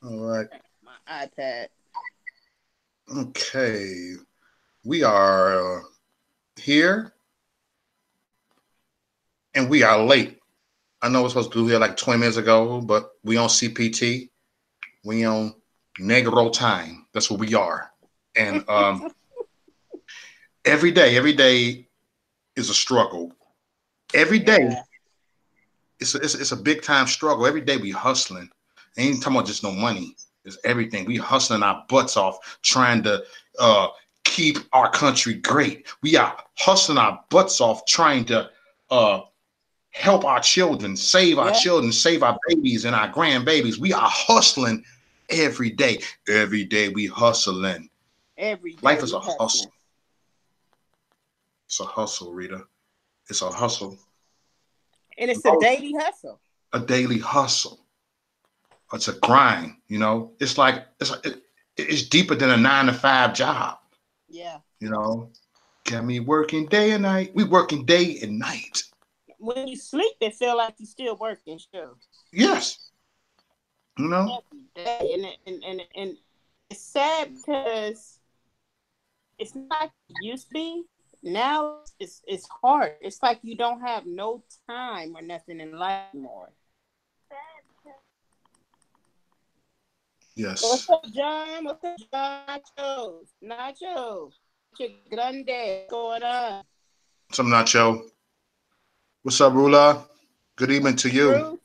All right. My iPad. Okay. We are here and we are late. I know we're supposed to do here like 20 minutes ago, but we on CPT. We on Negro time. That's what we are. And every day is a struggle. Every day Yeah. it's a big time struggle. Every day we hustling. Ain't talking about just no money. It's everything. We hustling our butts off trying to uh, keep our country great. We are hustling our butts off trying to uh, help our Yeah. children, save our babies and our grandbabies. We are hustling every day. Every day we hustling. Every Life day is a we hustling. hustle. It's a hustle, Rita. It's a hustle. And it's a daily hustle. A daily hustle. It's a grind. It's like it's deeper than a 9 to 5 job. Yeah. You know, got me working day and night. We working day and night. When you sleep, it feel like you still working. Sure. Yes, you know. Every day, and it's sad because it's not like it used to be. Now it's hard. It's like you don't have no time or nothing in life anymore. What's Yes. up, John? What's up, John? Nachos, Nacho, Nacho Grande. What's going on? Some nacho. What's up, Rula? Good evening to you. Bruce?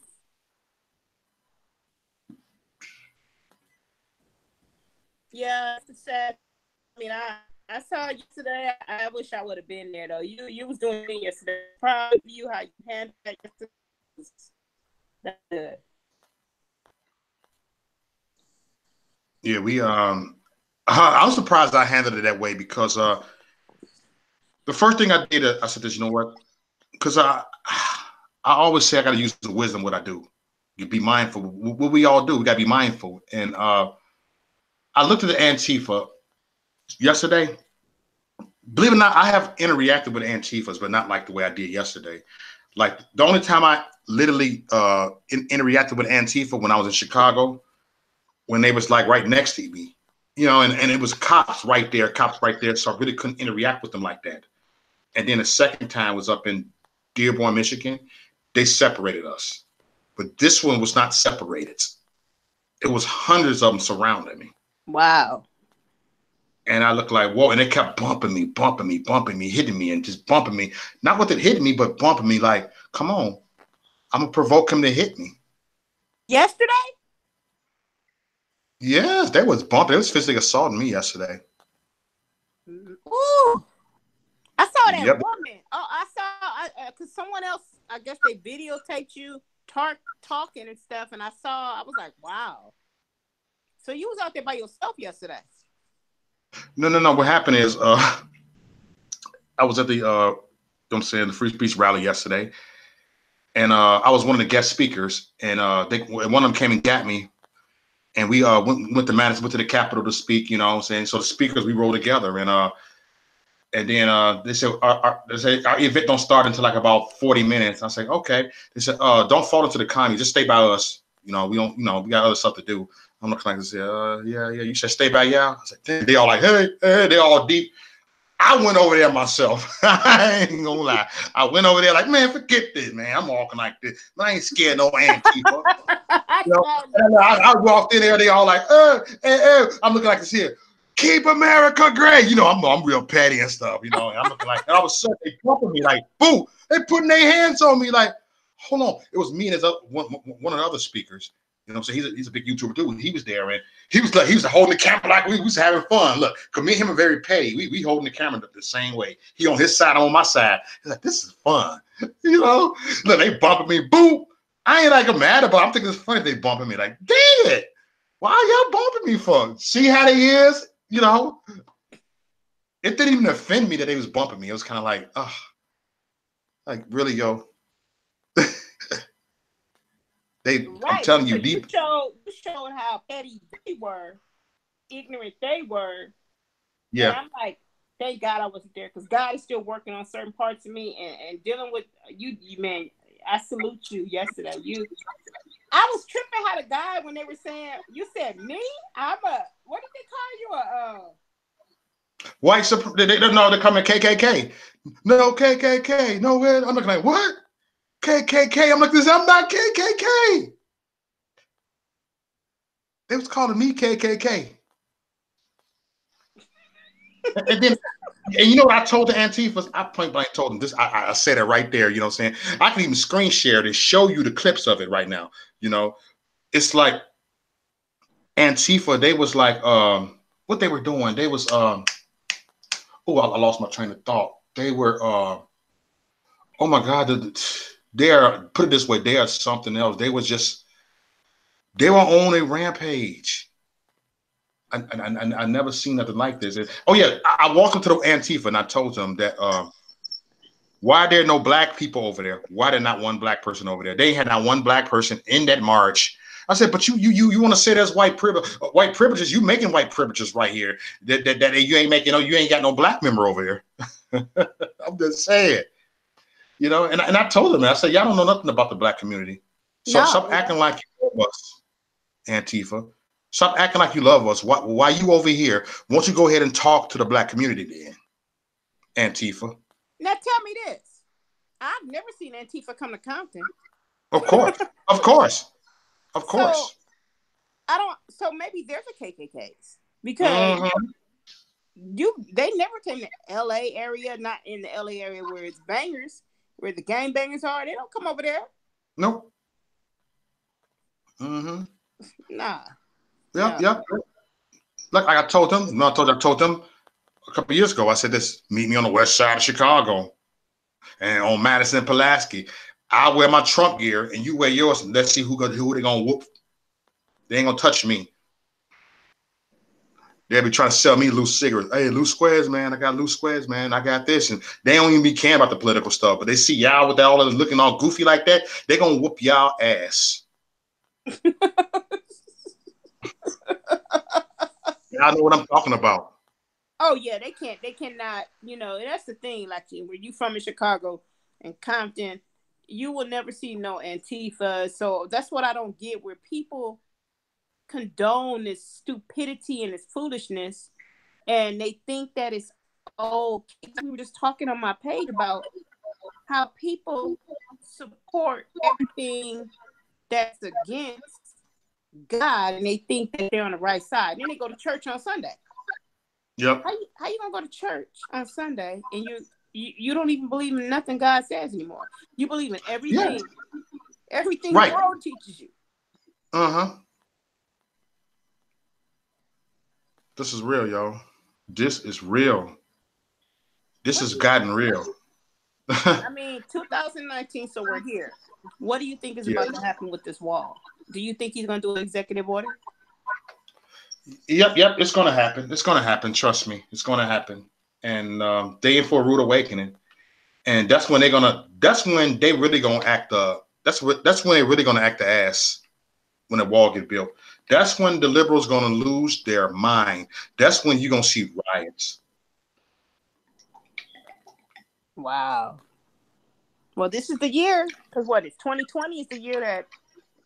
Yeah, it's sad. I mean, I saw you yesterday. I wish I would have been there though. You was doing your thing yesterday. Proud of you how you handled that yesterday. That's good. Yeah, we I was surprised I handled it that way because the first thing I did, I said this, you know what? Because I always say I got to use the wisdom what I do. You be mindful. What we all do, we got to be mindful. And I looked at the Antifa yesterday. Believe it or not, I have interacted with Antifas, but not like the way I did yesterday. Like the only time I literally interacted with Antifa when I was in Chicago, when they was like right next to me, and it was cops right there, so I really couldn't interact with them like that. And then the second time was up in Dearborn, Michigan. They separated us, but this one was not separated. It was hundreds of them surrounding me. Wow. And I looked like, whoa. And they kept bumping me, hitting me, and just bumping me. Not with it hitting me, but bumping me like, come on, I'm going to provoke him to hit me. Yesterday? Yes, they was bumping. It was physically assaulting me yesterday. Ooh. I saw that Yep. woman. Oh, I saw because someone else. I guess they videotaped you talking and stuff, and I saw. I was like, wow. So you was out there by yourself yesterday. No, no, no. What happened is I was at I'm saying, the free speech rally yesterday, and I was one of the guest speakers, and one of them came and got me, and we went to Madison, went to the Capitol to speak. You know what I'm saying? So the speakers, we rolled together, and then they said our event don't start until like about 40 minutes. I said, okay. They said, don't fall into the commie, just stay by us. We don't, we got other stuff to do. I'm looking like this, yeah, yeah. You said stay by y'all. I said, damn. They all like, hey, hey, they all deep. I went over there myself. I ain't gonna lie. I went over there like, man, forget this, man. I'm walking like this. I ain't scared no Antifa. I You know, saw and I walked in there, they all like, I'm looking like this here. Keep America great. I'm real petty and stuff, and I'm looking like, and all of a sudden they bumping me like, boo, they putting their hands on me like, hold on. It was me and one of the other speakers. So he's a big YouTuber dude. He was there and he was holding the camera like we was having fun. Look, cause me and him are very petty. We holding the camera the same way. He on his side, I'm on my side. He's like, this is fun. Look, they bumping me, boo. I ain't like mad about it. I'm thinking it's funny they bumping me. Like, dang it. Why y'all bumping me for? See how they is? It didn't even offend me that they was bumping me. It was kind of like, oh, like really, yo. I'm right telling you, because you deep. showed how petty they were, ignorant they were, and Yeah. I'm like, thank God I wasn't there because God is still working on certain parts of me and dealing with you man. I salute you yesterday. I was tripping how the guy when they were saying, you said me? I'm a, what did they call you? White no, they're coming KKK. No KKK. No, where? I'm looking like, what? KKK. I'm like, I'm not KKK. They was calling me KKK. And then, and you know what I told the Antifas? I point blank told them this. I said it right there. You know what I'm saying? I can even screen share it and show you the clips of it right now. You know, it's like Antifa. They was like, what they were doing. They was, oh, I lost my train of thought. They were, oh my God, they are, put it this way, they are something else. They were on a rampage. I never seen nothing like this. Oh yeah, I walked into the Antifa and I told them that why there no black people over there? Why there not one black person over there? They had not one black person in that march. I said, but you want to say that's white privileges? You making white privileges right here? That you ain't making. You ain't got no black member over there. I'm just saying, you know. And I told them, I said, y'all don't know nothing about the black community. So no, stop acting like you love us, Antifa. Stop acting like you love us. Why you over here? Won't you go ahead and talk to the black community then, Antifa? Now tell me this. I've never seen Antifa come to Compton. Of course. Of course. Of course. So maybe there's a KKKs because they never came to LA area, not in the LA area where it's bangers, where the gang bangers are. They don't come over there. Nope. Nah. Yep. Like I told them, I told them a couple of years ago, I said this, meet me on the west side of Chicago and on Madison Pulaski. I wear my Trump gear and you wear yours, and let's see who they gonna whoop. They ain't gonna touch me. They'll be trying to sell me loose cigarettes. Hey, loose squares, man. I got loose squares, man. I got this. And they don't even be caring about the political stuff, but they see y'all with all of them looking all goofy like that, they gonna whoop y'all ass. I know what I'm talking about. Oh yeah, they cannot, that's the thing, like where you from in Chicago and Compton, you will never see no Antifa. So that's what I don't get, where people condone this stupidity and this foolishness and they think that it's okay. We were just talking on my page about how people support everything that's against God and they think that they're on the right side. Then they go to church on Sunday. Yep. How you gonna go to church on Sunday and you don't even believe in nothing God says anymore? You believe in everything, everything the world teaches you. This is real, y'all. This is real. This has gotten real. I mean, 2019, so we're here. What do you think is about to happen with this wall? Do you think he's going to do an executive order? Yep. It's going to happen. It's going to happen. Trust me. It's going to happen. And they in for a rude awakening. And that's when that's when they really going to act that's when they really going to act the ass when the wall get built. That's when the liberals going to lose their mind. That's when you're going to see riots. Wow. Well, this is the year, because what is 2020 is the year that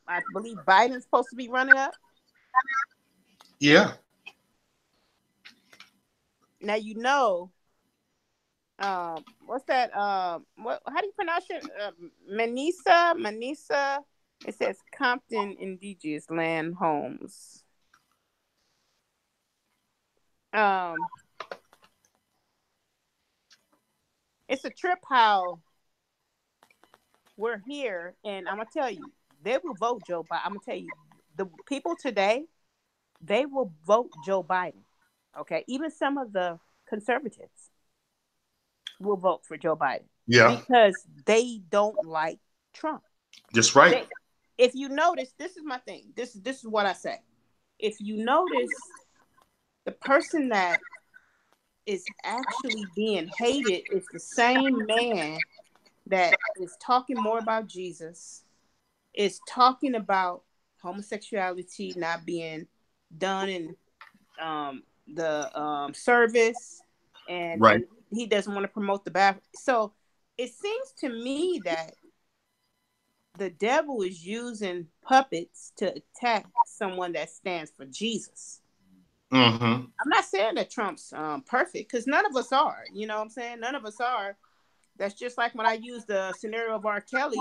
I believe Biden's supposed to be running up. Yeah. Now what's that? How do you pronounce it? Manisa. It says Compton Indigenous Land Homes. It's a trip how we're here, and I'm gonna tell you, they will vote Joe Biden. I'm gonna tell you, the people today, they will vote Joe Biden. Okay, even some of the conservatives will vote for Joe Biden. Yeah, because they don't like Trump. That's right. If you notice, this is my thing. This is what I say. If you notice, the person that is actually being hated is the same man that is talking more about Jesus, is talking about homosexuality not being done in the service, and he doesn't want to promote the Baptist. So it seems to me that the devil is using puppets to attack someone that stands for Jesus. Mm-hmm. I'm not saying that Trump's perfect, because none of us are. You know what I'm saying? None of us are. That's just like when I use the scenario of R. Kelly.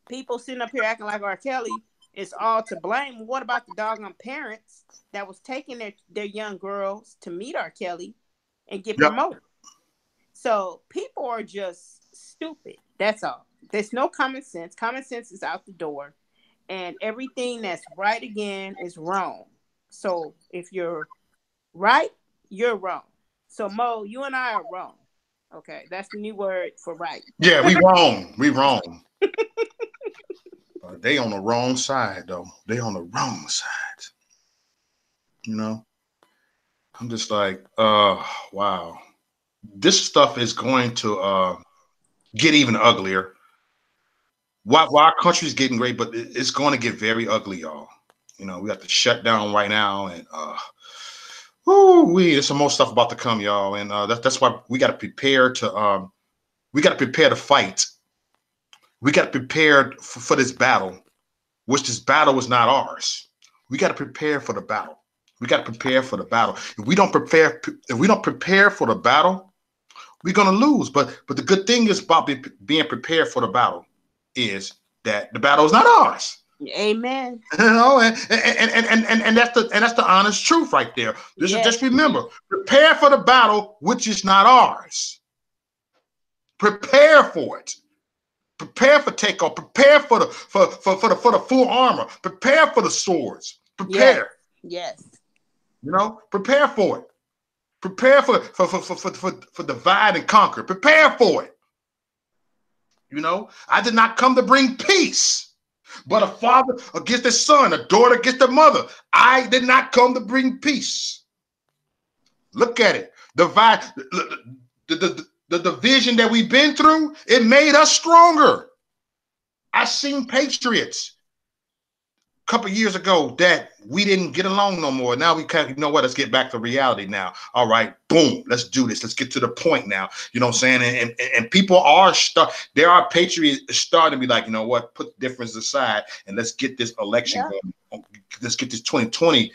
People sitting up here acting like R. Kelly is all to blame. What about the doggone parents that was taking their young girls to meet R. Kelly and get Yep. promoted? So people are just stupid. That's all. There's no common sense. Common sense is out the door. And everything that's right again is wrong. So if you're right, you're wrong. So Mo, you and I are wrong. Okay, that's the new word for right. Yeah, we wrong. We wrong. They on the wrong side though. They on the wrong side. You know? I'm just like, wow. This stuff is going to get even uglier. Why our country's getting great, but it's going to get very ugly, y'all. You know, we got to shut down right now, and there's some more stuff about to come, y'all, and that's why we got to prepare to fight. We got to prepare for this battle, which this battle is not ours. We got to prepare for the battle. We got to prepare for the battle. If we don't prepare for the battle, we're gonna lose. But the good thing is about being prepared for the battle is that the battle is not ours. Amen. You know, and that's the honest truth right there. Just remember, prepare for the battle which is not ours. Prepare for it. Prepare for takeoff. Prepare for the full armor. Prepare for the swords. Prepare. Yes. You know, prepare for it. Prepare for divide and conquer. Prepare for it. You know, I did not come to bring peace, but a father against his son, a daughter against the mother. I did not come to bring peace. Look at it. Divide the division that we've been through, it made us stronger. I seen patriots a couple years ago that we didn't get along no more. Now we can't, you know what? Let's get back to reality now. All right, boom, let's do this. Let's get to the point now. You know what I'm saying? And people are there are patriots starting to be like, you know what? Put difference aside and let's get this election going. Let's get this 2020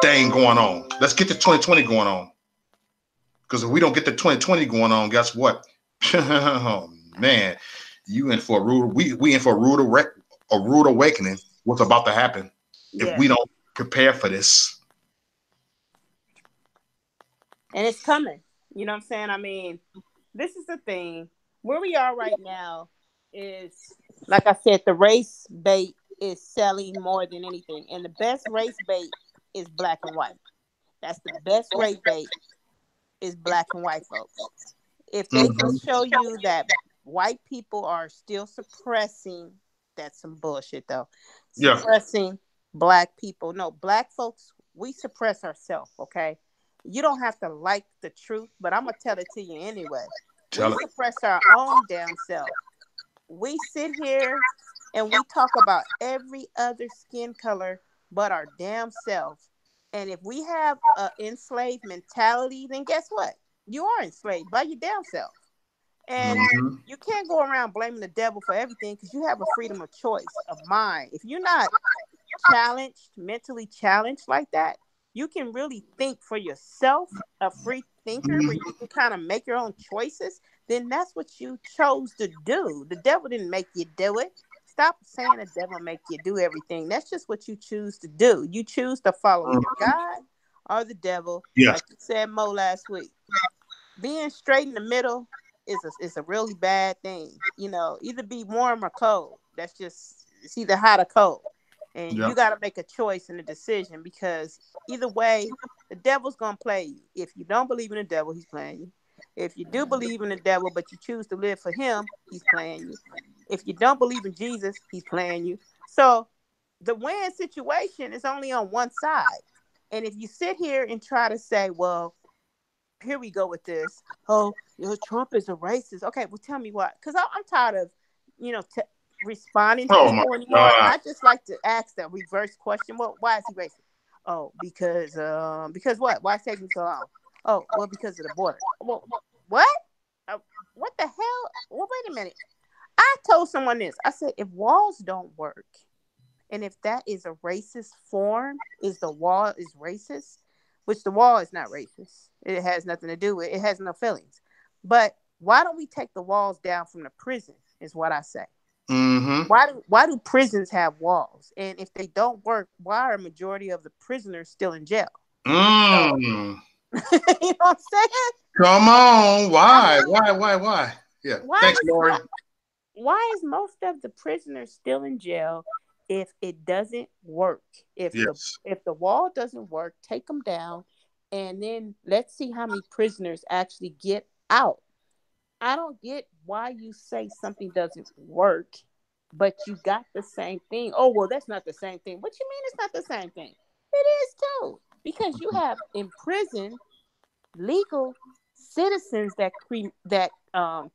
thing going on. Let's get the 2020 going on. Because if we don't get the 2020 going on, guess what? Oh man, you in for a rude. We in for a rude awakening. What's about to happen if we don't prepare for this? And it's coming. You know what I'm saying? I mean, this is the thing. Where we are right now is, like I said, the race bait is selling more than anything. And the best race bait is black and white. That's the best race bait is black and white folks. If they can show you that white people are still suppressing, that's some bullshit though. Suppressing black people. No, black folks, we suppress ourselves, okay? You don't have to like the truth, but I'm going to tell it to you anyway. We suppress our own damn self. We sit here and we talk about every other skin color but our damn self. And if we have an enslaved mentality, then guess what? You are enslaved by your damn self. And you can't go around blaming the devil for everything because you have a freedom of choice of mind. If you're not mentally challenged like that, you can really think for yourself, a free thinker where you can kind of make your own choices, then that's what you chose to do. The devil didn't make you do it. Stop saying the devil make you do everything. That's just what you choose to do. You choose to follow either God or the devil. Like you said, Mo, last week. Being straight in the middle is a really bad thing. You know, either be warm or cold. That's just, it's either hot or cold. And you got to make a choice and a decision, because either way, the devil's going to play you. If you don't believe in the devil, he's playing you. If you do believe in the devil, but you choose to live for him, he's playing you. If you don't believe in Jesus, he's playing you. So the win situation is only on one side. And if you sit here and try to say, well, here we go with this. Oh, Trump is a racist. Okay, well, tell me what. Because I'm tired of, responding to people anymore. I just like to ask the reverse question. Well, why is he racist? Oh, because what? Why is it taking so long? Oh, well, because of the border. Well, what? What the hell? Well, wait a minute. I told someone this. I said, if walls don't work, and if that is a racist form, is the wall is racist, which the wall is not racist. It has nothing to do with it. It has no feelings. But why don't we take the walls down from the prison is what I say. Mm-hmm. Why do prisons have walls? And if they don't work, why are a majority of the prisoners still in jail? So, Mm. you know what I'm saying? Come on. I Why? mean, Why? Yeah. why Thanks, is Lori. why is most of the prisoners still in jail if it doesn't work? Yes. If the wall doesn't work, take them down, and then let's see how many prisoners actually get out. I don't get why you say something doesn't work, but you got the same thing. Oh, well, that's not the same thing. What you mean it's not the same thing? It is too. Because you have in prison legal citizens that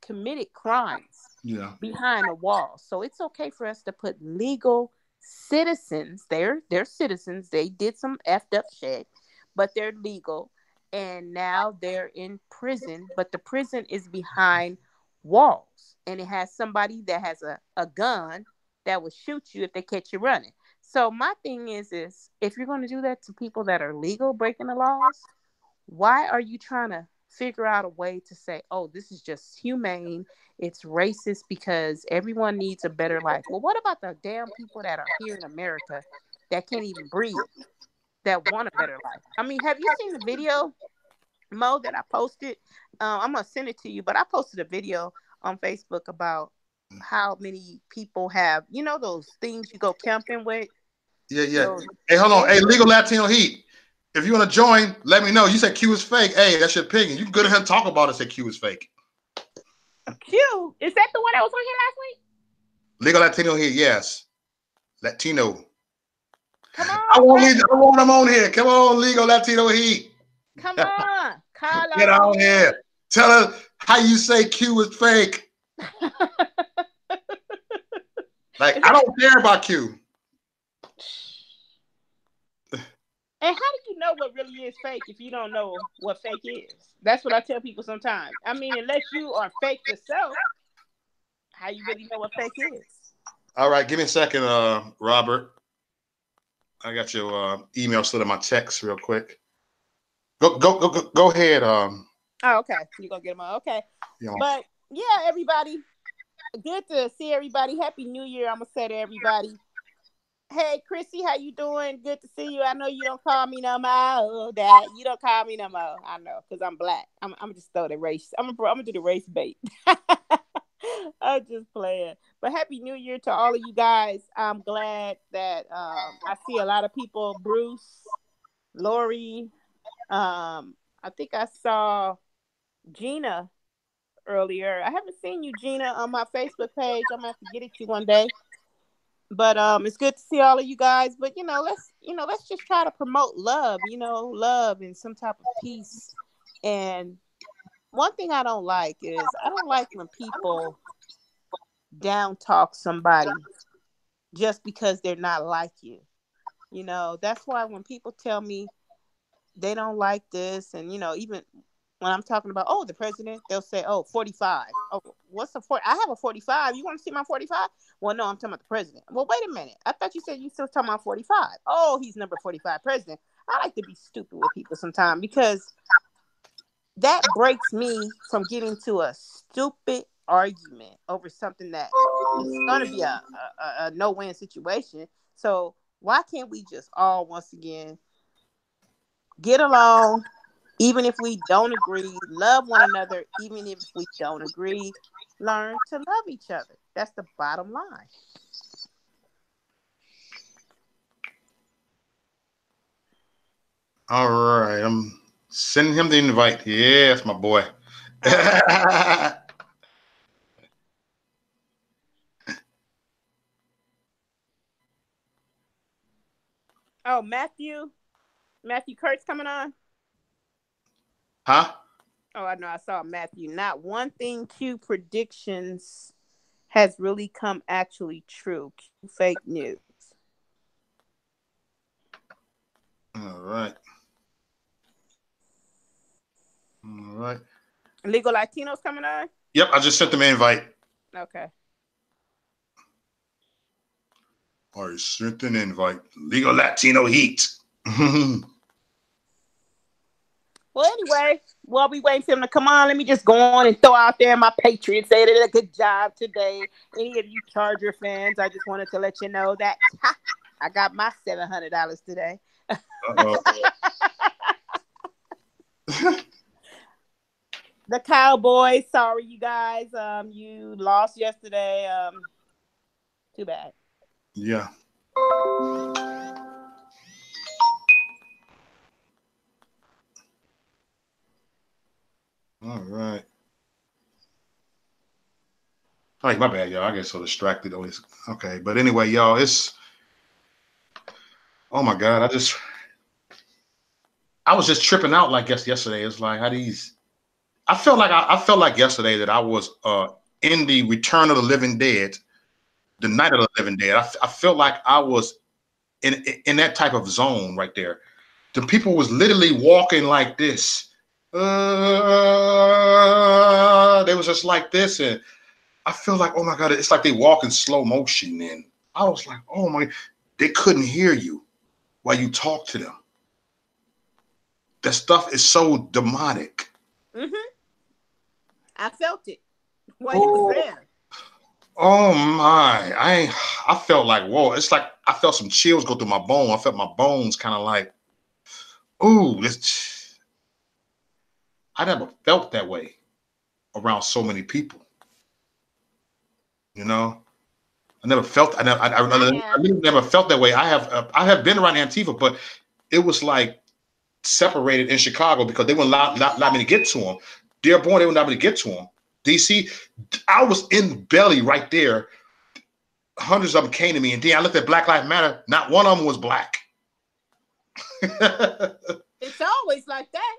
committed crimes Yeah. behind a wall. So it's okay for us to put legal citizens. They're citizens. They did some effed up shit, but they're legal, and now they're in prison. But the prison is behind walls, and it has somebody that has a gun that will shoot you if they catch you running. So my thing is if you're going to do that to people that are legal breaking the laws, why are you trying to figure out a way to say, oh, this is just humane? It's racist because everyone needs a better life. Well, what about the damn people that are here in America that can't even breathe, that want a better life? I mean, have you seen the video, Mo, that I posted? I'm going to send it to you, but I posted a video on Facebook about how many people have, those things you go camping with? Yeah. Those, Hey, hold on. yeah. Hey, Legal Latino Heat. If you want to join, let me know. You said Q is fake. Hey, that's your opinion. You can go ahead and talk about it. Say Q is fake. Q, is that the one that was on here last week? Legal Latino Heat, yes. Latino. Come I on, want, Latino. I want them on here. Come on, Legal Latino Heat. Come on, call Get on on here. in. Tell us how you say Q is fake. Like, Is I that, don't care about Q. and how do you know what really is fake if you don't know what fake is? That's what I tell people sometimes. I mean, unless you are fake yourself, how you really know what fake is? All right, give me a second, Robert. I got your email slid in my text real quick. Go ahead. Oh, okay. You gonna get them on? Okay. You know. But yeah, everybody, good to see everybody. Happy New Year! I'm gonna say to everybody. Hey, Chrissy, how you doing? Good to see you. I know you don't call me no more. That you don't call me no more. I know, cause I'm black. I'm just throw the race. I'm gonna do the race bait. I'm just playing. But happy New Year to all of you guys. I'm glad that I see a lot of people. Bruce, Lori. I think I saw Gina earlier. I haven't seen you, Gina, on my Facebook page. I'm gonna have to get at you one day. But it's good to see all of you guys. But let's just try to promote love, love and some type of peace. And one thing I don't like is I don't like when people down talk somebody just because they're not like you. That's why when people tell me they don't like this, and even when I'm talking about, oh, the president, they'll say, oh, 45. Oh, what's a 40? I have a 45. You want to see my 45? Well, no, I'm talking about the president. Well, wait a minute. I thought you said you still talking about 45. Oh, he's number 45 president. I like to be stupid with people sometimes because that breaks me from getting to a stupid argument over something that is going to be a no-win situation. So why can't we just all, once again, get along, even if we don't agree, love one another, even if we don't agree, learn to love each other. That's the bottom line. All right, I'm sending him the invite. Yes, my boy. Oh, Matthew Kurt's coming on. Huh? Oh, I know. I saw Matthew. Not one thing Q predictions has really come actually true. Q fake news. All right. All right. Legal Latinos coming on. Yep, I just sent them an invite. Okay. All right, sent an invite. Legal Latino Heat. Well, anyway, while we waiting for him to come on, let me just go on and throw out there my Patriots. They did a good job today. Any of you Charger fans, I just wanted to let you know that I got my $700 today. The Cowboys, sorry you guys. You lost yesterday. Too bad. Yeah. All right. All right, my bad, y'all. I get so distracted. Always. Okay, but anyway, y'all, it's. Oh my God, I was just tripping out like yesterday. It's like how these. I felt like yesterday that I was in the Return of the Living Dead, the Night of the Living Dead. I felt like I was in that type of zone right there. The people was literally walking like this. They was just like this, and I feel like, oh my God, it's like they walk in slow motion. And I was like, oh my, they couldn't hear you while you talk to them. That stuff is so demonic. Mm-hmm. I felt it while you was there. Oh my, I felt like, whoa, it's like I felt some chills go through my bone. I felt my bones kind of like, ooh, I never felt that way around so many people. You know, I never felt. I really never felt that way. I have been around Antifa, but it was like separated in Chicago because they wouldn't allow me to get to them. Dearborn, they wouldn't allow me to get to them. DC, I was in the belly right there. Hundreds of them came to me, and then I looked at Black Lives Matter. Not one of them was black. It's always like that.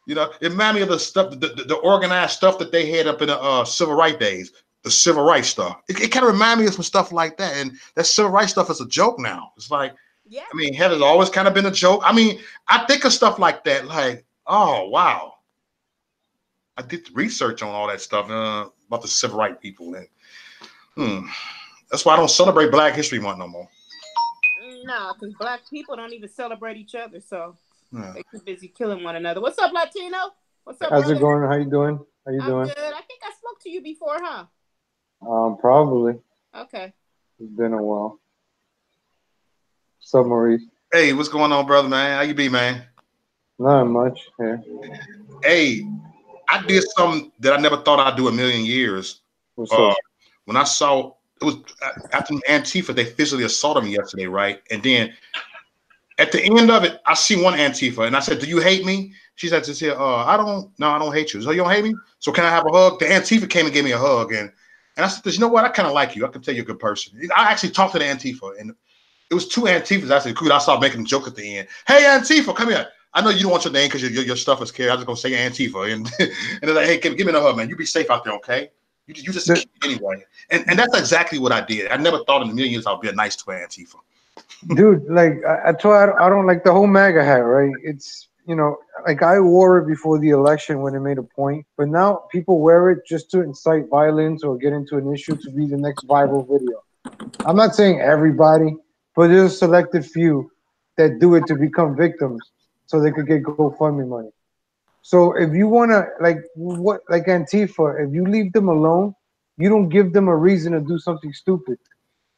You know, it reminded me of the stuff, the organized stuff that they had up in the civil rights days, the civil rights stuff. It kind of reminded me of some stuff like that. And that civil rights stuff is a joke now. It's like, yeah. I mean, hell has always kind of been a joke. I mean, I think of stuff like that, like, oh, wow. I did research on all that stuff about the civil rights people. And that's why I don't celebrate Black History Month no more. No, because Black people don't even celebrate each other, so they're too busy killing one another. What's up, Latino? What's up, How's brother? it going? How you doing? I'm good. I think I spoke to you before, huh? Probably. Okay. It's been a while. What's up, Maurice? Hey, what's going on, brother, man? How you be, man? Not much. Yeah. Hey, I did something that I never thought I'd do a million years. What's up? When I saw it was after Antifa, they physically assaulted me yesterday, right? And then at the end of it, I see one Antifa, and I said, "Do you hate me?" She said, I don't hate you. So you don't hate me? So can I have a hug?" The Antifa came and gave me a hug, and I said, "You know what? I kind of like you. I can tell you're a good person." I actually talked to the Antifa, and it was two Antifas. I said, "Cool." I started making a joke at the end. "Hey, Antifa, come here. I know you don't want your name because your stuff is carried. I'm just gonna say Antifa." And they're like, "Hey, give me a hug, man. You be safe out there, okay? You just a kid anyway." And that's exactly what I did. I never thought in a million years I'd be nice to an Antifa. Dude, like I don't like the whole MAGA hat, right? It's, you know, like I wore it before the election when it made a point, but now people wear it just to incite violence or get into an issue to be the next viral video. I'm not saying everybody, but there's a selected few that do it to become victims so they could get GoFundMe money. So if you want to, like Antifa, if you leave them alone, you don't give them a reason to do something stupid.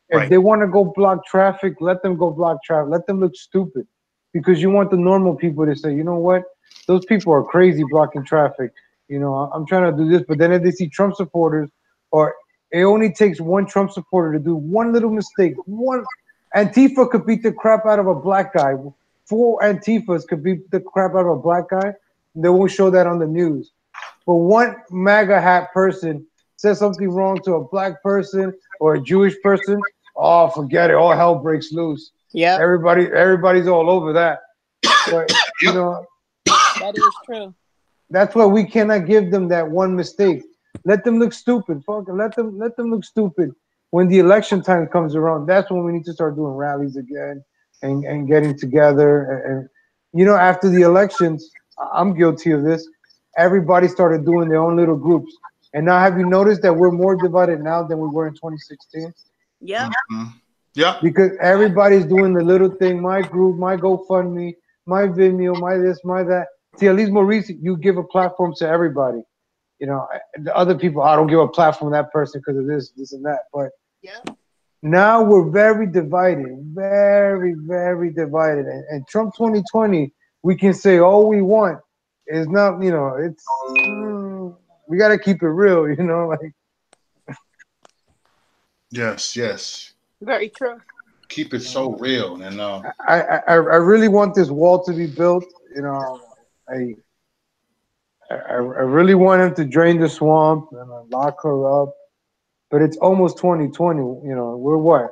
If they want to go block traffic, let them go block traffic. Let them look stupid, because you want the normal people to say, you know what, those people are crazy blocking traffic. You know, I'm trying to do this, but then if they see Trump supporters, or it only takes one Trump supporter to do one little mistake. One Antifa could beat the crap out of a black guy. 4 Antifas could beat the crap out of a black guy. They won't show that on the news. But one MAGA hat person says something wrong to a black person or a Jewish person, oh, forget it. All hell breaks loose. Yeah. Everybody's all over that. But, you know, that is true. That's why we cannot give them that one mistake. Let them look stupid. Fuck, let them look stupid. When the election time comes around, that's when we need to start doing rallies again and getting together. And you know, after the elections, I'm guilty of this. Everybody started doing their own little groups. And now, have you noticed that we're more divided now than we were in 2016? Yeah. Yeah. Because everybody's doing the little thing. My group, my GoFundMe, my Vimeo, my this, my that. See, at least Maurice, you give a platform to everybody. You know, the other people, I don't give a platform to that person because of this, and that. But Yeah. now we're very divided, very, very divided. And Trump 2020, we can say all we want. It's not, you know, it's we got to keep it real, you know, like. Yes, yes. Very true. Keep it so real, and I really want this wall to be built. You know, I really want him to drain the swamp and lock her up. But it's almost 2020. You know, we're what,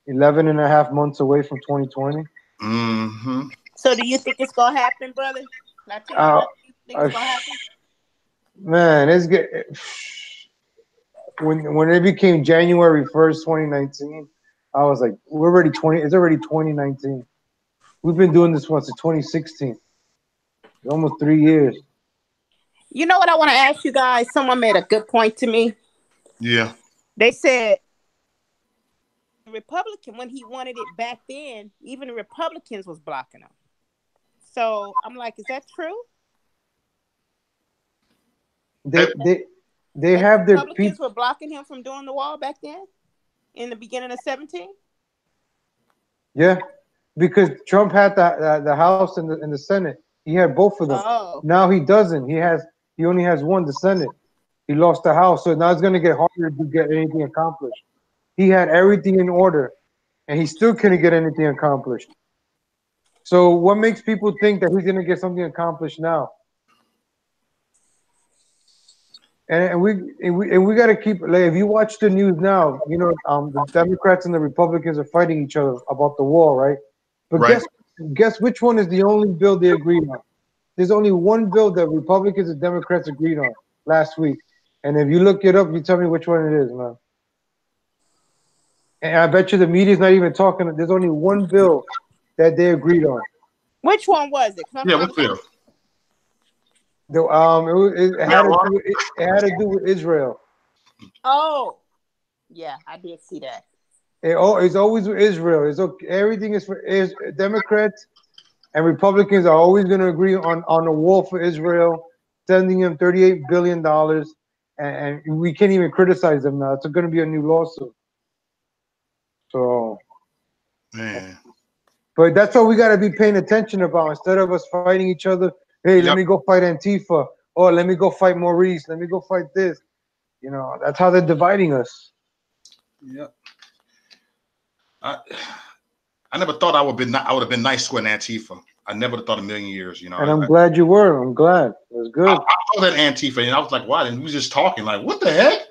11 and a half months away from 2020. Mm-hmm. So do you think it's gonna happen, brother? Latino, Uh, you think it's gonna happen? Man, it's good. When it became January 1st, 2019, I was like, we're already 20. It's already 2019. We've been doing this since 2016. Almost 3 years. You know what I want to ask you guys? Someone made a good point to me. Yeah. They said the Republican, when he wanted it back then, even the Republicans was blocking him. So I'm like, is that true? They That have the their Republicans people. were blocking him from doing the wall back then, in the beginning of 17. Yeah, because Trump had the House and the Senate. He had both of them. Oh, Now he doesn't. He only has one, the Senate. He lost the House, so now it's going to get harder to get anything accomplished. He had everything in order, and he still couldn't get anything accomplished. So what makes people think that he's going to get something accomplished now? And we got to keep, like, if you watch the news now, you know, the Democrats and the Republicans are fighting each other about the wall, right? But Right. guess which one is the only bill they agreed on? There's only one bill that Republicans and Democrats agreed on last week. And if you look it up, you tell me which one it is, man. And I bet you the media's not even talking. There's only one bill that they agreed on. which one was it? Yeah. What's real? It had to do with Israel. Oh, yeah, I did see that. It's always with Israel. Everything is for Democrats and Republicans are always going to agree on a wall for Israel, sending them $38 billion, and we can't even criticize them now. It's going to be a new lawsuit. So, Man. but that's what we got to be paying attention about. Instead of us fighting each other, hey, let me go fight Antifa. Oh, let me go fight Maurice. Let me go fight this. You know, that's how they're dividing us. Yep. I never thought I would have been nice to an Antifa. I never thought a million years, you know. And I'm glad you were. I'm glad. It was good. I saw that Antifa, and I was like, "Why?" And we was just talking, like, "What the heck?"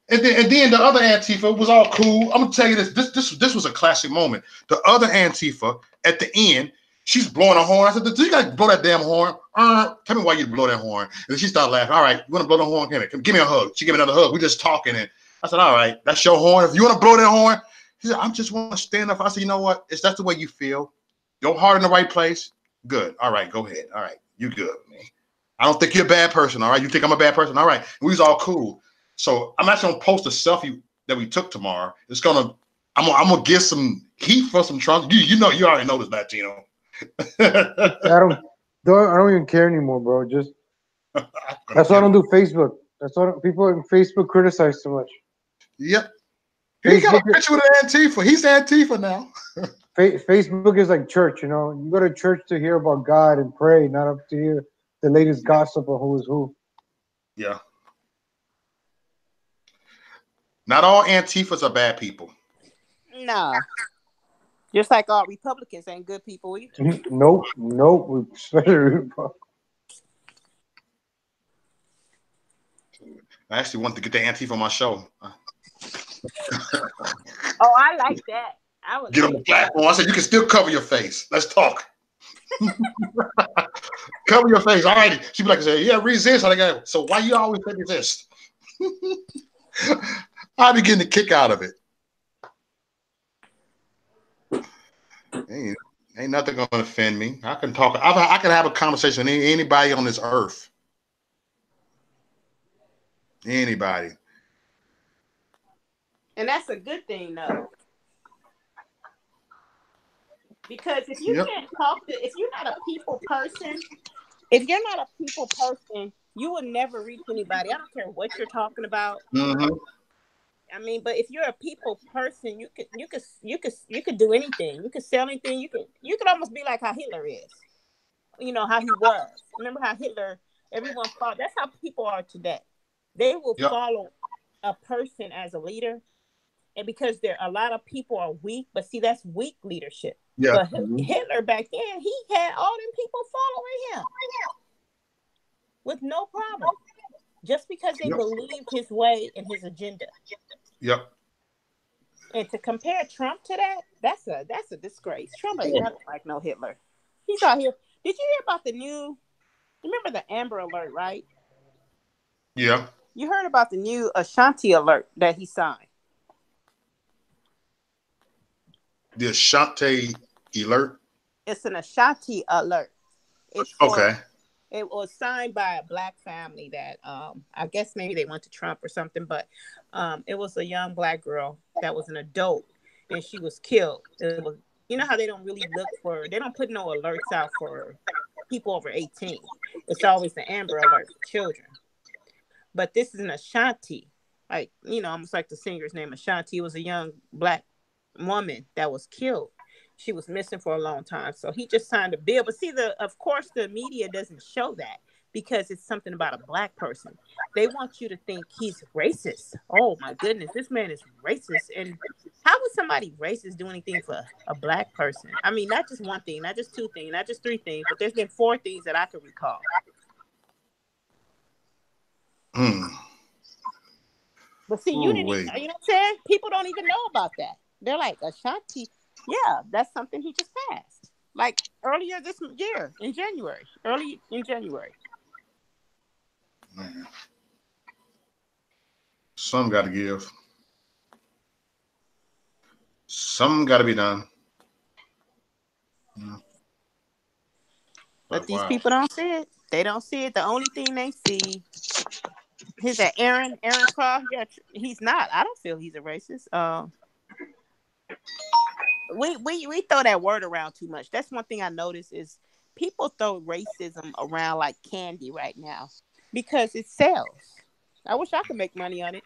And then the other Antifa was all cool. I'm gonna tell you this was a classic moment. The other Antifa at the end, she's blowing a horn. I said, "Do you gotta blow that damn horn? Tell me why you blow that horn." And then she started laughing. All right, you wanna blow the horn? Give me a hug. She gave me another hug. We just talking, and I said, "All right, that's your horn. If you wanna blow that horn," she said, "I just want to stand up." I said, "You know what? If that's the way you feel, your heart in the right place. Good. All right, go ahead. All right, you good with me. I don't think you're a bad person. All right, you think I'm a bad person? All right." And we was all cool. So I'm actually gonna post a selfie that we took tomorrow. I'm gonna get some heat for some Trump. You already know this, Latino. I don't even care anymore, bro. Just that's why I don't do Facebook. That's why people on Facebook criticize too much. Yep. He got a picture with an Antifa. He's Antifa now. Facebook is like church, you know. You go to church to hear about God and pray, not up to hear the latest gossip of who is who. Yeah. Not all Antifas are bad people. Nah. Just like all Republicans ain't good people either. Nope. I actually wanted to get the Antifa on my show. Oh, I like that. I would get on the platform. I said, "You can still cover your face. Let's talk." Cover your face. All right. She'd be like, "Yeah, resist." I go, "So why you always say resist?" I'd be getting a kick out of it. Ain't nothing gonna offend me. I can talk. I can have a conversation with anybody on this earth. Anybody. And that's a good thing, though. Because if you Yep. can't if you're not a people person, you will never reach anybody. I don't care what you're talking about. Mm-hmm. I mean, but if you're a people person, you could do anything. You could sell anything. You could almost be like how Hitler is. You know how he was. Remember how Hitler? Everyone followed. That's how people are today. They will Yep. follow a person as a leader, and because a lot of people are weak. But see, that's weak leadership. Yeah. But Hitler back then, he had all them people following him with no problem, just because they Yep. believed his way and his agenda. Yep. And to compare Trump to that's a disgrace. Trump ain't nothing like no Hitler. He's out here. Did you hear about the new? Remember the Amber Alert, right? Yeah. You heard about the new Ashanti Alert that he signed. The Ashanti alert. It's an Ashanti Alert. It's Okay. It was signed by a black family that I guess maybe they went to Trump or something, but it was a young black girl that was an adult and she was killed. It was, you know how they don't put no alerts out for people over 18. It's always the Amber Alert for children. But this is an Ashanti, like, almost like the singer's name Ashanti. It was a young black woman that was killed. She was missing for a long time. So he just signed a bill. But see, of course, the media doesn't show that because it's something about a black person. They want you to think he's racist. Oh, my goodness, this man is racist. And how would somebody racist do anything for a black person? I mean, not just one thing, not just two things, not just three things, but there's been 4 things that I can recall. But see, you know what I'm saying? People don't even know about that. They're like, Ashanti, yeah, that's something he just passed. Like earlier this year, early in January. Man. Some got to give. Some got to be done. Yeah. But these people don't see it. They don't see it. The only thing they see is that Aaron Cross. Yeah, he's not. I don't feel he's a racist. We throw that word around too much. That's one thing I notice is people throw racism around like candy right now because it sells. I wish I could make money on it.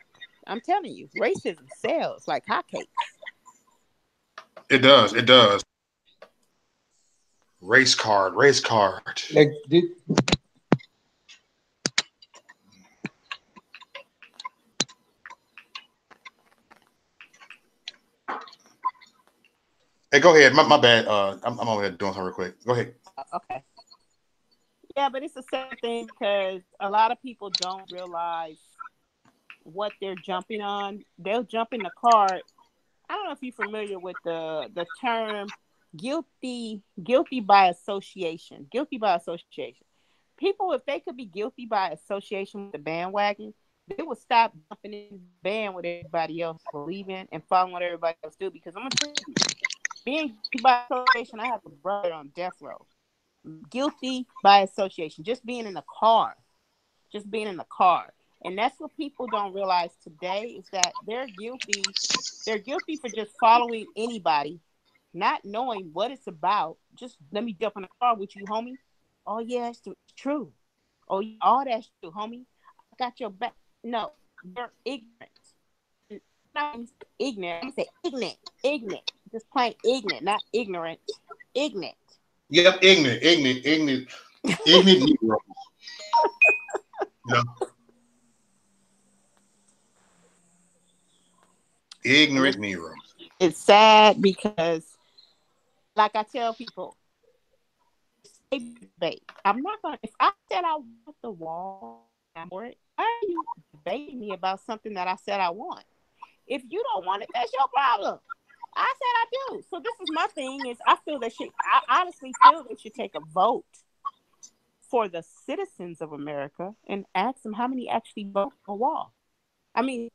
I'm telling you, racism sells like hotcakes. It does. It does. Race card. Like, hey, go ahead. My bad. I'm over here doing something real quick. Go ahead. Okay. Yeah, but it's a sad thing because a lot of people don't realize what they're jumping on. They'll jump in the car. I don't know if you're familiar with the term guilty by association. Guilty by association. People, if they could be guilty by association with the bandwagon, they would stop jumping in the band with everybody else believing and following what everybody else do. Because I'm gonna tell you, being guilty by association, I have a brother on death row. Guilty by association, just being in the car. And that's what people don't realize today is that they're guilty for just following anybody, not knowing what it's about. Just let me jump in the car with you, homie. Oh yeah, it's true. Oh yeah, all that's true, homie. I got your back. No, you're ignorant. Not ignorant. I'm say ignorant. Just plain ignorant, not ignorant. Ignorant. Yep, ignorant Negro. Ignorant Negro. It's sad because, like I tell people, debate. I'm not gonna. If I said I want the wall, why are you debating me about something that I said I want? If you don't want it, that's your problem. I said I do. So this is my thing. I honestly feel they should take a vote for the citizens of America and ask them how many actually vote for a wall. I mean,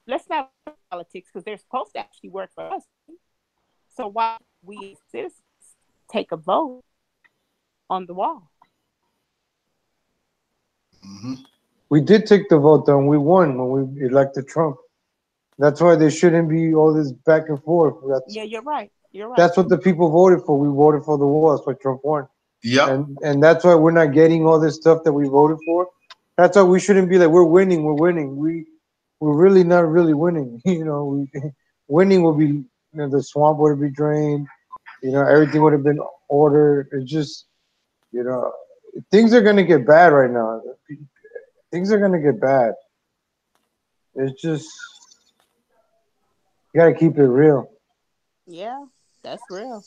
let's not politics because they're supposed to actually work for us. So why we citizens take a vote on the wall? Mm-hmm. We did take the vote though, and we won when we elected Trump. That's why there shouldn't be all this back and forth. Yeah, you're right. You're right. That's what the people voted for. We voted for the wall. That's why Trump won. Yep. And that's why we're not getting all this stuff that we voted for. That's why we shouldn't be like we're winning. We're really not really winning. Winning will be the swamp would be drained. Everything would have been ordered. It's just things are gonna get bad right now. Things are gonna get bad. It's just you gotta keep it real. Yeah, that's real.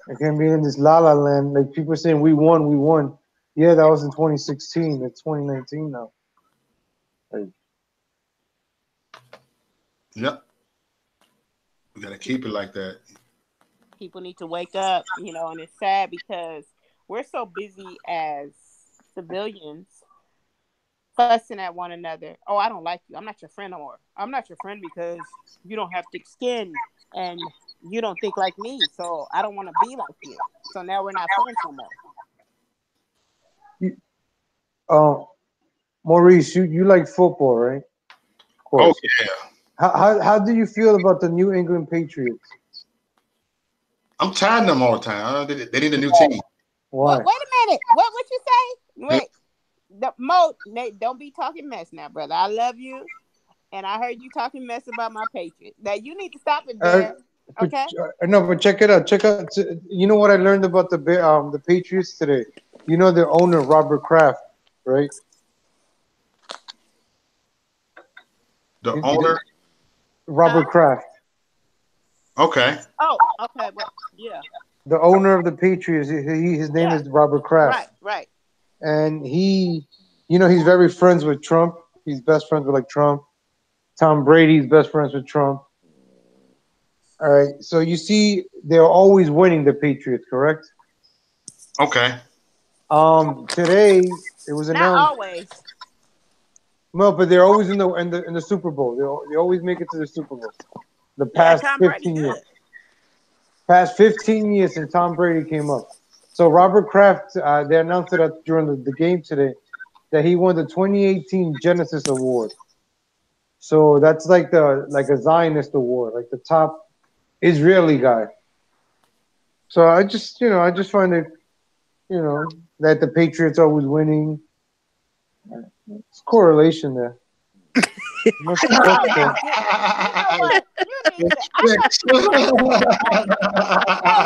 I can't be in this la la land. Like people saying we won, we won. Yeah, that was in 2016. It's 2019 now. Like, Yep. We gotta keep it like that. People need to wake up, and it's sad because we're so busy as civilians fussing at one another. Oh, I don't like you. I'm not your friend no more. I'm not your friend because you don't have thick skin and you don't think like me. So I don't want to be like you. So now we're not friends no more. Maurice, you like football, right? Of Oh course. yeah. How do you feel about the New England Patriots? I'm tired of them all the time. They need a new team. Why? Wait a minute. What you say? Wait. Nate, don't be talking mess now, brother. I love you, and I heard you talking mess about my Patriots. Now you need to stop it there. Okay. No, but check it out. Check out. You know what I learned about the Patriots today? You know their owner Robert Kraft, right? The owner, Robert Kraft. okay. Oh, okay. Well, yeah. The owner of the Patriots. His name is Robert Kraft. Right. And he's very friends with Trump. He's best friends with like Trump. Tom Brady's best friends with Trump. All right. So you see, they're always winning the Patriots, correct? Okay. Today it was announced. Not always. No, but they're always in the Super Bowl. They always make it to the Super Bowl. The past 15 years. Past 15 years since Tom Brady came up. So Robert Kraft, they announced it during the game today that he won the 2018 Genesis Award. So that's like a Zionist award, like the top Israeli guy. So I just find it, that the Patriots always winning. It's correlation there. You know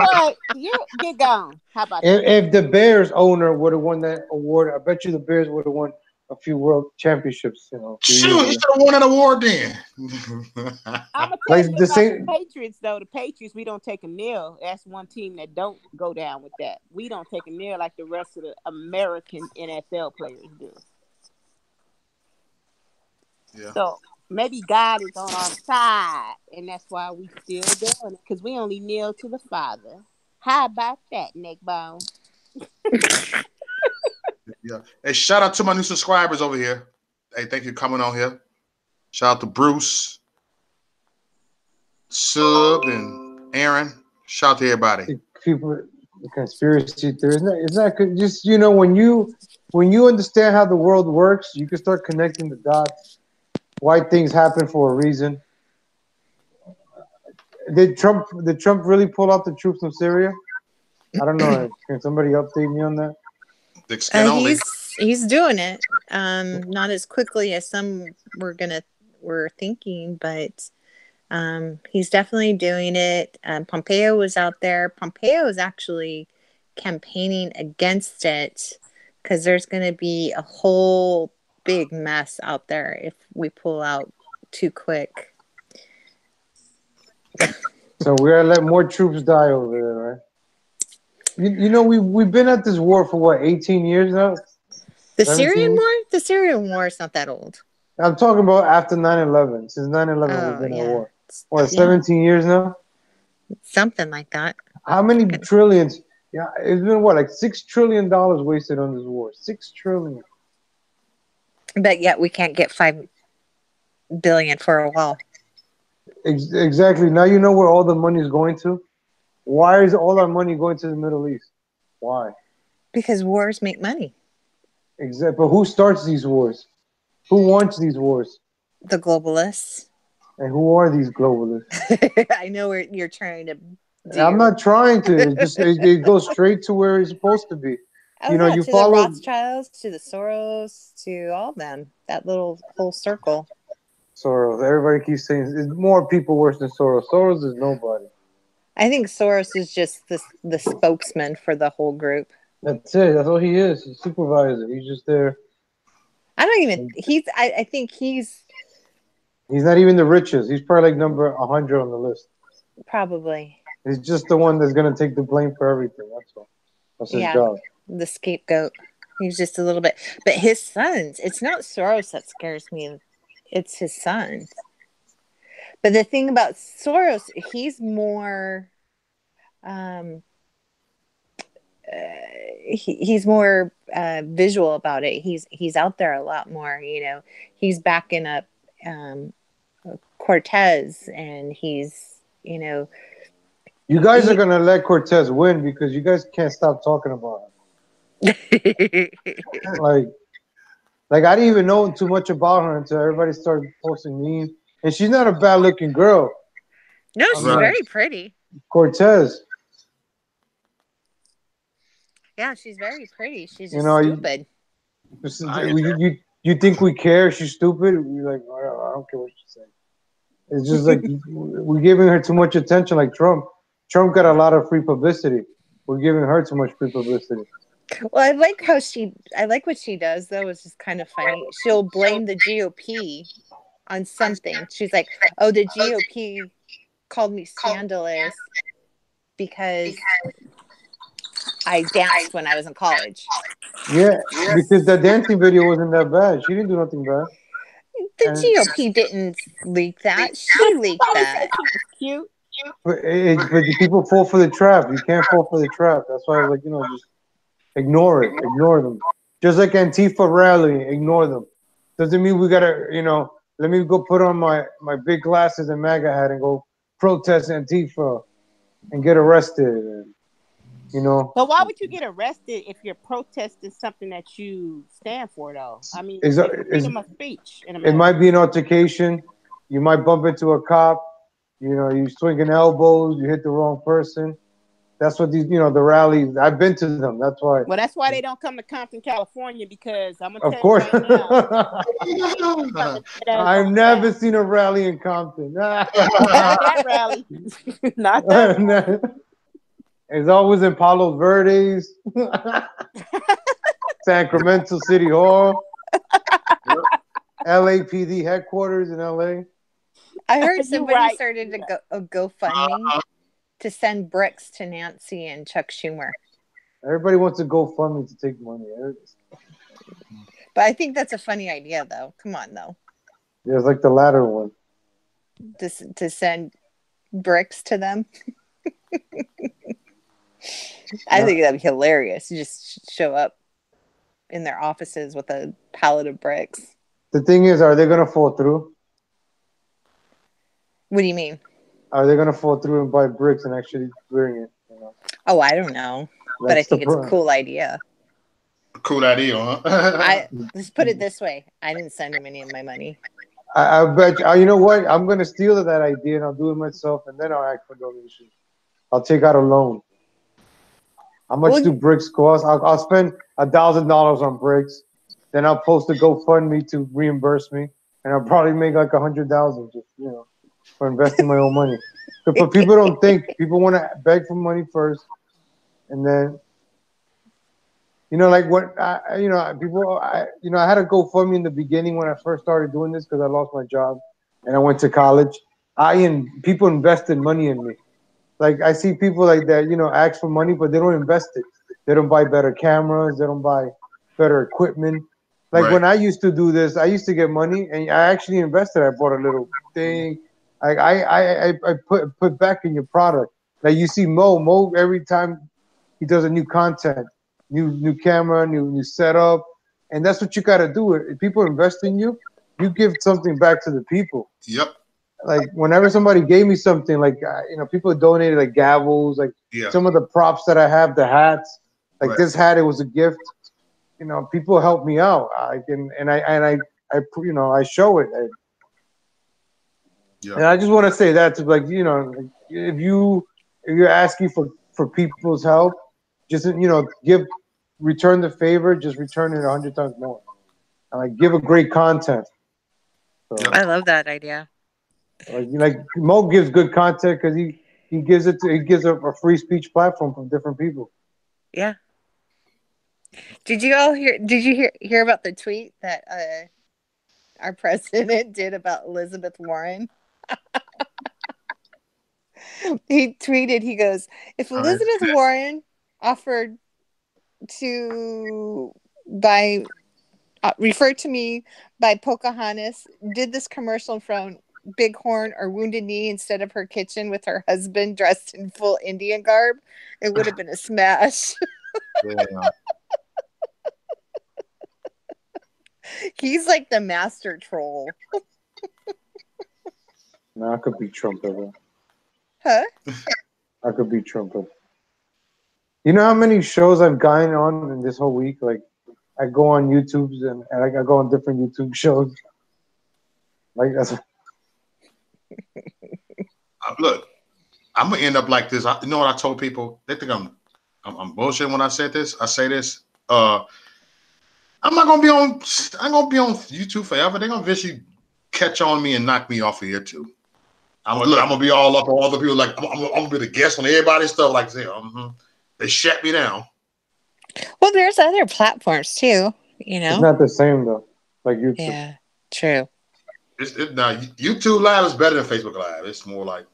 what? You get gone. How about that? If the Bears owner would have won that award, I bet you the Bears would have won a few world championships. Shoot, he should have won an award then. I'm gonna tell you about the Patriots, though. The Patriots, we don't take a kneel. That's one team that don't go down with that. We don't take a kneel like the rest of the American NFL players do. Yeah. So maybe God is on our side, and that's why we still doing it, because we only kneel to the Father. How about that, Nick Bone? Yeah. Hey, shout out to my new subscribers over here. Hey, thank you for coming on here. Shout out to Bruce, Sub, and Aaron. Shout out to everybody. People, the conspiracy theories. It's not good. Just when you understand how the world works, you can start connecting the dots. Why things happen for a reason. Did Trump really pull out the troops from Syria? I don't know. Can somebody update me on that? He's doing it. Not as quickly as some were thinking, but he's definitely doing it. Pompeo was out there. Pompeo is actually campaigning against it because there's going to be a whole big mess out there if we pull out too quick. So we're gonna let more troops die over there, right? We've been at this war for what, 18 years now? The Syrian war? The Syrian war is not that old. I'm talking about after 9/11. Since 9/11, we've been at war. What, 17 years now? Something like that. How many trillions? Yeah, it's been what, like $6 trillion wasted on this war. $6 trillion. But yet we can't get $5 billion for a wall. Exactly. Now you know where all the money is going to. Why is all our money going to the Middle East? Why? Because wars make money. Exactly. But who starts these wars? Who wants these wars? The globalists. And who are these globalists? I know where you're trying to do. I'm not trying to. It goes straight to where it's supposed to be. Oh, You know, yeah, you to follow the Rothschilds, to the Soros, to all of them. That little whole circle. Soros. Everybody keeps saying there's more people worse than Soros. Soros is nobody. I think Soros is just the spokesman for the whole group. That's it. That's all he is. He's supervisor. He's just there. I don't even. I think he's He's not even the richest. He's probably like number 100 on the list. probably. He's just the one that's gonna take the blame for everything. That's all. That's his job. The scapegoat. He's just a little bit. But his sons. It's not Soros that scares me. It's his sons. But the thing about Soros, he's more. He's more visual about it. He's out there a lot more. You know, he's backing up Cortez, and he's, you know. You guys are gonna let Cortez win because you guys can't stop talking about him. like I didn't even know too much about her until everybody started posting memes. And she's not a bad looking girl. No, she's very pretty. Cortez. Yeah, she's very pretty. She's just stupid. You think we care? She's stupid. We're like, I don't care what you say. It's just like we're giving her too much attention, like Trump. Trump got a lot of free publicity. We're giving her too much free publicity. Well, I like what she does, though. It's just kind of funny. She'll blame the GOP on something. She's like, oh, the GOP called me scandalous because I danced when I was in college. Yeah, because the dancing video wasn't that bad. She didn't do nothing bad. The GOP didn't leak that. She leaked that. Cute. But the people fall for the trap. You can't fall for the trap. That's why I was like, just ignore it. Ignore them. Just like Antifa rally, ignore them. Doesn't mean we gotta, let me go put on my big glasses and MAGA hat and go protest Antifa and get arrested. And, But why would you get arrested if you're protesting something that you stand for, though? I mean, it's freedom of speech in America. It might be an altercation. You might bump into a cop. You swinging elbows. You hit the wrong person. That's what these, the rallies. I've been to them. That's why. Well, that's why they don't come to Compton, California, because I'm gonna tell you right now. I've never seen a rally in Compton. Not that rally. Not that. It's always in Palos Verdes, Sacramento City Hall, LAPD headquarters in LA. I heard somebody started a GoFundMe to send bricks to Nancy and Chuck Schumer. Everybody wants to GoFundMe to take money. But I think that's a funny idea, though. Come on, though. Yeah, it's like the latter one. To send bricks to them. I think that'd be hilarious. You just show up in their offices with a pallet of bricks. The thing is, are they going to fall through? What do you mean? Are they going to fall through and buy bricks and actually bring it? Oh, I don't know. But I think it's a cool idea. Cool idea, huh? Let's put it this way. I didn't send him any of my money. I bet you know what? I'm going to steal that idea and I'll do it myself and then I'll ask for donations. I'll take out a loan. How much do bricks cost? I'll spend $1,000 on bricks. Then I'll post a GoFundMe to reimburse me. And I'll probably make like $100,000 just, for investing my own money. But people don't think. People want to beg for money first. And then, like what, I had a GoFundMe in the beginning when I first started doing this because I lost my job and I went to college. People invested money in me. Like I see people like that, ask for money, but they don't invest it. They don't buy better cameras. They don't buy better equipment. Like when I used to do this, I used to get money and I actually invested. I bought a little thing. I put back in your product. Like you see Mo every time he does a new content, new camera, new setup, and that's what you got to do. If people invest in you, you give something back to the people. Yep. Like whenever somebody gave me something, like people donated like gavels, like some of the props that I have, the hats, like this hat, it was a gift. People help me out. I show it. Yeah. And I just want to say that to like if you're asking for people's help, just return the favor, just return it 100 times more. And like give a great content. So I love that idea. like Mo gives good content because he gives a free speech platform from different people. Yeah. Did you all hear? Did you hear about the tweet that our president did about Elizabeth Warren? He tweeted. He goes, "If Elizabeth Warren offered to buy refer to me by Pocahontas, did this commercial in front Bighorn or Wounded Knee instead of her kitchen with her husband dressed in full Indian garb, it would have been a smash." Yeah. He's like the master troll. No, I could be Trump ever. Huh? I could be Trump ever. You know how many shows I've gone on in this whole week? Like I go on YouTube's and I go on different YouTube shows. Like that's Look, I'm gonna end up like this. You know what I told people? They think I'm bullshitting when I said this. I say this. I'm not gonna be on. I'm gonna be on YouTube forever. They're gonna eventually catch on me and knock me off of here too. I'm gonna be all up on other people. Like I'm gonna be the guest on everybody's stuff. Like they shut me down. Well, there's other platforms too. It's not the same though. Like YouTube. Yeah, true. Now YouTube Live is better than Facebook Live. It's more like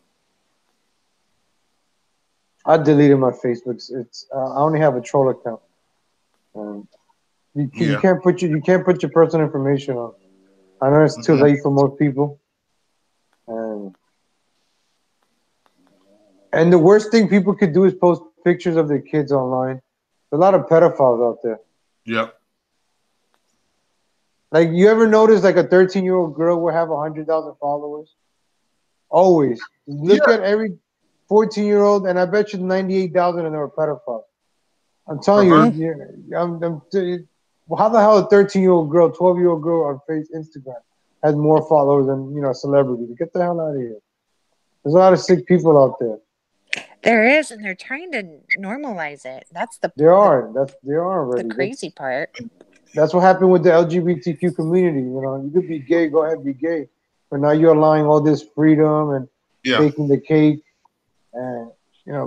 I deleted my Facebook. I only have a troll account. You can't put your personal information on. I know it's too late for most people. And the worst thing people could do is post pictures of their kids online. There's a lot of pedophiles out there. Yep. Like you ever notice like a 13-year-old girl will have 100,000 followers? Always. Look at every 14-year-old, and I bet you 98,000 of them are pedophiles. I'm telling you, how the hell a 13-year-old girl, 12-year-old girl on Instagram has more followers than a celebrity? Get the hell out of here. There's a lot of sick people out there. There is, and they're trying to normalize it. That's the They are already the crazy part. That's what happened with the LGBTQ community. You could be gay, go ahead, be gay, but now you're allowing all this freedom and baking the cake. And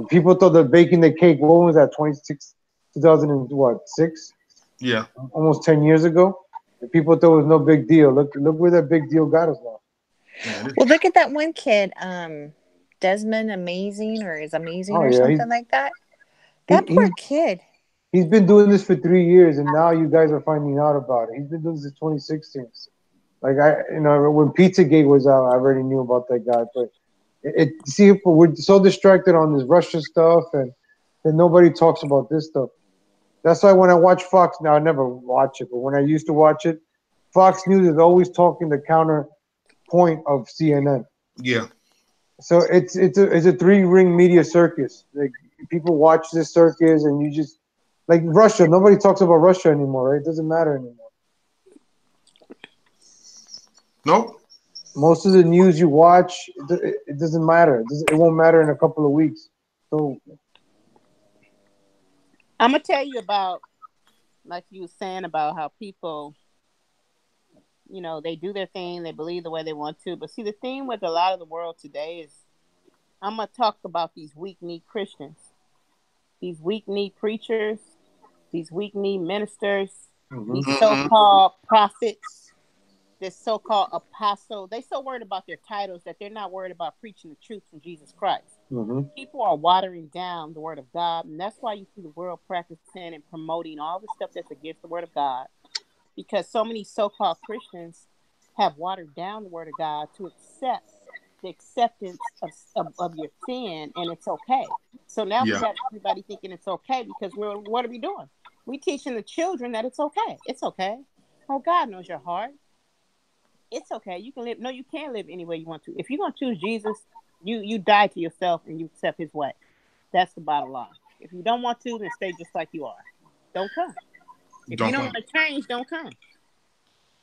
people thought that baking the cake. What was that? 2006? Yeah, almost 10 years ago. And people thought it was no big deal. Look where that big deal got us now. Well, look at that one kid, Desmond Amazing or something like that. That poor kid. He's been doing this for 3 years, and now you guys are finding out about it. He's been doing this since 2016. Like when Pizzagate was out, I already knew about that guy. But we're so distracted on this Russia stuff, and then nobody talks about this stuff. That's why when I watch Fox now, I never watch it, but when I used to watch it, Fox News is always talking the counterpoint of CNN. Yeah. So it's a 3-ring media circus. Like people watch this circus, and you just like Russia. Nobody talks about Russia anymore, right? It doesn't matter anymore. Nope. Most of the news you watch, it doesn't matter. It won't matter in a couple of weeks. So I'm gonna tell you about, like you were saying about how people, they do their thing, they believe the way they want to. But see, the thing with a lot of the world today is, I'm gonna talk about these weak-kneed Christians, these weak-kneed preachers, these weak-kneed ministers, these so-called prophets, this so-called apostle. They so worried about their titles that they're not worried about preaching the truth from Jesus Christ. People are watering down the word of God, and that's why you see the world practicing and promoting all the stuff that's against the word of God, because so many so-called Christians have watered down the word of God to accept the acceptance of your sin, and it's okay. So now we have everybody thinking it's okay, because what are we doing? We teaching the children that it's okay. It's okay. Oh, God knows your heart. It's okay. You can live. No, you can't live any way you want to. If you're gonna choose Jesus, you die to yourself and you accept His way. That's the bottom line. If you don't want to, then stay just like you are. Don't come. If you don't want to change, don't come.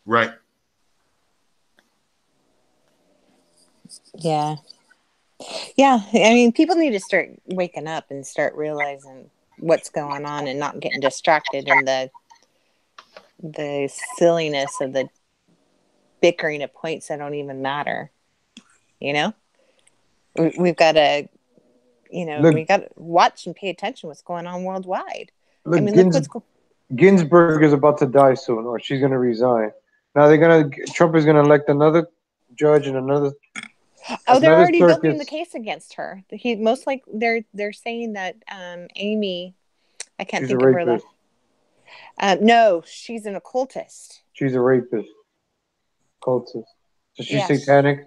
Right. Yeah. Yeah. I mean, people need to start waking up and start realizing what's going on and not getting distracted in the silliness of the bickering at points that don't even matter. You know, we've got to, Look, we got to watch and pay attention what's going on worldwide. I look, mean, look what's Ginsburg is about to die soon, or she's gonna resign. Now Trump is gonna elect another judge and Oh, they're another already building the circus. case against her. He most like they're saying that Amy, I can't She's a think of her last. rapist. No, she's an occultist. She's a rapist, cultist. So she's Yeah. satanic.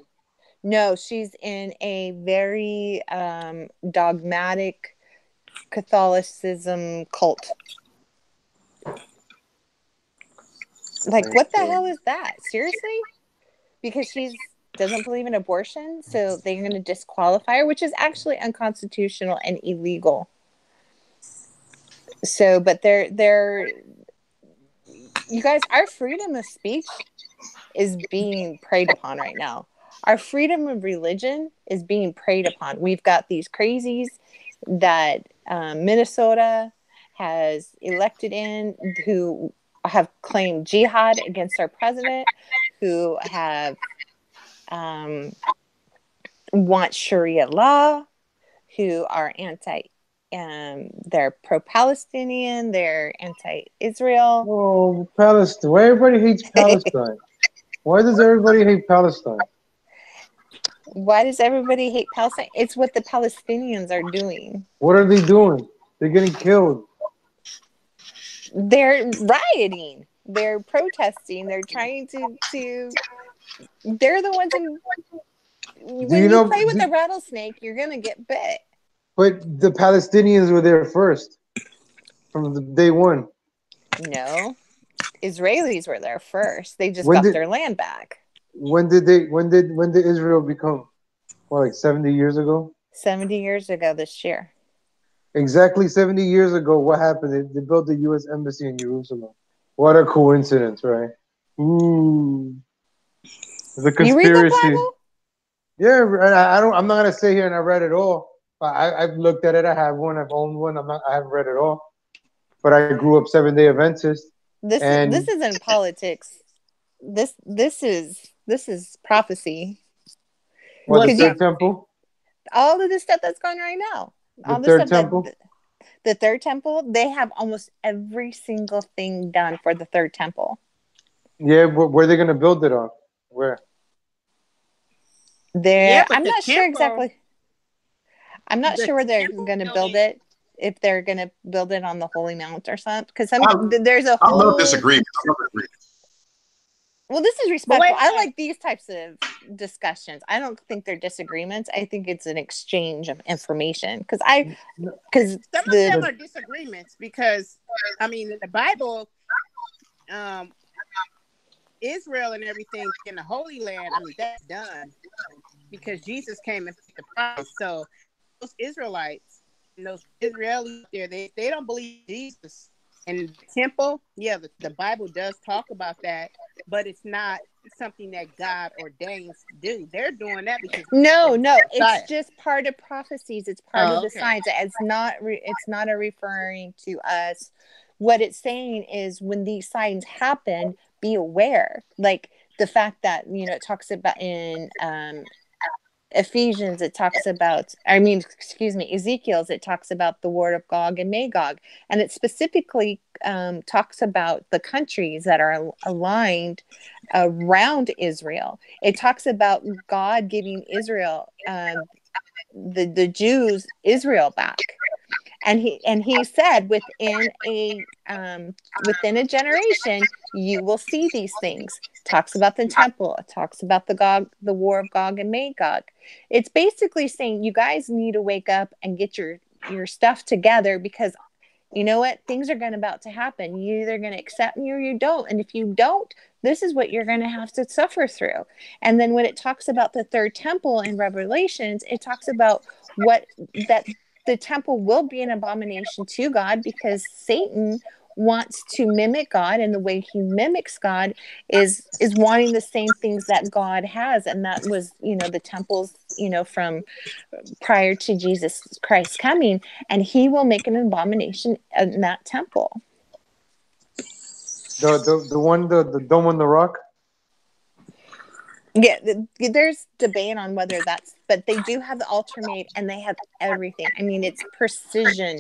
No, she's in a very dogmatic Catholicism cult. Like, what the hell is that? Seriously? Because she doesn't believe in abortion, so they're going to disqualify her, which is actually unconstitutional and illegal. So, but they're you guys, our freedom of speech is being preyed upon right now. Our freedom of religion is being preyed upon. We've got these crazies that Minnesota has elected in who have claimed jihad against our president, who have want Sharia law, who are they're pro-Palestinian, they're anti-Israel. Oh, Palestine! Why everybody hates Palestine? Why does everybody hate Palestine? Why does everybody hate Palestine? It's what the Palestinians are doing. What are they doing? They're getting killed. They're rioting. They're protesting. They're trying to. They're the ones in. When you play with a rattlesnake, you're gonna get bit. But the Palestinians were there first, from the day one. No, Israelis were there first. They just got their land back. When did Israel become? What, like 70 years ago? 70 years ago this year. Exactly 70 years ago, what happened? They built the U.S. Embassy in Jerusalem. What a coincidence, right? Ooh. The conspiracy. You read the Bible? Yeah, I'm not gonna sit here and I read it all. I've looked at it. I have one. I've owned one. I haven't read it all. But I grew up Seventh-day Adventist. This isn't politics. This is prophecy. What, the third temple? All of the stuff that's going right now. The third temple? The third temple, they have almost every single thing done for the third temple. Yeah, where are they going to build it on? Where? I'm not sure exactly. I'm not sure where they're going to build it. If they're going to build it on the Holy Mount or something, because there's a whole. I love disagreement. Well, this is respectful. I like these types of discussions. I don't think they're disagreements. I think it's an exchange of information. Because some of them are disagreements. Because I mean, in the Bible, Israel and everything in the Holy Land. I mean, that's done because Jesus came and paid the price. So those Israelites and those Israelis there, they don't believe Jesus. And the temple, the Bible does talk about that, but it's not something that God ordains to do. They're doing that because no, it's just part of prophecies. It's part of the signs. It's not a referring to us. What it's saying is when these signs happen, be aware. Like the fact that it talks about in Ephesians, it talks about, Ezekiel's, it talks about the word of Gog and Magog. And it specifically talks about the countries that are aligned around Israel. It talks about God giving Israel, the Jews, Israel back. And he said within a generation you will see these things. Talks about the temple. It talks about the war of Gog and Magog. It's basically saying you guys need to wake up and get your stuff together, because you know what, things are about to happen. You're either going to accept me or you don't. And if you don't, this is what you're going to have to suffer through. And then when it talks about the third temple in Revelations, it talks about that the temple will be an abomination to God, because Satan wants to mimic God, and the way he mimics God is wanting the same things that God has, and that was, the temples, from prior to Jesus Christ coming, and he will make an abomination in that temple. The one, the dome on the rock. Yeah, there's debate on whether that's, but they do have the altar made, and they have everything. I mean, it's precision.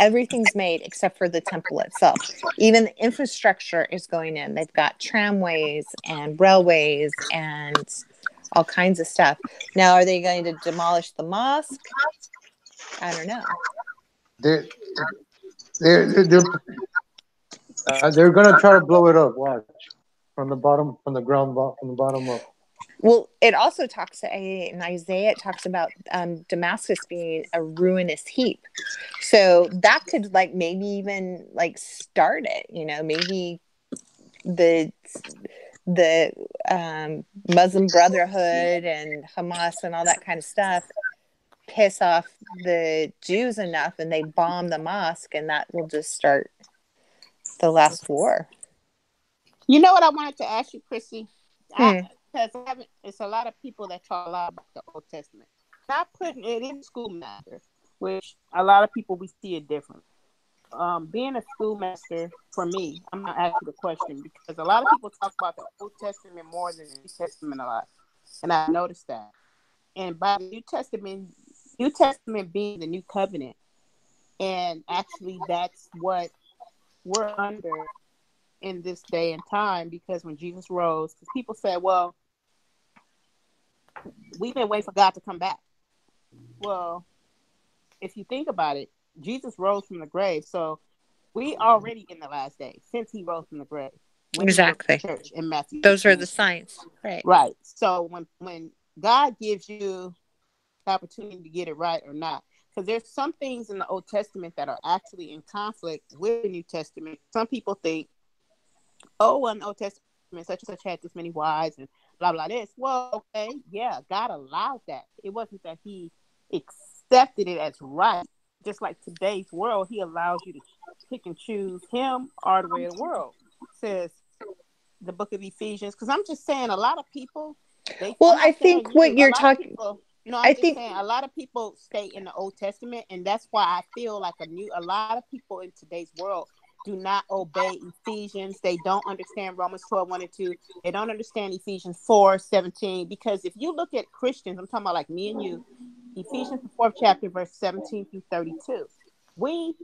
Everything's made except for the temple itself. Even the infrastructure is going in. They've got tramways and railways and all kinds of stuff. Now, are they going to demolish the mosque? I don't know. They're gonna try to blow it up. Watch, from the bottom, from the bottom up. Well, it also talks in Isaiah. It talks about Damascus being a ruinous heap. So that could maybe even start it. Maybe the Muslim Brotherhood and Hamas and all that kind of stuff piss off the Jews enough, and they bomb the mosque, and that will just start the last war. You know what I wanted to ask you, Chrissy? Because it's a lot of people that talk a lot about the Old Testament. Not putting it in schoolmaster, which a lot of people, we see it different. Being a schoolmaster, for me, I'm going to ask you the question, because a lot of people talk about the Old Testament more than the New Testament a lot. And I noticed that. And by the New Testament being the new covenant, and actually that's what we're under in this day and time, because when Jesus rose, because people said, well, we've been waiting for God to come back. Well, if you think about it, Jesus rose from the grave, so we already in the last day since he rose from the grave. Exactly. Church in Matthew. Those are the signs, right? Right. So when God gives you the opportunity to get it right or not, because there's some things in the Old Testament that are actually in conflict with the New Testament. Some people think, oh, in the Old Testament, such and such had this many wives and blah, blah, this. Well, okay, yeah, God allowed that. It wasn't that he accepted it as right. Just like today's world, he allows you to pick and choose him or the way of the world, says the book of Ephesians. Because I'm just saying, a lot of people, I think what you're talking... I'm just saying, a lot of people stay in the Old Testament, and that's why I feel like a lot of people in today's world do not obey Ephesians. They don't understand Romans 12, 1 and 2. They don't understand Ephesians 4, 17. Because if you look at Christians, I'm talking about like me and you, Ephesians, the 4th chapter, verse 17 through 32. We,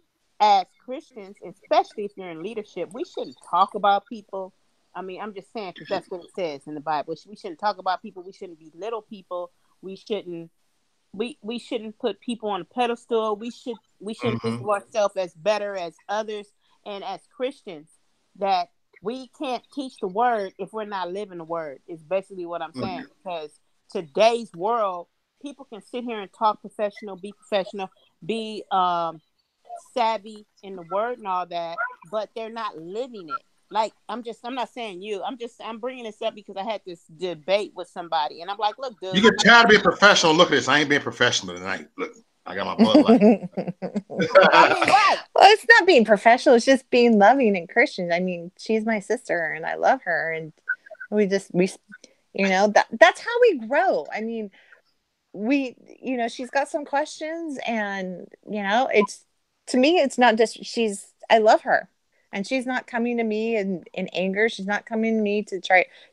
as Christians, especially if you're in leadership, we shouldn't talk about people. I mean, I'm just saying, because that's what it says in the Bible. We shouldn't talk about people. We shouldn't belittle people. We shouldn't put people on a pedestal. We shouldn't think of ourselves as better as others. And as Christians, that we can't teach the word if we're not living the word, is basically what I'm saying. Because today's world, people can sit here and talk professional, be savvy in the word and all that, but they're not living it. Like, I'm not saying you. I'm bringing this up because I had this debate with somebody, and I'm like, look, dude. You get tired of being professional. Look at this. I ain't being professional tonight. Look, I got my bloodline. I mean, right. Well, it's not being professional. It's just being loving and Christian. I mean, she's my sister, and I love her, and we that's how we grow. I mean, she's got some questions, and to me, it's not just I love her. And she's not coming to me in anger. She's not coming to me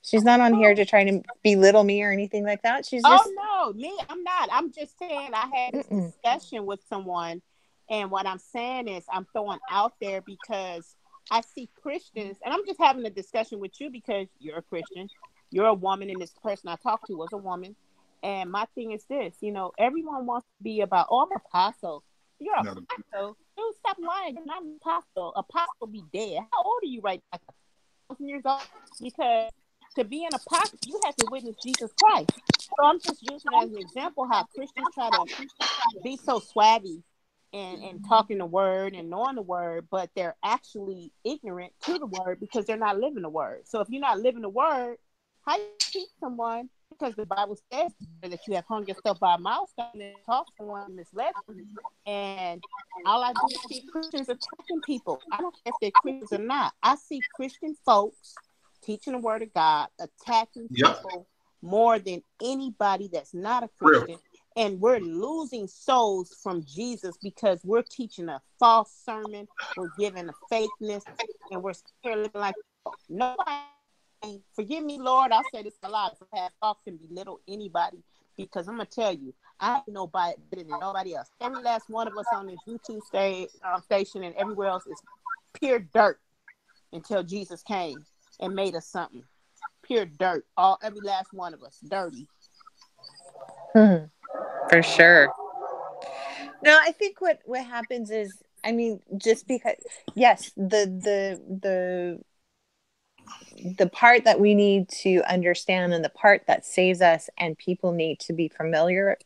she's not on here to try to belittle me or anything like that. She's just... Oh, no, me, I'm not. I'm just saying I had this discussion with someone. And what I'm saying is I'm throwing out there because I see Christians, and I'm just having a discussion with you because you're a Christian. You're a woman, and this person I talked to was a woman. And my thing is this, everyone wants to be about, I'm an apostle. You're an apostle. Dude, stop lying. You're not an apostle. Apostle be dead. How old are you right now? 1,000 years old? Because to be an apostle, you have to witness Jesus Christ. So I'm just using as an example how Christians try to be so swaggy and talking the word and knowing the word, but they're actually ignorant to the word because they're not living the word. So if you're not living the word, how you teach someone because the Bible says that you have hung yourself by a milestone and taught someone misled them. And all I do is see Christians attacking people. I don't care if they're Christians or not. I see Christian folks teaching the word of God, attacking people more than anybody that's not a Christian. Real. And we're losing souls from Jesus because we're teaching a false sermon. We're giving a fakeness, and we're here looking like nobody. Forgive me, Lord. I'll say this a lot. If talk can belittle anybody, because I'm gonna tell you, I ain't nobody better than nobody else. Every last one of us on this YouTube station and everywhere else is pure dirt until Jesus came and made us something. Pure dirt. Every last one of us, dirty. For sure. No, I think what happens is, I mean, just because, yes, the part that we need to understand and the part that saves us and people need to be familiar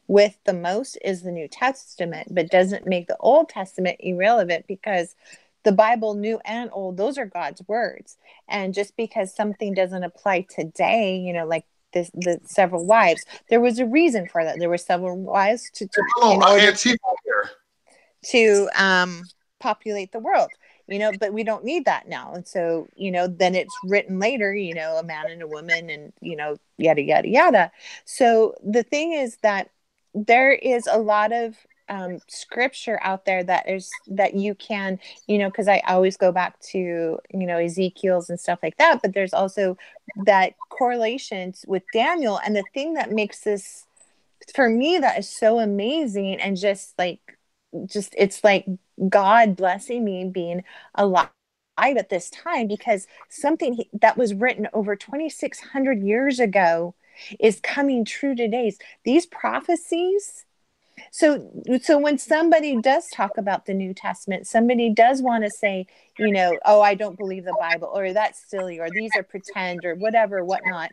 with the most is the New Testament, but doesn't make the Old Testament irrelevant, because the Bible, New and Old, those are God's words. And just because something doesn't apply today, you know, like the several wives, there was a reason for that. There were several wives in order to populate the world, you know, but we don't need that now. And so, you know, then it's written later, you know, a man and a woman and, you know, yada, yada, yada. So the thing is that there is a lot of scripture out there that you can, you know, because I always go back to, you know, Ezekiel's and stuff like that, but there's also that correlations with Daniel. And the thing that makes this, for me, that is so amazing, and just it's like God blessing me being alive at this time, because something that was written over 2,600 years ago is coming true today. These prophecies. So when somebody does talk about the New Testament, somebody does want to say, you know, oh, I don't believe the Bible, or that's silly, or these are pretend, or whatever, whatnot.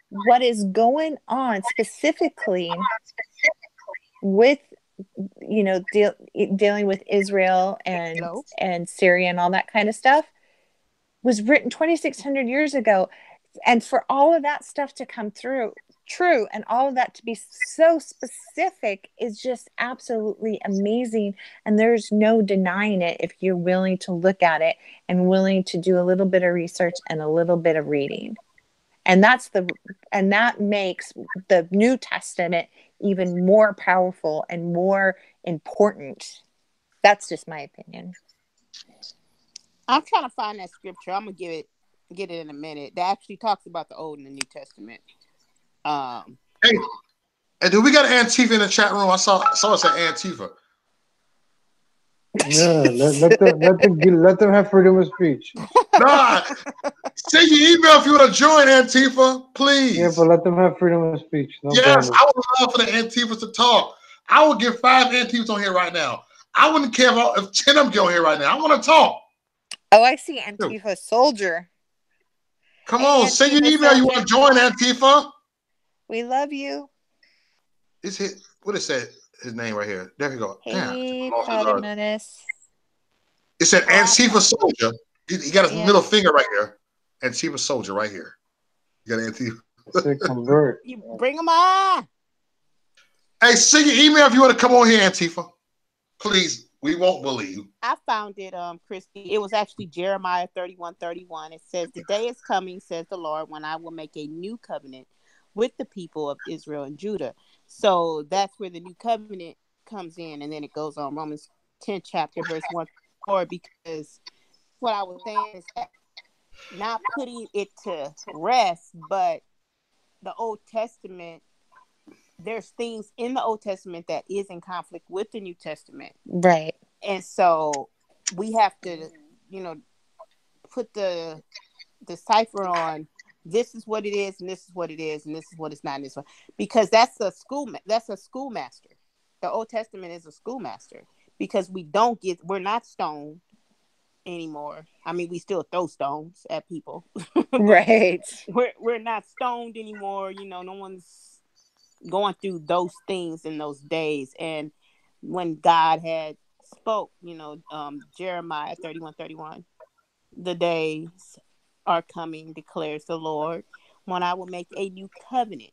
What is going on specifically with, you know, dealing with Israel and Syria and all that kind of stuff was written 2,600 years ago. And for all of that stuff to come through true, and all of that to be so specific, is just absolutely amazing. And there's no denying it if you're willing to look at it and willing to do a little bit of research and a little bit of reading. And that makes the New Testament even more powerful and more important. That's just my opinion. I'm trying to find that scripture. I'm gonna get it in a minute. That actually talks about the Old and the New Testament. Hey, and do we got Antifa in the chat room? I saw us at Antifa. Yeah, let them have freedom of speech. Nah, send your email if you want to join Antifa, please. Yeah, but let them have freedom of speech. No yes, problem. I would love for the Antifas to talk. I would give 5 Antifas on here right now. I wouldn't care if 10 of them get on here right now. I want to talk. Oh, I see Antifa soldier. Come on, send your email. Soldier. You want to join Antifa? We love you. It's his, what is that? His name right here. There you go. Hey, Father Menace. It said Antifa soldier. He got his middle finger right here. Antifa soldier right here. You got Antifa. Convert. You bring them on. Hey, send your email if you want to come on here, Antifa. Please, we won't bully you. I found it, Christy. It was actually Jeremiah 31:31. It says, "The day is coming, says the Lord, when I will make a new covenant with the people of Israel and Judah." So that's where the new covenant comes in. And then it goes on Romans 10 chapter verse 1-4, because what I was saying is that not putting it to rest, but the Old Testament, there's things in the Old Testament that is in conflict with the New Testament. Right. And so we have to, you know, put the cipher on, this is what it is, and this is what it is, and this is what it's not, and this one, because that's a schoolmaster. The Old Testament is a schoolmaster, because we're not stoned anymore. I mean, we still throw stones at people. Right. We're not stoned anymore. You know, no one's going through those things in those days. And when God had spoke, you know, Jeremiah 31:31, the days are coming, declares the Lord, when I will make a new covenant.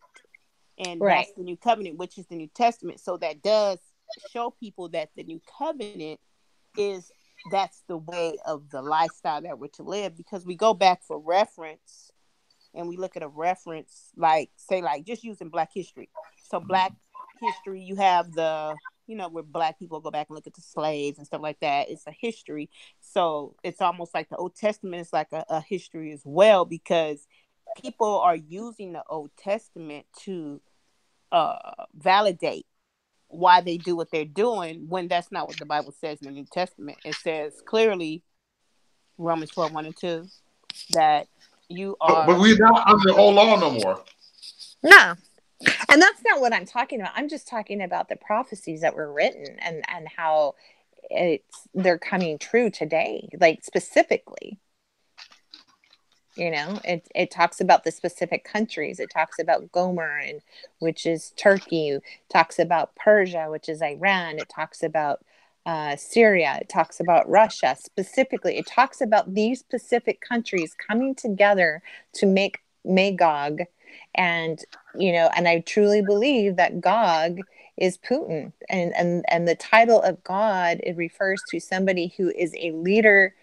And Right. that's the new covenant, which is the New Testament. So that does show people that the new covenant that's the way of the lifestyle that we're to live, because we go back for reference and we look at a reference, like say, like just using Black history. So Black history, you have where Black people go back and look at the slaves and stuff like that. It's a history. So it's almost like the Old Testament is like a history as well, because people are using the Old Testament to validate why they do what they're doing, when that's not what the Bible says in the New Testament. It says clearly, Romans 12:1-2, that you are. But we're not under the old law no more. No. And that's not what I'm talking about. I'm just talking about the prophecies that were written and how they're coming true today, like specifically. It talks about the specific countries. It talks about Gomer, which is Turkey. It talks about Persia, which is Iran. It talks about Syria. It talks about Russia. Specifically, it talks about these specific countries coming together to make Magog. And I truly believe that Gog is Putin. And the title of God, it refers to somebody who is a leader,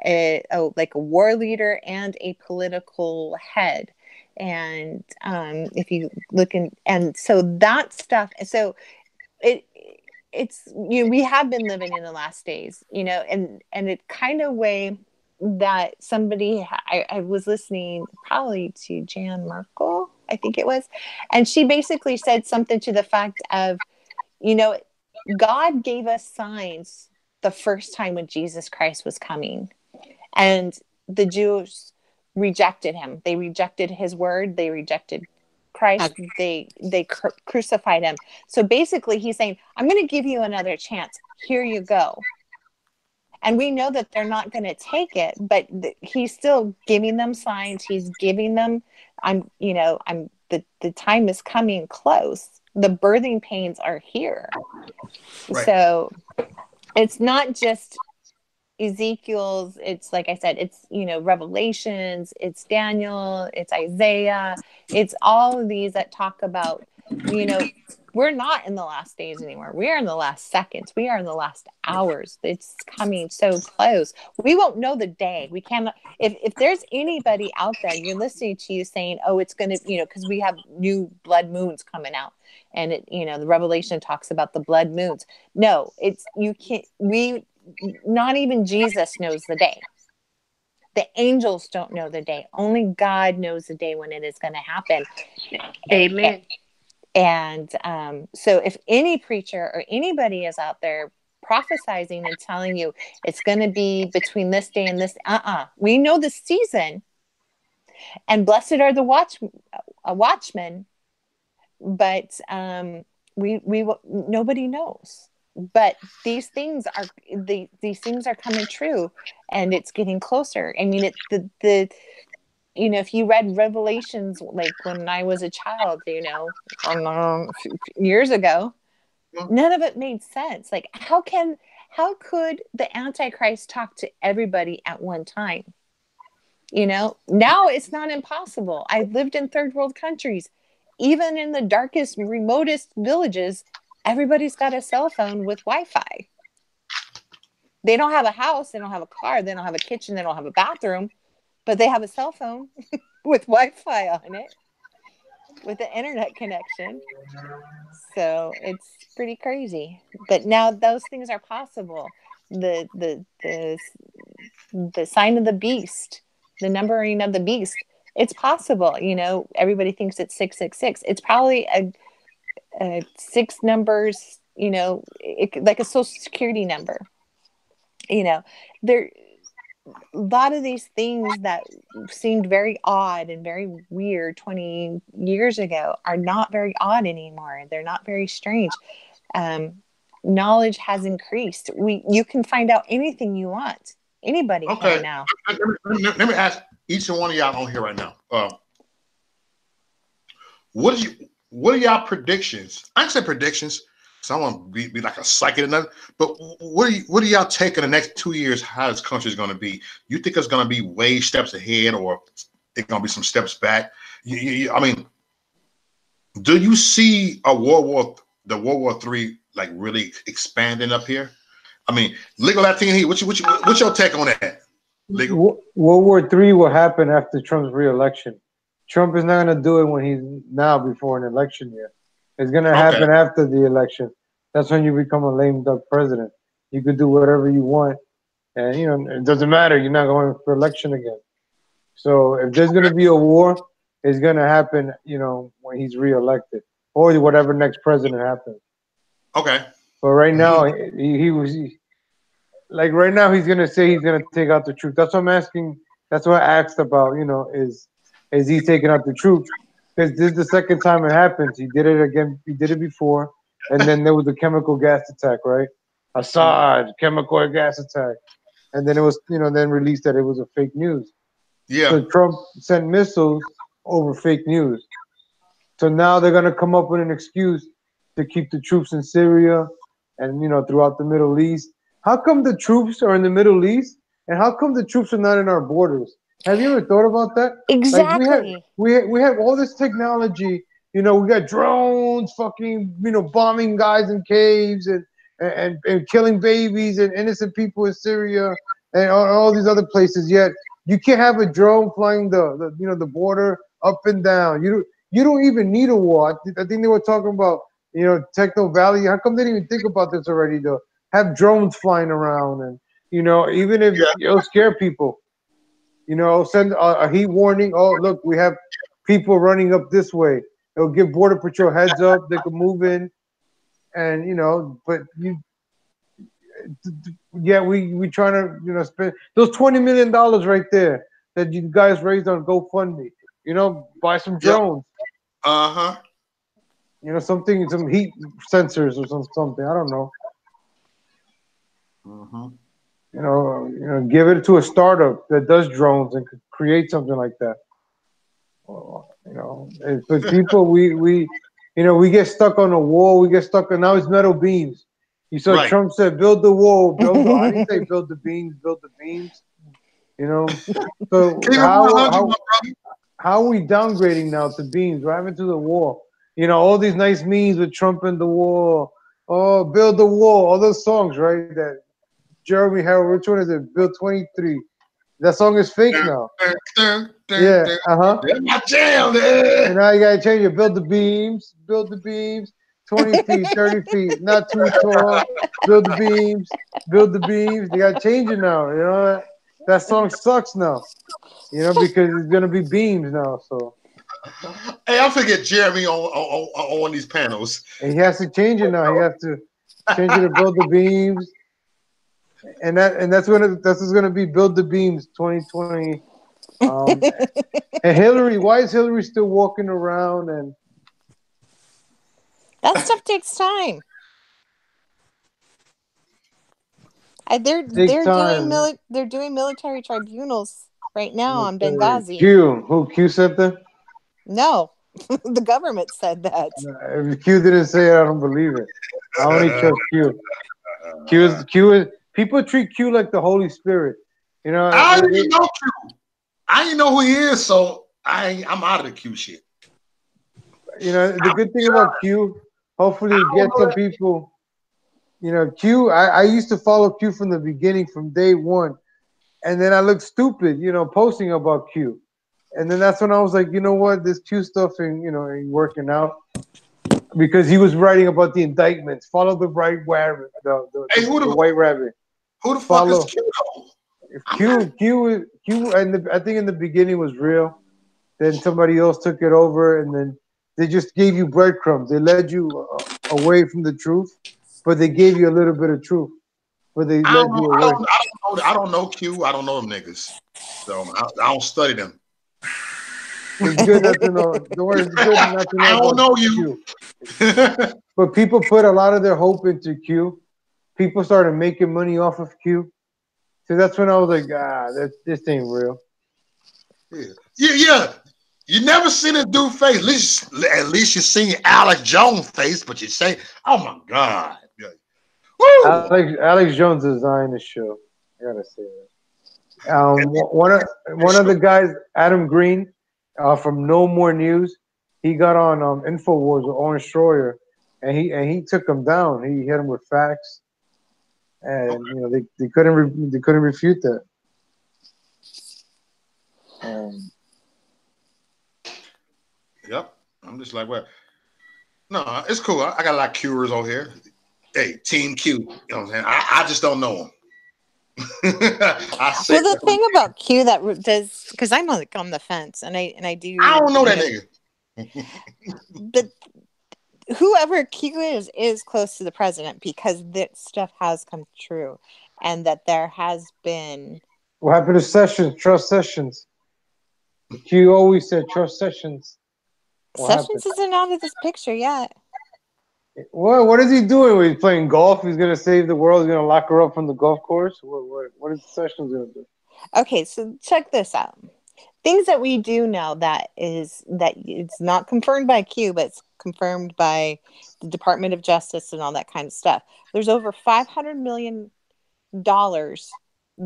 like a war leader and a political head. And if you look and so that stuff, so it's we have been living in the last days, and it kind of way that somebody, I was listening probably to Jan Merkel, I think it was, and she basically said something to the fact of, God gave us signs the first time when Jesus Christ was coming. And the Jews rejected him. They rejected his word. They rejected Christ. They crucified him. So basically he's saying, I'm going to give you another chance. Here you go. And we know that they're not going to take it, but he's still giving them signs. He's giving them, the time is coming close. The birthing pains are here. Right. So it's not just Ezekiel's, it's like I said, it's Revelations, it's Daniel, it's Isaiah, it's all of these that talk about, we're not in the last days anymore. We are in the last seconds. We are in the last hours. It's coming so close. We won't know the day. We cannot. If there's anybody out there, you're listening to you saying, "Oh, it's going to," because we have new blood moons coming out, and the Revelation talks about the blood moons. No, you can't. Not even Jesus knows the day. The angels don't know the day. Only God knows the day when it is going to happen. Amen. And so if any preacher or anybody is out there prophesizing and telling you it's going to be between this day and this, we know the season, and blessed are the watchmen, but nobody knows. But these things are coming true, and it's getting closer. I mean, if you read Revelations, like when I was a child, years ago, none of it made sense. Like, how could the Antichrist talk to everybody at one time? Now it's not impossible. I've lived in third world countries. Even in the darkest, remotest villages, everybody's got a cell phone with Wi-Fi. They don't have a house. They don't have a car. They don't have a kitchen. They don't have a bathroom. But they have a cell phone with Wi-Fi on it, with an internet connection. So it's pretty crazy. But now those things are possible. The sign of the beast, the numbering of the beast, it's possible. Everybody thinks it's 666. It's probably a 6 numbers, like a social security number. There. A lot of these things that seemed very odd and very weird 20 years ago are not very odd anymore. They're not very strange. Knowledge has increased. You can find out anything you want. Anybody can now. Let me ask each and one of y'all on here right now. What are y'all predictions? I say predictions. So I want to be like a psychic or nothing. But what do y'all take in the next 2 years? How this country is going to be? You think it's going to be way steps ahead, or it's going to be some steps back? I mean, do you see a the World War III like really expanding up here? I mean, legal Latino heat. What's your take on that? Legal. World War III will happen after Trump's re-election. Trump is not going to do it when he's now before an election year. It's going to happen after the election. That's when you become a lame duck president. You could do whatever you want, and it doesn't matter. You're not going for election again. So if there's going to be a war, it's going to happen. When he's re-elected or whatever next president happens. Okay. But right now, right now he's going to say he's going to take out the troops. That's what I'm asking. That's what I asked about. Is he taking out the troops? Because this is the second time it happens. He did it again. He did it before, and then there was a chemical gas attack, right? Assad chemical gas attack, and then it was then released that it was a fake news. Yeah. So Trump sent missiles over fake news. So now they're gonna come up with an excuse to keep the troops in Syria and throughout the Middle East. How come the troops are in the Middle East, and how come the troops are not in our borders? Have you ever thought about that? Exactly. Like we have all this technology. We got drones, fucking bombing guys in caves and killing babies and innocent people in Syria and all these other places. Yet you can't have a drone flying the border up and down. You don't even need a war. I think they were talking about Techno Valley. How come they didn't even think about this already though? Have drones flying around and even if it'll scare people. Send a heat warning. Oh, look, we have people running up this way. It'll give Border Patrol heads up. They can move in, and but we trying to spend those $20 million right there that you guys raised on GoFundMe. Buy some drones. Something, some heat sensors or something. I don't know. Give it to a startup that does drones and could create something like that. But people, we get stuck on a wall. We get stuck on now it's metal beams. You saw Trump said, "Build the wall." I didn't say build the beams. Build the beams. So how are we downgrading now to beams? What happened to the wall? All these nice memes with Trump and the wall. Oh, build the wall. All those songs, right? That Jeremy Harrell, which one is it? Bill 23. That song is fake now. Yeah, That's my jam, and now you gotta change it. Build the beams, 20 feet, 30 feet, not too tall. Build the beams. You gotta change it now. That song sucks now. Because it's gonna be beams now. So hey, I forget Jeremy on one of these panels. And he has to change it now. He has to change it to build the beams. And that's going to be build the beams 2020. And Hillary, why is Hillary still walking around? And that stuff takes time. They're doing military tribunals right now on Benghazi. Q said that? No, the government said that. If Q didn't say it, I don't believe it. I only trust Q. Q is. People treat Q like the Holy Spirit. I didn't know Q. I didn't know who he is, so I'm out of the Q shit. The good thing about Q, hopefully it gets some people. Q, I used to follow Q from the beginning, from day one. And then I looked stupid, posting about Q. And then that's when I was like, you know what, this Q stuff ain't working out. Because he was writing about the indictments. Follow the right rabbit, the white rabbit. Who the fuck is Q? Q, and I think in the beginning was real. Then somebody else took it over, and then they just gave you breadcrumbs. They led you away from the truth, but they gave you a little bit of truth. But they led you away. I don't know Q. I don't know them niggas, so I don't study them. It's good not to know. Don't worry, it's good not to know. I don't know you. But people put a lot of their hope into Q. People started making money off of Q. So that's when I was like, this ain't real. Yeah. You never seen a dude face. At least you seen Alex Jones' face, but you say, "Oh my God!" Woo! Alex Jones designed the show. I gotta say that. One of the guys, Adam Green, from No More News. He got on Infowars with Orange Stroyer, and he took him down. He hit him with facts, and Okay. they couldn't refute that. Um, Yep. I'm just like, well, no, it's cool. I got a lot of Qers on here. Hey, Team Q. You know what I'm saying? I just don't know them. I say Well, the thing about Q that does, because I'm on the fence, and I I do, don't know that nigga. but whoever Q is close to the president because that stuff has come true, and that there has been. what happened to Sessions? Trust Sessions. Q always said trust Sessions. What happened? Sessions isn't out of this picture yet. What is he doing? When he's playing golf? He's gonna save the world. He's gonna lock her up from the golf course. What is Sessions gonna do? Okay, so check this out. Things that we do know that it's not confirmed by Q, but it's confirmed by the Department of Justice and all that kind of stuff. There's over $500 million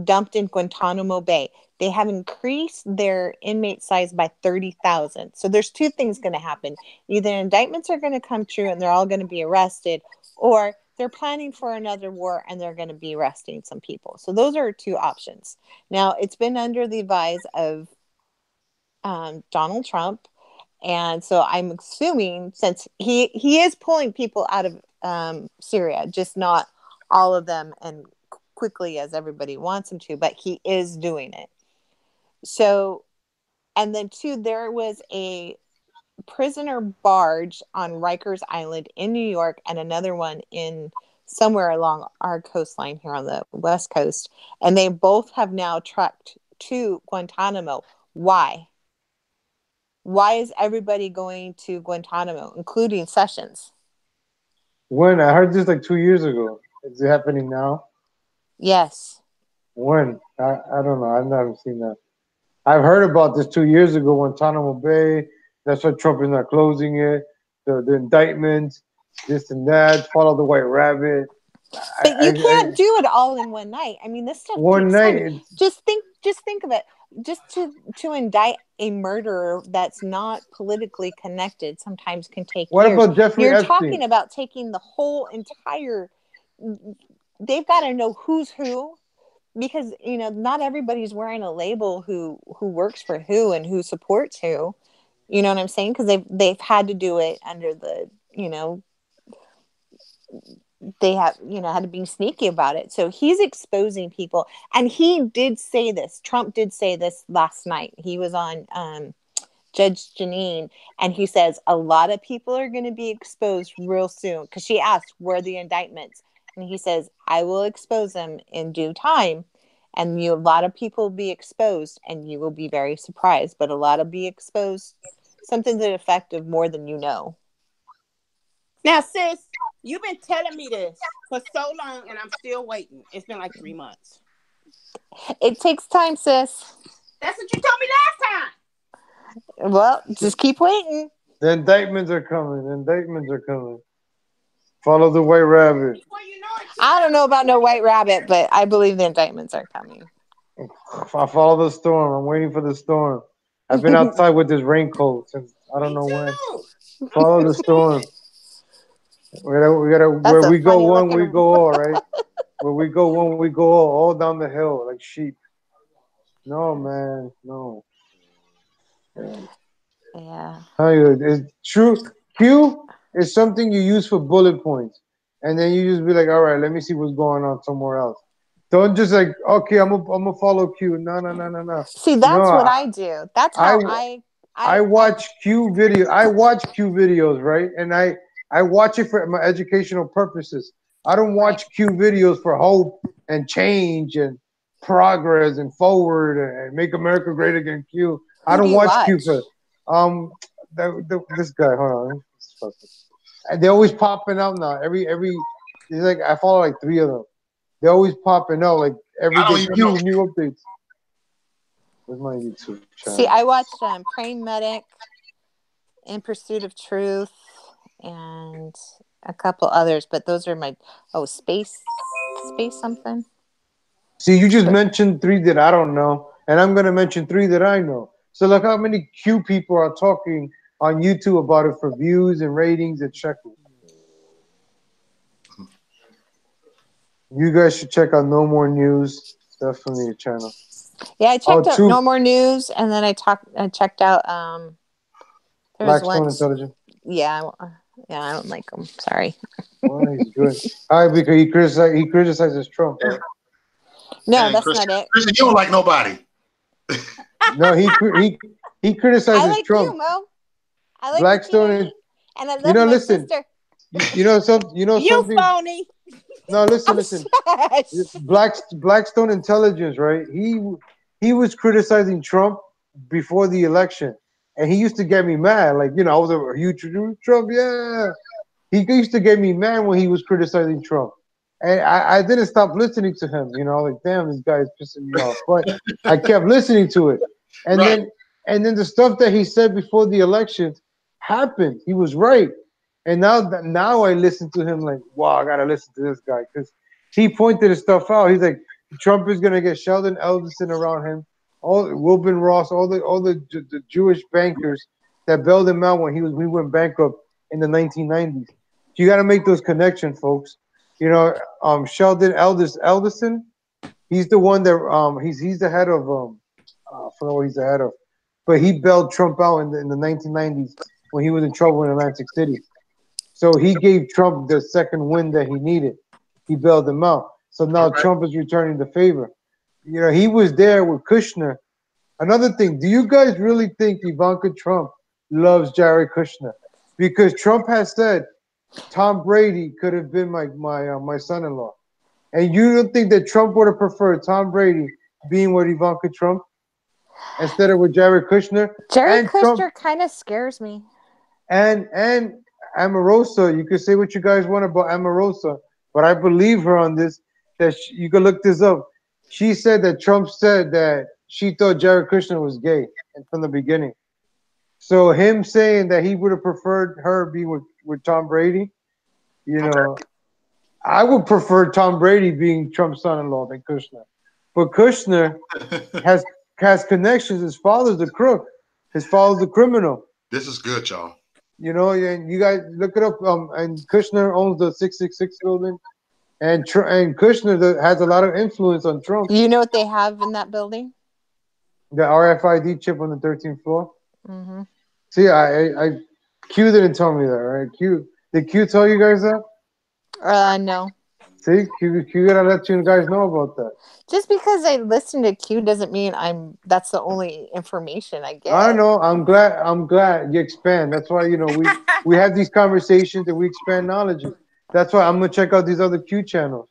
dumped in Guantanamo Bay. They have increased their inmate size by 30,000. So there's two things going to happen. Either indictments are going to come true and they're all going to be arrested, or they're planning for another war and they're going to be arresting some people. So those are two options. Now, it's been under the advice of Donald Trump. And so I'm assuming, since he is pulling people out of Syria, just not all of them and quickly as everybody wants him to, but he is doing it. So, and then two, there was a prisoner barge on Rikers Island in New York and another one in somewhere along our coastline here on the West Coast. And they both have now trucked to Guantanamo. Why? Why is everybody going to Guantanamo, including Sessions? When? I heard this like 2 years ago. Is it happening now? Yes. When? I don't know. I've never seen that. I've heard about this 2 years ago, Guantanamo Bay. That's why Trump is not closing it. The indictments, this and that. Follow the White Rabbit. But you can't do it all in one night. I mean, this stuff One takes time. night. Just think of it. Just to indict a murderer that's not politically connected sometimes can take What years. about Jeffrey You're Epstein? talking about taking the whole entire. They've got to know who's who, because not everybody's wearing a label who works for who and who supports who. You know what I'm saying? Because they've had to do it under the they have had to be sneaky about it. So he's exposing people, and he did say this. Trump did say this last night. He was on Judge Janine, and he says a lot of people are going to be exposed real soon, because she asked where are the indictments, and he says I will expose them in due time, and a lot of people will be exposed, and you will be very surprised, but a lot will be exposed, something to the effect of more than you know. Now, sis, you've been telling me this for so long, and I'm still waiting. It's been like 3 months. It takes time, sis. That's what you told me last time. Well, just keep waiting. The indictments are coming. The indictments are coming. Follow the White Rabbit. Well, you know I don't know about no White Rabbit, but I believe the indictments are coming. I follow the storm. I'm waiting for the storm. I've been outside with this raincoat since I don't know when. Follow the storm. We gotta. Where we go one, we go all. Right. Where we go one, we go all down the hill like sheep. No, man, no. Yeah. It's true. Q is something you use for bullet points, and then you just be like, all right, let me see what's going on somewhere else. Don't just like, okay, I'm gonna follow Q. No. See, that's what I do. That's how I watch Q video. I watch Q videos, right? And I watch it for my educational purposes. I don't watch Q videos for hope and change and progress and forward and make America great again. Q. I don't watch Q for this guy. Hold on. They're always popping up now. Every it's like I follow like 3 of them. They're always popping out like every day. Q new updates. Where's my YouTube channel? See, I watched Praying Medic, In Pursuit of Truth, and a couple others, but those are my space something. See, you just mentioned 3 that I don't know, and I'm gonna mention 3 that I know. So look how many Q people are talking on YouTube about it for views and ratings and shekels. You guys should check out No More News. Definitely a channel. Yeah, I checked out No More News, and then I checked out there was Blackstone Intelligence. Yeah, I don't like him. Sorry. Well, he's good. All right, because he criticizes Trump, right? No, that's not it. You don't like nobody. No, he criticizes I like Trump. You, Mo. I like Blackstone and I love my listen, sister. You something. Phony. No, listen. Blackstone Intelligence, right? He was criticizing Trump before the election, and he used to get me mad. Like, I was a huge Trump, yeah. He used to get me mad when he was criticizing Trump, and I didn't stop listening to him. Like, damn, this guy is pissing me off. But I kept listening to it, and then the stuff that he said before the election happened. He was right. And now I listen to him like, wow, I gotta listen to this guy because he pointed his stuff out. He's like, Trump is gonna get Sheldon Adelson around him, all Wilbur Ross, all the Jewish bankers that bailed him out when we went bankrupt in the 1990s. You got to make those connections, folks. Sheldon Adelson, he's the one that he's the head of I forgot what he's the head of, but he bailed Trump out in the 1990s when he was in trouble in Atlantic City. So he gave Trump the second win that he needed. He bailed him out. So now Trump is returning the favor. He was there with Kushner. Another thing, do you guys really think Ivanka Trump loves Jared Kushner? Because Trump has said Tom Brady could have been my son-in-law. And you don't think that Trump would have preferred Tom Brady being with Ivanka Trump instead of with Jared Kushner? Jared Kushner kind of scares me. And Omarosa, you could say what you guys want about Omarosa, but I believe her on this. You can look this up. She said that Trump said that she thought Jared Kushner was gay from the beginning. So him saying that he would have preferred her being with Tom Brady, I would prefer Tom Brady being Trump's son-in-law than Kushner. But Kushner has connections. His father's a crook. His father's a criminal. This is good, y'all. And you guys look it up. And Kushner owns the 666 building, and Kushner has a lot of influence on Trump. You know what they have in that building? The RFID chip on the 13th floor. Mm-hmm. See, I Q didn't tell me that, right? Did Q tell you guys that? No. See, Q gotta let you guys know about that. Just because I listen to Q doesn't mean that's the only information I get. I know. I'm glad you expand. That's why we have these conversations and we expand knowledge. That's why I'm gonna check out these other Q channels.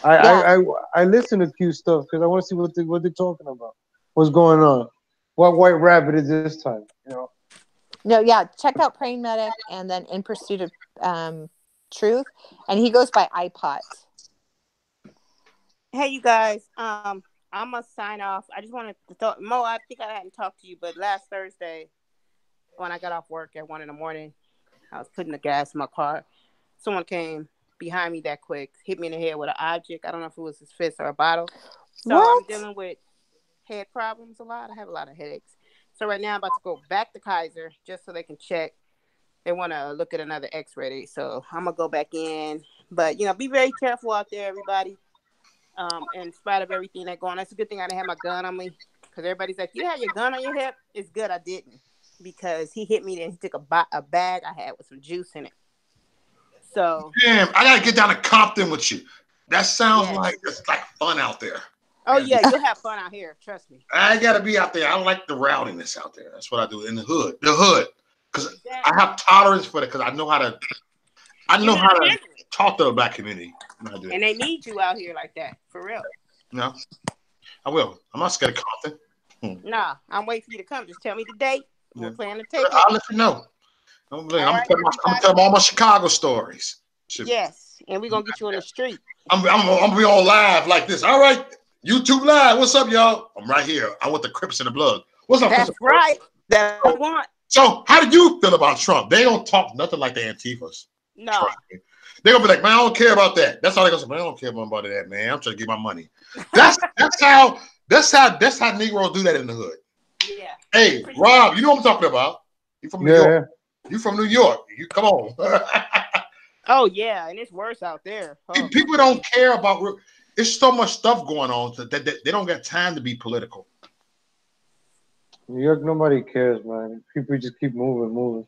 I listen to Q stuff because I want to see what they're talking about. What's going on? What white rabbit is this time? No, yeah. Check out Praying Medic and then In Pursuit of Truth, and he goes by iPod. Hey, you guys. I'm gonna sign off. I just wanted to talk. Mo, I think I hadn't talked to you, but last Thursday, when I got off work at 1 a.m, I was putting the gas in my car. Someone came behind me that quick, hit me in the head with an object. I don't know if it was his fist or a bottle. So I'm dealing with head problems a lot. I have a lot of headaches. So right now I'm about to go back to Kaiser just so they can check. They want to look at another x-ray. So I'm going to go back in. But, be very careful out there, everybody. In spite of everything that's going on. That's a good thing I didn't have my gun on me. Because everybody's like, you had your gun on your hip? It's good I didn't. Because he hit me and he took a bag I had with some juice in it. So. Damn, I got to get down to Compton with you. That sounds like it's like fun out there. Oh, yeah, you'll have fun out here. Trust me. I got to be out there. I don't like the rowdiness out there. That's what I do in the hood. The hood. Because I have tolerance for it because I know how to talk to the black community. And they need you out here like that. For real. No, I will. I'm not scared of Compton. Nah, I'm waiting for you to come. Just tell me the date. We'll plan to take it. I'll let you know. I'm going to tell them all my Chicago stories. Yes, and we're going to get you on the street. I'm going to be on live like this. All right, YouTube Live. What's up, y'all? I'm right here. I want the Crips and the Blood. What's up? That's right. That's what I want. So how do you feel about Trump? They don't talk nothing like the Antifas. No. They're going to be like, man, I don't care about that. That's all they're going to say, man, I don't care about that, man. I'm trying to get my money. That's how Negroes do that in the hood. Yeah. Hey, Rob, you know what I'm talking about. You from New York. You from New York. You come on. Oh yeah, and it's worse out there. Oh, People don't care about. There's so much stuff going on that they don't got time to be political. New York, nobody cares, man. People just keep moving.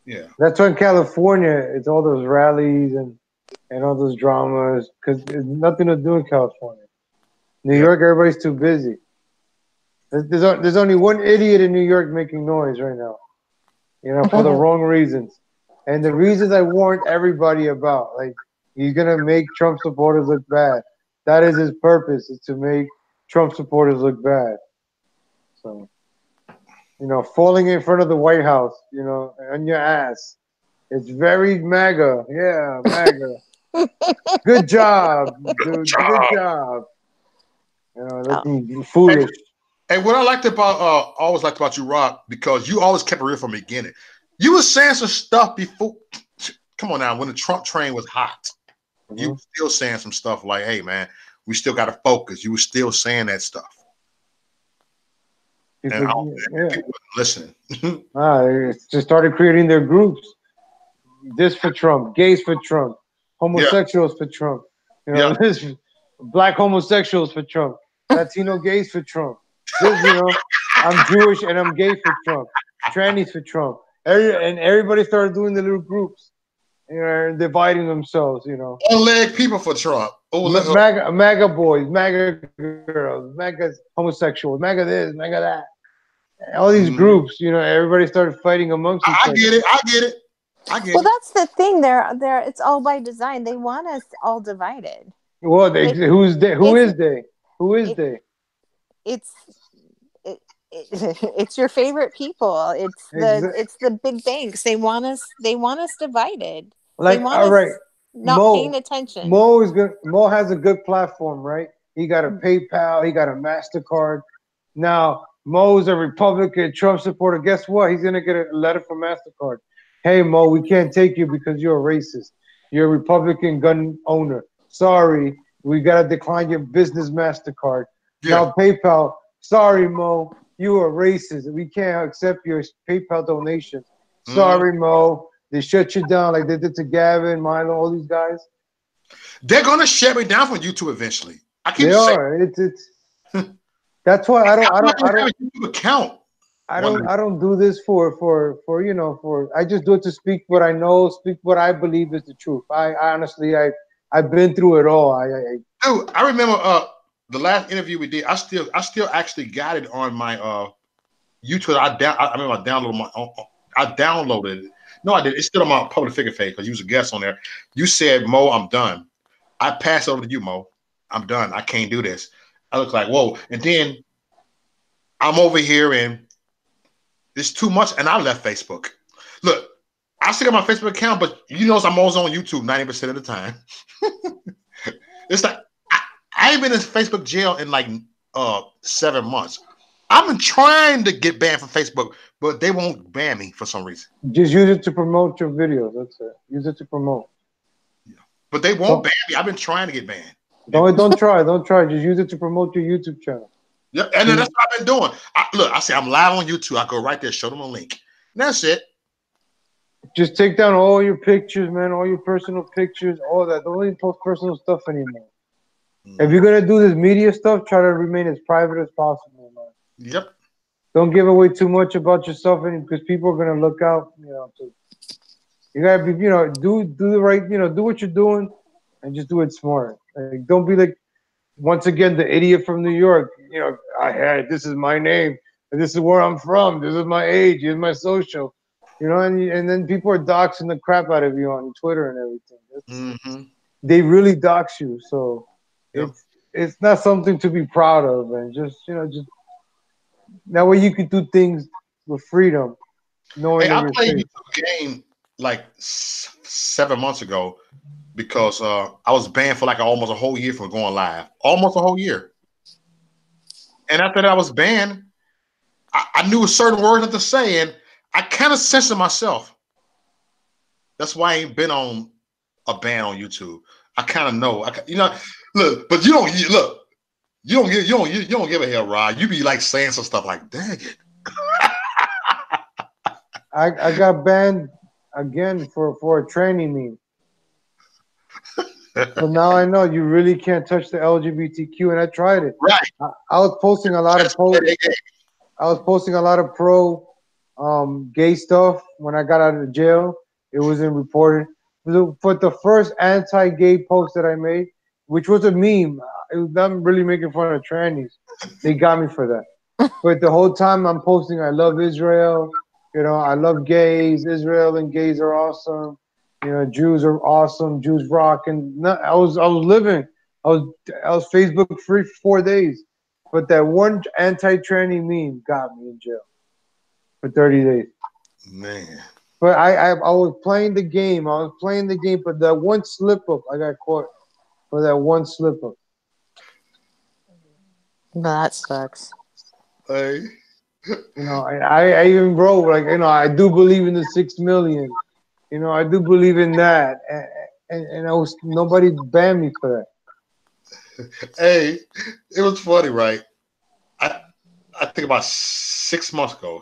Yeah. That's why in California, it's all those rallies and all those dramas because it's nothing to do in California. New York, everybody's too busy. There's only one idiot in New York making noise right now, for the wrong reasons. And the reasons I warned everybody about, like, he's going to make Trump supporters look bad. That is his purpose, is to make Trump supporters look bad. So, falling in front of the White House, on your ass. It's very MAGA. Yeah, MAGA. Good job, dude. Good job. Looking foolish. Hey, what I always liked about you, Rob, because you always kept it real from the beginning. You were saying some stuff before. Come on now, when the Trump train was hot, you were still saying some stuff like, "Hey, man, we still got to focus." You were still saying that stuff. People listening. They just started creating their groups. This for Trump, gays for Trump, homosexuals for Trump. This black homosexuals for Trump, Latino gays for Trump. This, I'm Jewish and I'm gay for Trump. Trannies for Trump. And everybody started doing the little groups, dividing themselves. One-leg people for Trump. MAGA boys, MAGA girls, MAGA homosexuals, MAGA this, MAGA that. All these groups, everybody started fighting amongst each other. I get it. Well, that's the thing. They're it's all by design. They want us all divided. Well, who is they? It's your favorite people. It's the big banks. They want us divided. Like, all right, not paying attention. Mo is good. Mo has a good platform, right? He got a PayPal. He got a MasterCard. Now Mo's a Republican, Trump supporter. Guess what? He's gonna get a letter from MasterCard. Hey Mo, we can't take you because you're a racist. You're a Republican gun owner. Sorry, we gotta decline your business MasterCard. Yeah. Now PayPal. Sorry, Mo, you are racist. We can't accept your PayPal donations. Sorry, Mo. They shut you down like they did to Gavin, Milo, all these guys. They're gonna shut me down from YouTube eventually. They are. It's that's why I don't account. I don't do this for I just do it to speak what I know, speak what I believe is the truth. I honestly I've been through it all. Dude, I remember the last interview we did. I still actually got it on my YouTube. I downloaded it. No, I did. It's still on my public figure page because you was a guest on there. You said, Mo, I'm done. I pass over to you, Mo. I'm done. I can't do this. I look like, whoa. And then I'm over here and it's too much. And I left Facebook. Look, I still got my Facebook account, but I'm always on YouTube 90% of the time. It's like, I ain't been in Facebook jail in like 7 months. I've been trying to get banned from Facebook, but they won't ban me for some reason. Just use it to promote your videos. That's it. Use it to promote. Yeah. But they won't ban me. I've been trying to get banned. Don't try. Just use it to promote your YouTube channel. Yeah, and then that's what I've been doing. I say I'm live on YouTube. I go right there, show them a link. And that's it. Just take down all your pictures, man. All your personal pictures, all that. Don't even post personal stuff anymore. If you're gonna do this media stuff, try to remain as private as possible, man. Yep. Don't give away too much about yourself, because people are gonna look out. You gotta be, do the right, do what you're doing, and just do it smart. Like, don't be like, once again, the idiot from New York. This is my name, and this is where I'm from. This is my age. Here's my social. And then people are doxing the crap out of you on Twitter and everything. They really dox you, so. Yep. It's not something to be proud of, and just that way you can do things with freedom, knowing that you're safe. I played a game like 7 months ago because I was banned for like almost a whole year from going live, almost a whole year. And after that I was banned, I knew a certain word not to say, and I kind of censored myself. That's why I ain't been on a ban on YouTube. I kind of know, look, but you don't give a hell, Rod. You be like saying some stuff like, dang it. I got banned again for a training meme. So now I know you really can't touch the LGBTQ, and I tried it. Right. I was posting a lot of posts. I was posting a lot of pro gay stuff when I got out of jail. It wasn't reported. But the first anti-gay post that I made, which was a meme, it was them really making fun of trannies. They got me for that. But the whole time I'm posting, I love Israel. You know, I love gays. Israel and gays are awesome. You know, Jews are awesome. Jews rock. And no, I was living. I was Facebook free for 4 days. But that one anti-tranny meme got me in jail for 30 days. Man. But I was playing the game. I was playing the game. But that one slip up, I got caught for that one slip up. Well, that sucks. Hey. You know, I even wrote, like, you know, I do believe in the 6 million. You know, I do believe in that. And I was, nobody banned me for that. Hey, it was funny, right? I think about 7 months ago.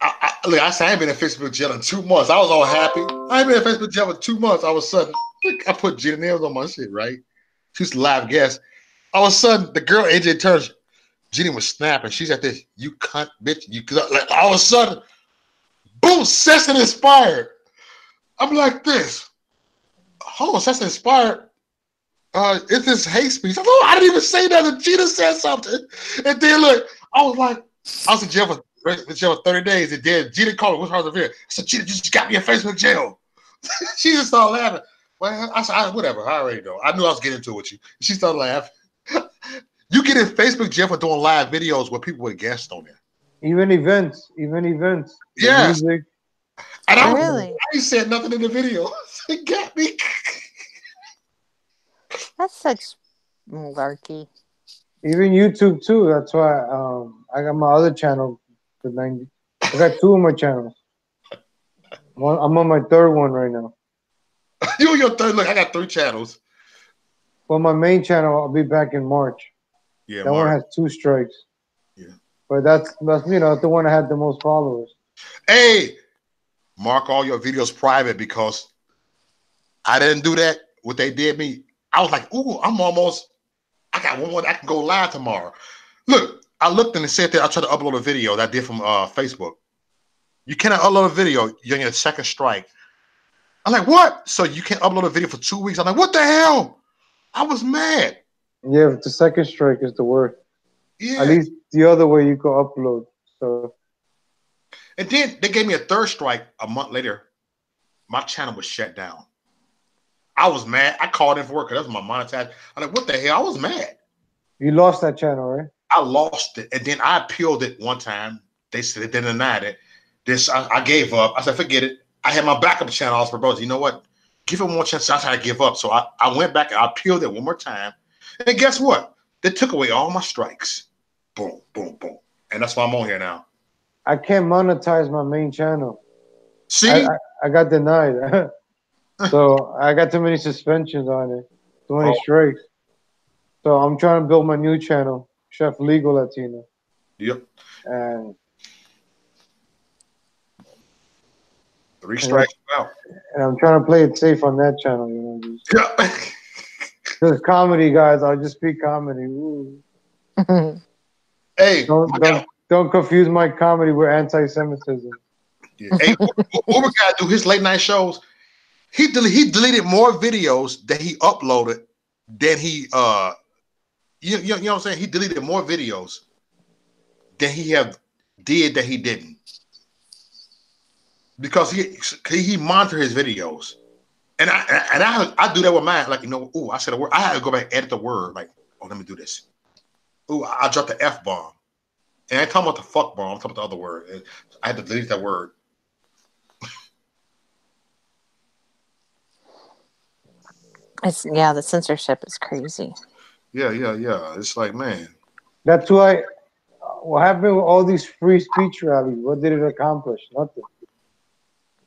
I said I ain't been in Facebook jail in 2 months. I was all happy. I ain't been in Facebook jail in 2 months. All of a sudden, I put Gina Nails on my shit, right? She's a live guest. All of a sudden, the girl AJ turns. Jenny was snapping. She's at this, you cunt, bitch. You like, all of a sudden, boom, Sesson inspired. I'm like this. Hold on, Sesson inspired. It's this hate speech. I didn't even say that. Gina said something. And then look, I was in jail for 30 days. And then Gina called me. What's wrong with here? I said, Gina, you just got me in Facebook jail. She just started laughing. Well, I said, whatever. I already know. I knew I was getting into it with you. She started laughing. You get in Facebook jail for doing live videos where people would guest on there. Even events. Yes. Music. And Really? I said nothing in the video. It got me. That's such malarkey. Even YouTube too. That's why I got my other channel for 90. I got 2 of my channels. I'm on my 3rd one right now. You on your 3rd? Look, I got 3 channels. Well, my main channel, I'll be back in March. Yeah, that one has 2 strikes. Yeah. But that's you know, the one that had the most followers. Hey, mark all your videos private because I didn't do that. What they did me, I was like, ooh, I got one I can go live tomorrow. Look, I looked and it said that I tried to upload a video that I did from Facebook. You cannot upload a video. You're on your 2nd strike. I'm like, what? So you can't upload a video for 2 weeks? I'm like, what the hell? I was mad. Yeah, but the 2nd strike is the worst. Yeah. At least the other way you can upload. So. And then they gave me a 3rd strike a month later. My channel was shut down. I was mad. I called in for work because that was my monetized. I'm like, what the hell? I was mad. You lost that channel, right? I lost it. And then I appealed it one time. They said they denied it. I gave up. I said, forget it. I had my backup channel. I was proposed. You know what? Give him one chance. I tried to give up. So I went back and I appealed it one more time. And guess what? They took away all my strikes. Boom, boom, boom. And that's why I'm on here now. I can't monetize my main channel. See? I got denied. So I got too many suspensions on it. Too many strikes. So I'm trying to build my new channel, Chef Legal Latino. Yep. And 3 strikes out. And I'm trying to play it safe on that channel, you know. Just comedy, guys. I'll just speak comedy. Hey, don't confuse my comedy with anti-Semitism. Yeah. Hey, Uber guy do his late night shows. He deleted more videos that he uploaded than he you know what I'm saying? He deleted more videos than he did that he didn't. Because he monitored his videos. And I do that with mine. Like, you know, I said a word. I had to go back and edit the word. Like, let me do this. I dropped the F bomb. And I ain't talking about the fuck bomb. I'm talking about the other word. I had to delete that word. The censorship is crazy. Yeah. It's like, man. That's why. What happened with all these free speech rallies? What did it accomplish? Nothing.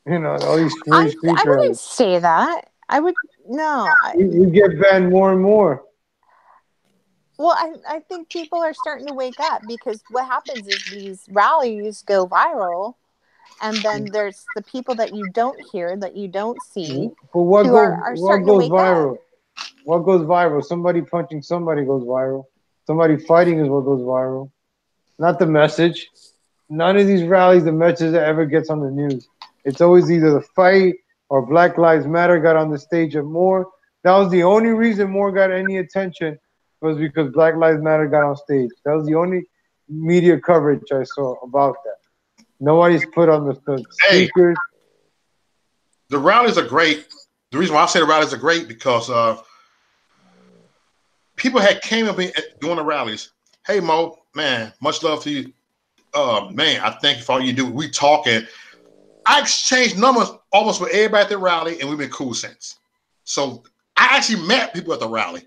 You know, all these free speech rallies. I wouldn't say that. I would no. You get banned more and more. Well, I think people are starting to wake up because what happens is these rallies go viral, And then there's the people that you don't hear, that you don't see, But what who goes are what starting to goes wake viral? up. What goes viral? Somebody punching somebody goes viral. Somebody fighting is what goes viral. Not the message. None of these rallies, the message that ever gets on the news. It's always either the fight or Black Lives Matter got on the stage at Moore. That was the only reason Moore got any attention, was because Black Lives Matter got on stage. That was the only media coverage I saw about that. Nobody's put on the Hey, speakers. the rallies are great. The reason why I say the rallies are great because people had came up doing the rallies. Hey Mo, man, much love to you. Man, I thank you for all you do. We talking. I exchanged numbers almost with everybody at the rally, and we've been cool since. So I actually met people at the rally.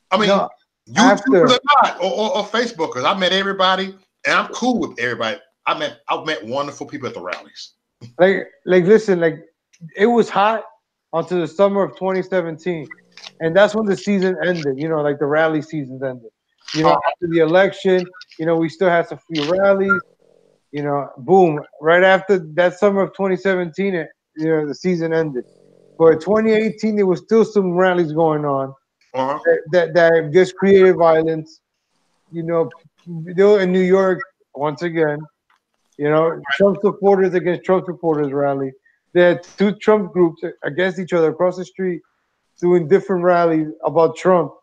I mean, No, YouTubers or not, or Facebookers. I met everybody, and I'm cool with everybody. I've met wonderful people at the rallies. listen, it was hot until the summer of 2017, and that's when the season ended. You know, like the rally season ended. You know, after the election, you know, we still had some few rallies. You know, boom, right after that summer of 2017, you know, the season ended. But 2018, there was still some rallies going on that just created violence. You know, they were in New York once again. You know, Trump supporters against Trump supporters rally. They had two Trump groups against each other across the street doing different rallies about Trump,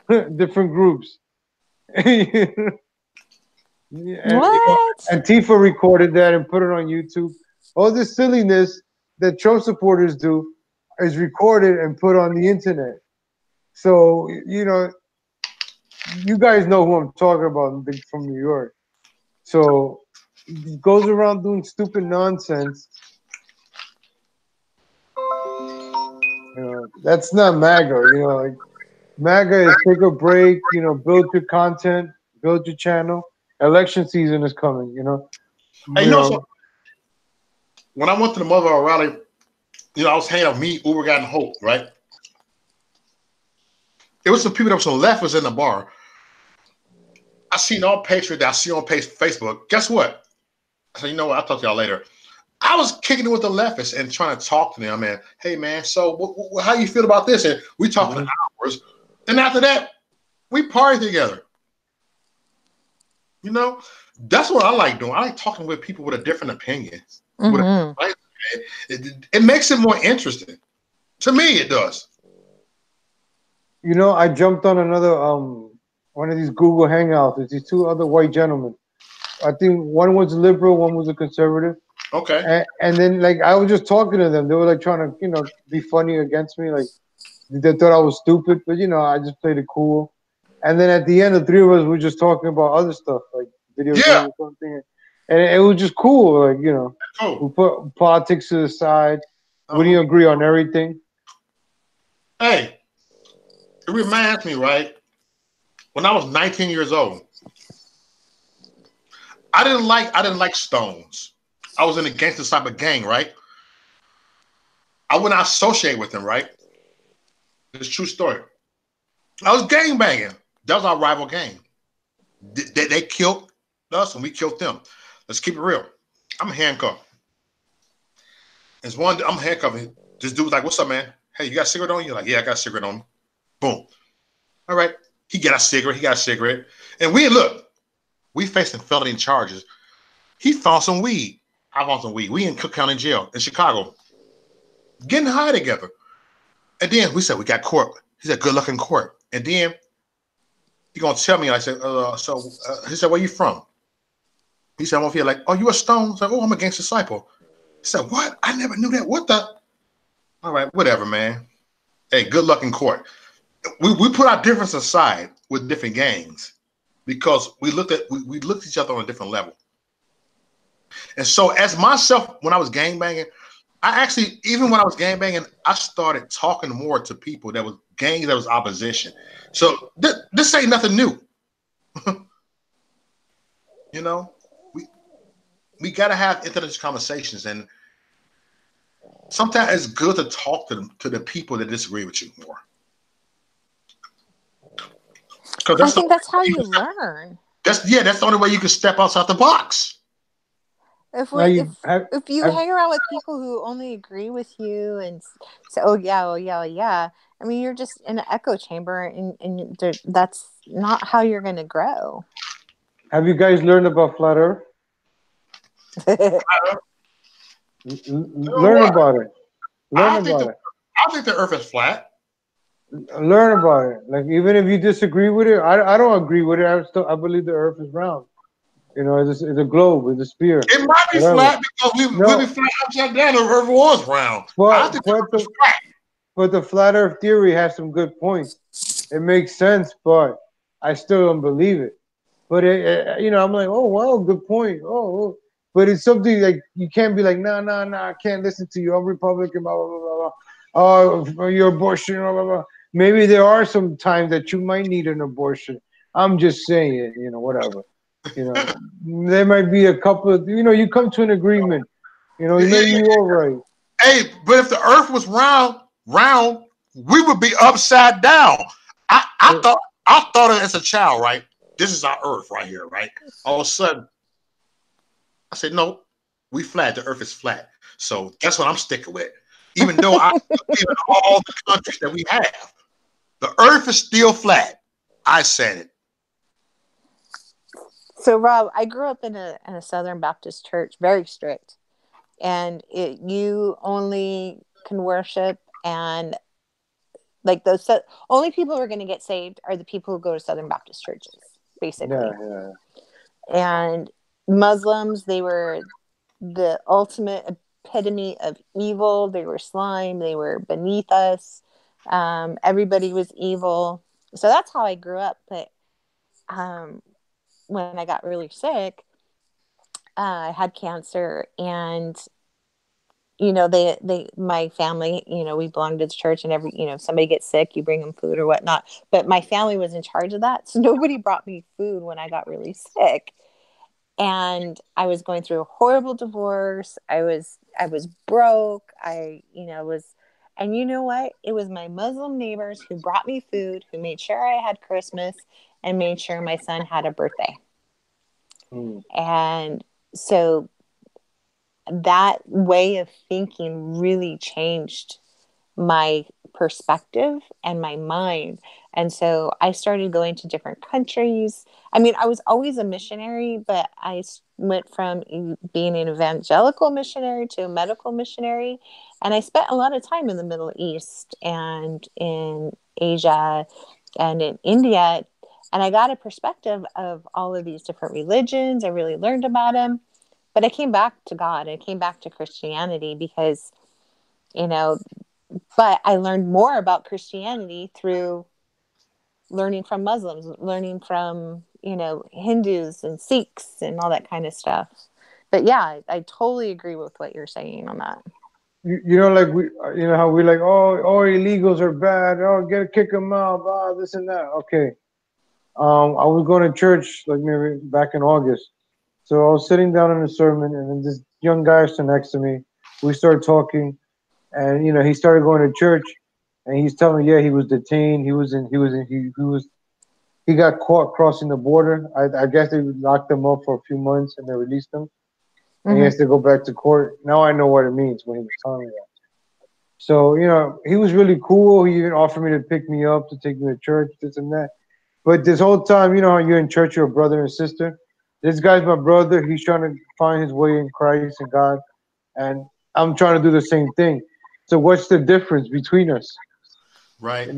different groups. And, What? Antifa recorded that and put it on YouTube. All this silliness that Trump supporters do is recorded and put on the internet. So, you know, you guys know who I'm talking about from New York. So he goes around doing stupid nonsense. You know, that's not MAGA. You know, like MAGA is take a break. You know, build your content, build your channel. Election season is coming. You know, Hey, you know, so when I went to the Mother rally, you know, I was hanging out with me, Uber guy, and Hope, right? It was some people that was on the left was in the bar. I seen all Patriots that I see on Facebook. Guess what? I said, you know what? I'll talk to y'all later. I was kicking it with the leftists and trying to talk to them, man. Hey, man, so how you feel about this? And we talked for hours. And after that, we partied together. You know, that's what I like doing. I like talking with people with a different opinion. It makes it more interesting. To me, it does. You know, I jumped on another one of these Google Hangouts. There's these two other white gentlemen. I think one was a liberal, one was a conservative. Okay. And then like I was just talking to them. They were like trying to, you know, be funny against me. Like they thought I was stupid, but you know, I just played it cool. And then at the end, the three of us were just talking about other stuff, like video games or something. And it was just cool. Like, you know, we put politics to the side. We didn't agree on everything. Hey, it reminds me, right? When I was 19 years old, I didn't like Stones. I was in a gangster type of gang, right? I would not associate with them, right? It's a true story. I was gang banging. That was our rival gang. They killed us and we killed them. Let's keep it real. I'm handcuffed. There's one, I'm handcuffing. This dude was like, what's up, man? Hey, you got a cigarette on you? Like, yeah, I got a cigarette on me. Boom. All right. He got a cigarette. And we facing felony charges. He found some weed. I found some weed. We in Cook County Jail in Chicago. Getting high together. And then we said, we got court. He said, good luck in court. And then he gonna tell me, I said, he said, where you from? He said, I'm over here. Like, oh, you a Stone? I said, oh, I'm a gangster disciple. He said, what? I never knew that. What the? All right, whatever, man. Hey, good luck in court. We put our difference aside with different gangs because we looked at each other on a different level. And so as myself, when I was gangbanging, even when I was gangbanging, I started talking more to people that was gangs that was opposition. So this ain't nothing new. You know, we got to have intelligent conversations, and sometimes it's good to talk to the people that disagree with you more. I think that's how you learn. That's the only way you can step outside the box. Now you if you hang around with people who only agree with you and say, oh yeah, I mean, you're just in an echo chamber, and that's not how you're going to grow. Have you guys learned about flat Earth? Learn about it. I think the Earth is flat. Learn about it. Like, even if you disagree with it, I don't agree with it. I believe the Earth is round. You know, it's a globe, it's a sphere. It might be flat because we'll be flat upside down. The Earth was round. I think the Earth is flat. But the flat Earth theory has some good points. It makes sense, but I still don't believe it. But you know, I'm like, oh wow, good point. Oh, but it's something like you can't be like, nah, I can't listen to you. I'm Republican, blah blah blah blah. Oh, your abortion, blah blah blah. Maybe there are some times that you might need an abortion. I'm just saying, you know, whatever. You know, there might be a couple of, you know, you come to an agreement. You know, maybe you're all right. Hey, but if the Earth was round, we would be upside down. I thought it as a child, right? This is our Earth right here, right? All of a sudden, I said, no, we flat. The Earth is flat. So that's what I'm sticking with. Even though I believe in all the countries that we have, the Earth is still flat. I said it. So, Rob, I grew up in a Southern Baptist church, very strict, and you only can worship, and like those only people who are going to get saved are the people who go to Southern Baptist churches, basically. Yeah. And Muslims, they were the ultimate epitome of evil. They were slime. They were beneath us. Everybody was evil. So that's how I grew up. But when I got really sick, I had cancer, and you know, my family, you know, we belonged to the church, and if somebody gets sick, you bring them food or whatnot. But my family was in charge of that, so nobody brought me food when I got really sick. And I was going through a horrible divorce. I was broke. And you know what? It was my Muslim neighbors who brought me food, who made sure I had Christmas, and made sure my son had a birthday. And so that way of thinking really changed my perspective and my mind. And so I started going to different countries. I mean, I was always a missionary, but I went from being an evangelical missionary to a medical missionary. And I spent a lot of time in the Middle East and in Asia and in India. And I got a perspective of all of these different religions. I really learned about them. But I came back to God. I came back to Christianity because, but I learned more about Christianity through learning from Muslims, learning from, Hindus and Sikhs and all that kind of stuff. But yeah, I totally agree with what you're saying on that. Like how we like, oh, illegals are bad. Oh, kick them out. This and that. Okay. I was going to church like maybe back in August. So I was sitting down in a sermon, and then this young guy stood next to me. We started talking, and he started going to church, and he's telling me, he was detained. He got caught crossing the border. I guess they locked him up for a few months, and they released him. And he has to go back to court. Now I know what it means when he was telling me that. So he was really cool. He even offered me to pick me up, to take me to church, this and that. But this whole time, how you're in church, you're a brother and sister. This guy's my brother. He's trying to find his way in Christ and God. And I'm trying to do the same thing. So what's the difference between us? Right.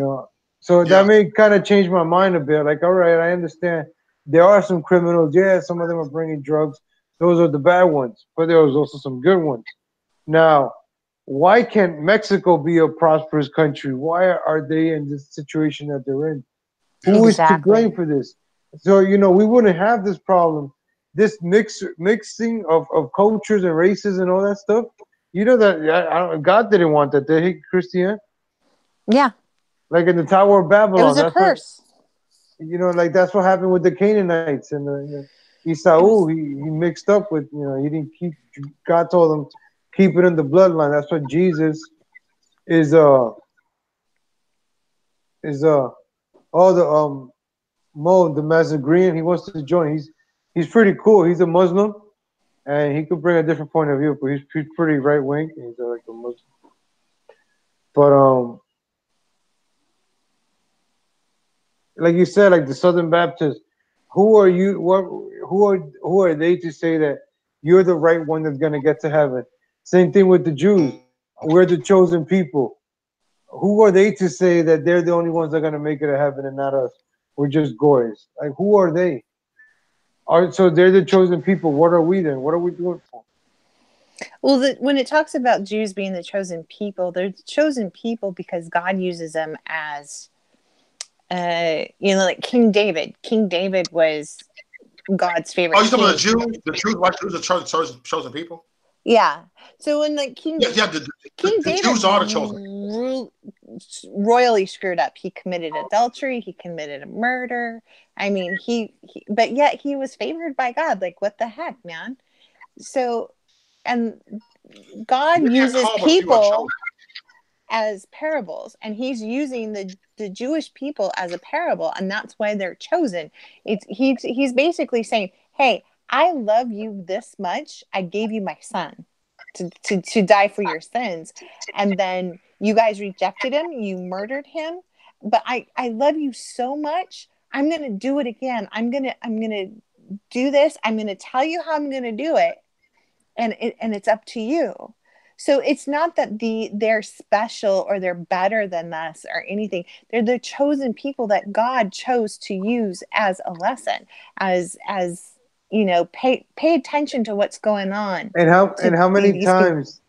So that may kind of change my mind a bit. Like, all right, I understand. There are some criminals. Yeah, some of them are bringing drugs. Those are the bad ones. But there was also some good ones. Now, why can't Mexico be a prosperous country? Why are they in this situation that they're in? Who is to blame for this? So, we wouldn't have this problem, this mixing of cultures and races and all that stuff. That God didn't want that, did he, Christian? Yeah. Like in the Tower of Babylon. It was a curse. Like that's what happened with the Canaanites and Esau. He mixed up with, he didn't keep, God told him, keep it in the bloodline. That's what Jesus is, the Mazagrean, he wants to join. He's pretty cool. He's a Muslim, and he could bring a different point of view, but he's pretty right wing. He's like a Muslim. But like you said, like the Southern Baptists, who are you? Who are they to say that you're the right one that's gonna get to heaven? Same thing with the Jews. We're the chosen people. Who are they to say that they're the only ones that are gonna make it to heaven and not us? We're just goys. Like who are they? So they're the chosen people. What are we then? What are we doing for? Well, when it talks about Jews being the chosen people, they're the chosen people because God uses them as, like King David. King David was God's favorite. Oh, you talking about the king. Jews? The Jews, white Jews are chosen people? Yeah. So when like King The David Jews are the chosen. royally screwed up. He committed adultery. He committed a murder. I mean, but yet he was favored by God. Like, what the heck, man? So, and God uses people as parables, and he's using the Jewish people as a parable, and that's why they're chosen. He's basically saying, hey, I love you this much. I gave you my son to die for your sins. And then you guys rejected him. You murdered him. But I love you so much. I'm going to do it again. I'm going to do this. I'm going to tell you how I'm going to do it. And it's up to you. So it's not that they're special or they're better than us or anything. They're the chosen people that God chose to use as a lesson, as pay attention to what's going on. And how many times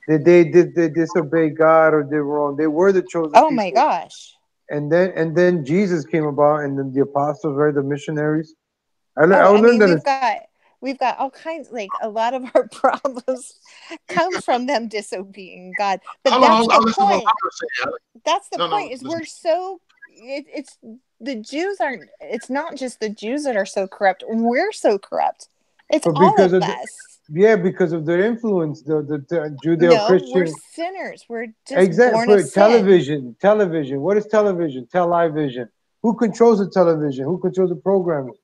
did they disobey God or did wrong? They were the chosen people. Oh my gosh. And then Jesus came about, and then the apostles, right, the missionaries. We've got all kinds, like a lot of our problems come from them disobeying God. But that's the point. That's the point. Is we're so it's the Jews aren't. It's not just the Jews that are so corrupt. We're so corrupt. It's all of us. Because of their influence, the Judeo-Christian. No, we're sinners. We're just born of sin. Television. What is television? Television. Who controls the television? Who controls the programming?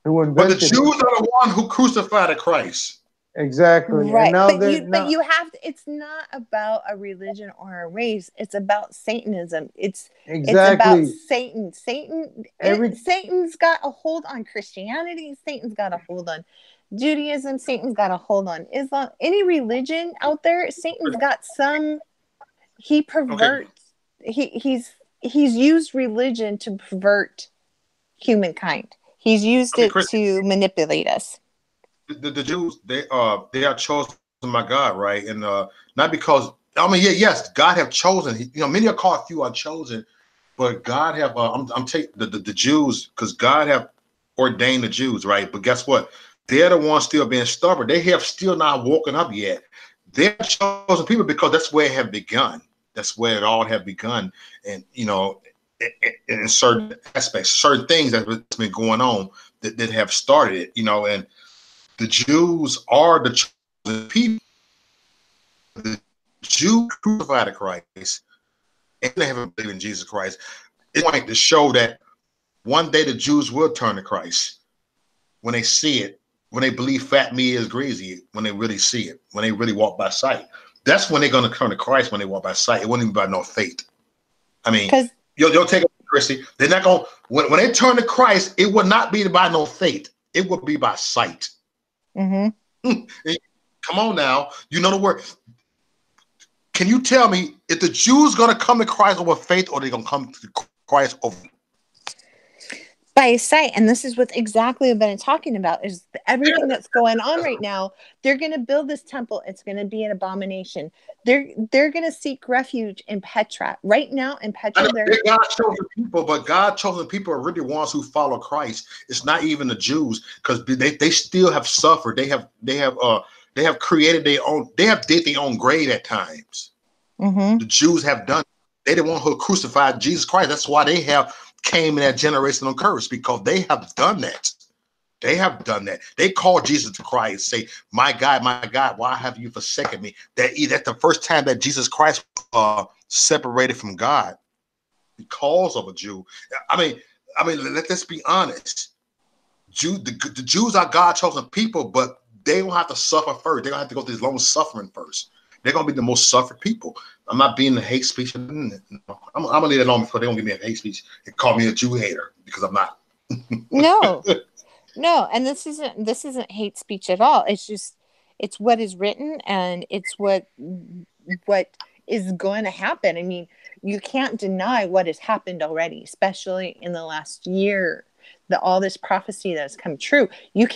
But the Jews are the one who crucified Christ. Exactly. Right. But you have to, it's not about a religion or a race. It's about Satanism. It's about Satan. Satan's got a hold on Christianity. Satan's got a hold on Judaism. Satan's got a hold on Islam. Any religion out there, Satan's got some. He perverts. Okay. He's used religion to pervert humankind. He's used it to manipulate us. The Jews, they are chosen by God, right? And not because yes, God have chosen. Many are called, few are chosen, but God have. I'm taking the Jews because God have ordained the Jews, right? But guess what? They're the ones still being stubborn. They have still not woken up yet. They're chosen people because that's where it have begun. That's where it all have begun, and in certain aspects, certain things that's been going on that have started it, and the Jews are the chosen people. The Jews crucified Christ, and they haven't believed in Jesus Christ. It's going to show that one day the Jews will turn to Christ when they see it, when they believe fat meat is greasy, when they really see it, when they really walk by sight. That's when they're going to turn to Christ, when they walk by sight. It won't even be by no faith. I mean, you'll take it, Christy. They're not going. When they turn to Christ, it will not be by no faith. It will be by sight. Mm-hmm. Come on now, you know the word. Can you tell me if the Jews going to come to Christ over faith, or they're going to come to Christ over by sight? And this is what exactly I've been talking about, is everything that's going on right now. They're going to build this temple. It's going to be an abomination. They're going to seek refuge in Petra. Right now in Petra, they're God's chosen people, but God's chosen people are really ones who follow Christ. It's not even the Jews, because they still have suffered. They have created their own. They have did their own grave at times. Mm-hmm. The Jews have done. They the one who crucified Jesus Christ. That's why they have came in that generational curse, because they have done that. They have done that. They call Jesus to Christ, say, my God, why have you forsaken me? That's the first time that Jesus Christ separated from God because of a Jew. I mean, let's be honest. The Jews are God's chosen people, but they gonna have to suffer first. They're gonna have to go through this long suffering first. They're gonna be the most suffered people. I'm not being a hate speech. I'm gonna leave it alone before they don't give me a hate speech and call me a Jew hater because I'm not. No, and this isn't hate speech at all. It's just it's what is written, and it's what is going to happen. I mean, you can't deny what has happened already, especially in the last year. All this prophecy that has come true. You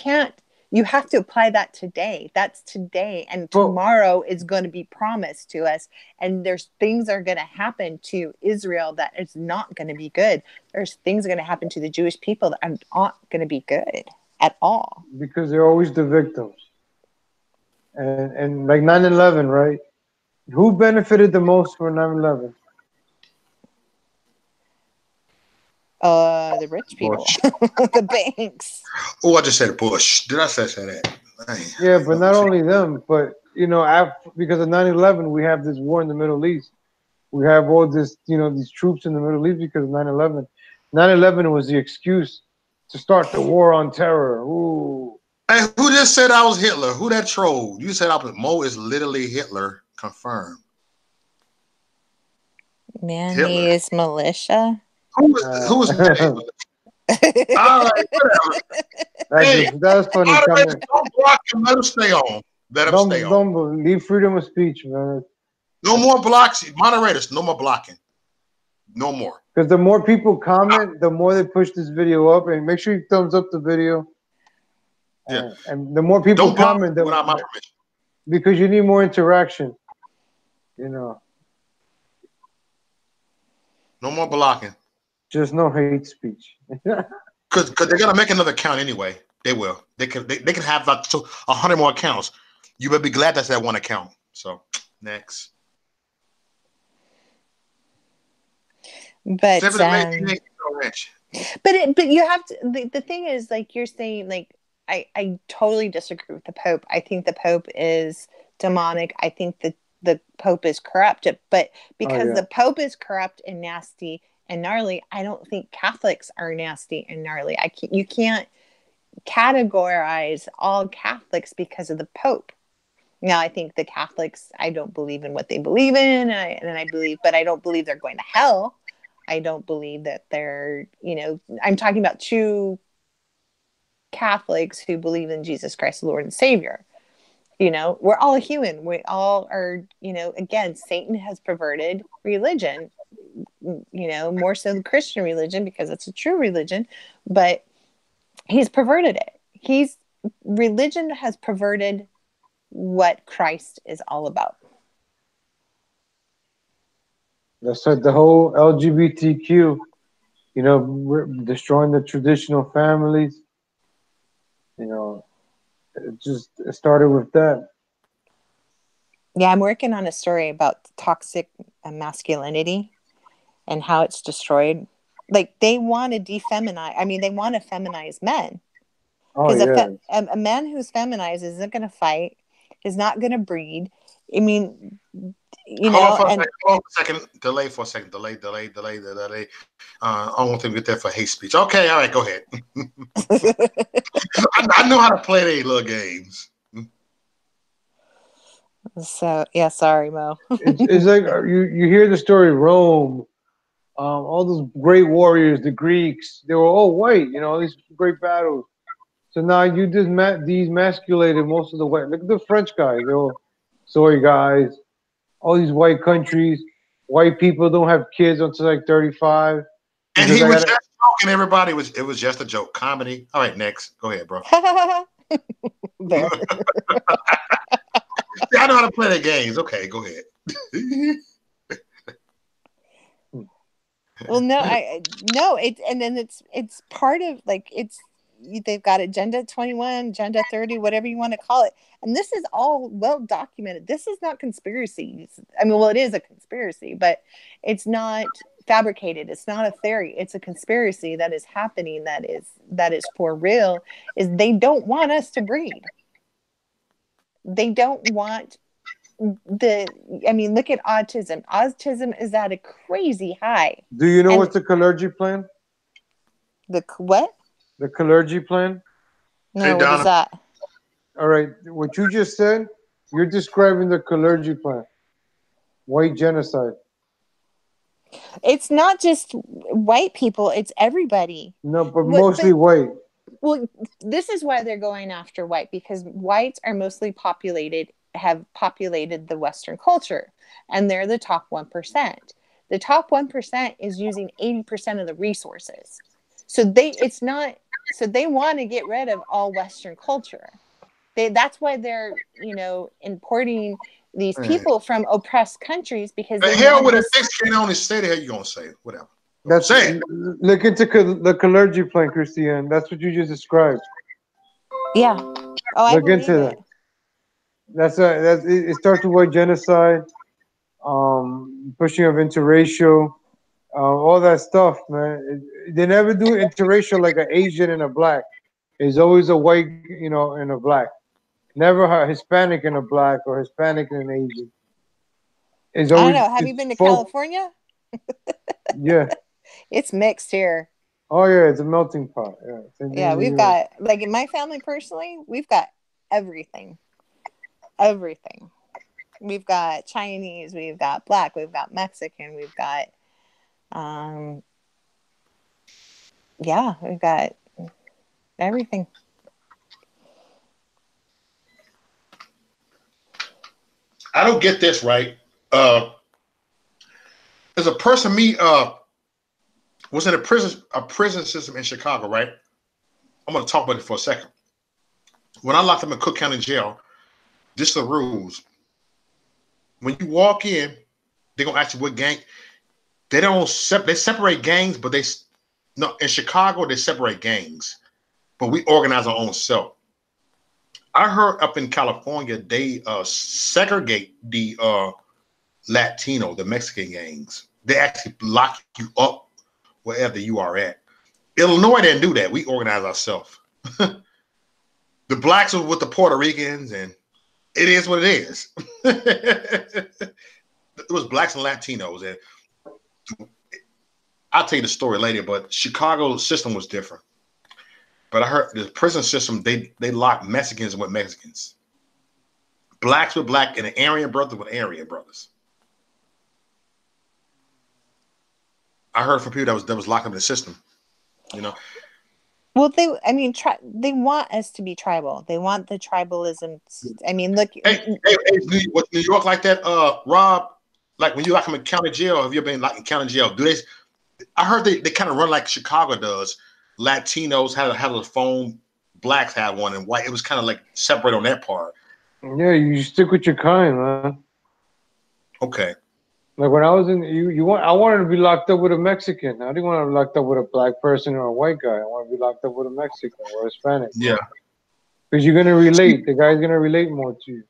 have to apply that today. That's today. And tomorrow is going to be promised to us. And there's things are going to happen to Israel that is not going to be good. There's things going to happen to the Jewish people that are not going to be good at all. Because they're always the victims. And like 9/11, right? Who benefited the most from 9/11? The rich people, the banks. Oh, I just said Bush. Did I say that? Yeah, but not only them, but because of 9/11, we have this war in the Middle East. We have all this, these troops in the Middle East because of 9/11. 9/11 was the excuse to start the war on terror. Ooh. Hey, who just said I was Hitler? Who that trolled? You said Mo is literally Hitler. Confirmed. Man, Hitler. He is militia. Who was all right, whatever. That's funny. Don't block him. Let him stay on. Don't leave freedom of speech, man. No more blocks. Moderators, no more blocking. No more. Because the more people comment, the more they push this video up. And make sure you thumbs up the video. Yeah. And the more people comment, without my permission. Because you need more interaction. No more blocking. Just no hate speech. Because they're gonna make another account anyway. They will. They can have like 100 more accounts. You better be glad that's that one account. So next. But you have to. The thing is, like you're saying, like I totally disagree with the Pope. I think the Pope is demonic. I think that the Pope is corrupt. But because the Pope is corrupt and nasty and gnarly, I don't think Catholics are nasty and gnarly. You can't categorize all Catholics because of the Pope. Now, I think the Catholics, I don't believe in what they believe in, but I don't believe they're going to hell. I don't believe that they're, I'm talking about true Catholics who believe in Jesus Christ, the Lord and Savior. We're all human. We all are, again, Satan has perverted religion, more so the Christian religion because it's a true religion, but he's perverted it. Religion has perverted what Christ is all about. That's like the whole LGBTQ, we're destroying the traditional families. It started with that. Yeah, I'm working on a story about toxic masculinity and how it's destroyed. Like they want to defeminize. I mean, they want to feminize men. Because a man who's feminized isn't going to fight, is not going to breed. I mean, Hold on a second. Delay for a second. Delay. I don't want them to get there for hate speech. Okay, all right, go ahead. I know how to play these little games. So yeah, sorry, Mo. it's like you hear the story Rome, all those great warriors, the Greeks, they were all white. These great battles. So now you just demasculated most of the white. Look at the French guys. They're all soy guys. All these white countries, white people don't have kids until like 35. And he was just joking. Everybody it was just a joke. Comedy. All right, next. Go ahead, bro. I know how to play the games. Okay, go ahead. Well, and then it's part of they've got Agenda 21, Agenda 30, whatever you want to call it. And this is all well documented. This is not conspiracy. I mean, well, it is a conspiracy, but it's not fabricated. It's not a theory. It's a conspiracy that is happening. That is for real. Is they don't want us to breed. They don't want look at autism. Autism is at a crazy high. Do you know what's the clergy plan? The what? The clergy plan? No, what is that? All right, what you just said, you're describing the clergy plan, white genocide. It's not just white people, it's everybody. No, but What, mostly but white. well, this is why they're going after white, because whites are mostly have populated the Western culture, and they're the top 1%. The top 1% is using 80% of the resources. So they want to get rid of all Western culture. That's why they're, importing these Man. people from oppressed countries, because The they hell want with to it. They can't only say the hell you gonna say. Whatever. That's Say it. look into the clergy plan, Christiane. That's what you just described. Yeah. Oh, I Look believe into it. that. It starts with white genocide, pushing of interracial, all that stuff, man. They never do interracial like an Asian and a black. It's always a white, and a black. Never a Hispanic and a black or Hispanic and an Asian. It's I don't always know. Have you it's been to folk. California? Yeah. It's mixed here. Oh yeah, it's a melting pot. Yeah. Same thing Yeah, in New we've York. got, like, in my family personally, we've got everything. Everything. We've got Chinese, we've got black, we've got Mexican, we've got yeah, we've got everything. I don't get this right. There's a person was in a prison system in Chicago, right? I'm gonna talk about it for a second. When I locked them in Cook County Jail, this are the rules. When you walk in, they're gonna ask you what gang. They don't they separate gangs, but no, in Chicago they separate gangs, but we organize our own self. I heard up in California they segregate the Latino, the Mexican gangs. They actually lock you up wherever you are at. Illinois didn't do that. We organize ourselves. The blacks were with the Puerto Ricans, and it is what it is. It was blacks and Latinos, and I'll tell you the story later. But Chicago's system was different. But I heard the prison system they lock Mexicans with Mexicans, blacks with black, and Aryan brothers with Aryan brothers. I heard from people that was locked up in the system. Well, they want us to be tribal. They want the tribalism. I mean, look. Hey, was New York like that, Rob? Like when you lock them in county jail, have you ever been locked in county jail? I heard they kind of run like Chicago does. Latinos had a phone, blacks had one, and white. It was kind of like separate on that part. Yeah, you stick with your kind, man. Okay. Like when I was I wanted to be locked up with a Mexican. I didn't want to be locked up with a black person or a white guy. I want to be locked up with a Mexican or a Hispanic. Yeah. Because you're gonna relate. The guy's gonna relate more to you.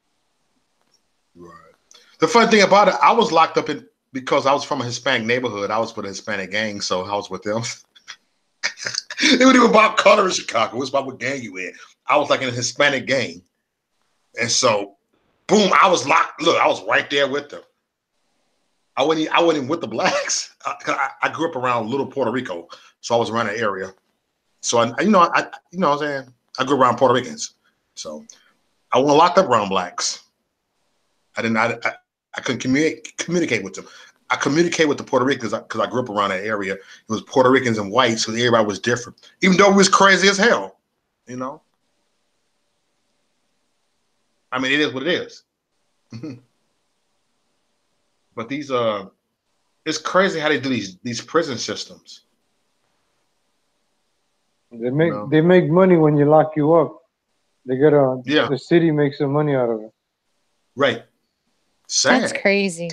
Right. The funny thing about it, I was locked up because I was from a Hispanic neighborhood. I was with a Hispanic gang, so I was with them. It wasn't even about color in Chicago. It was about what gang you in. I was like in a Hispanic gang. And so, boom, I was locked. Look, I was right there with them. I wasn't with the blacks. I grew up around Little Puerto Rico, so I was around the area. So what I'm saying, I grew up around Puerto Ricans, so I wasn't locked up around blacks. I couldn't communicate with them. I communicate with the Puerto Ricans because I grew up around that area. It was Puerto Ricans and whites, so everybody was different, even though it was crazy as hell. I mean, it is what it is. But it's crazy how they do these prison systems. They make money when you lock you up. The city makes some money out of it. Right. Sad. That's crazy.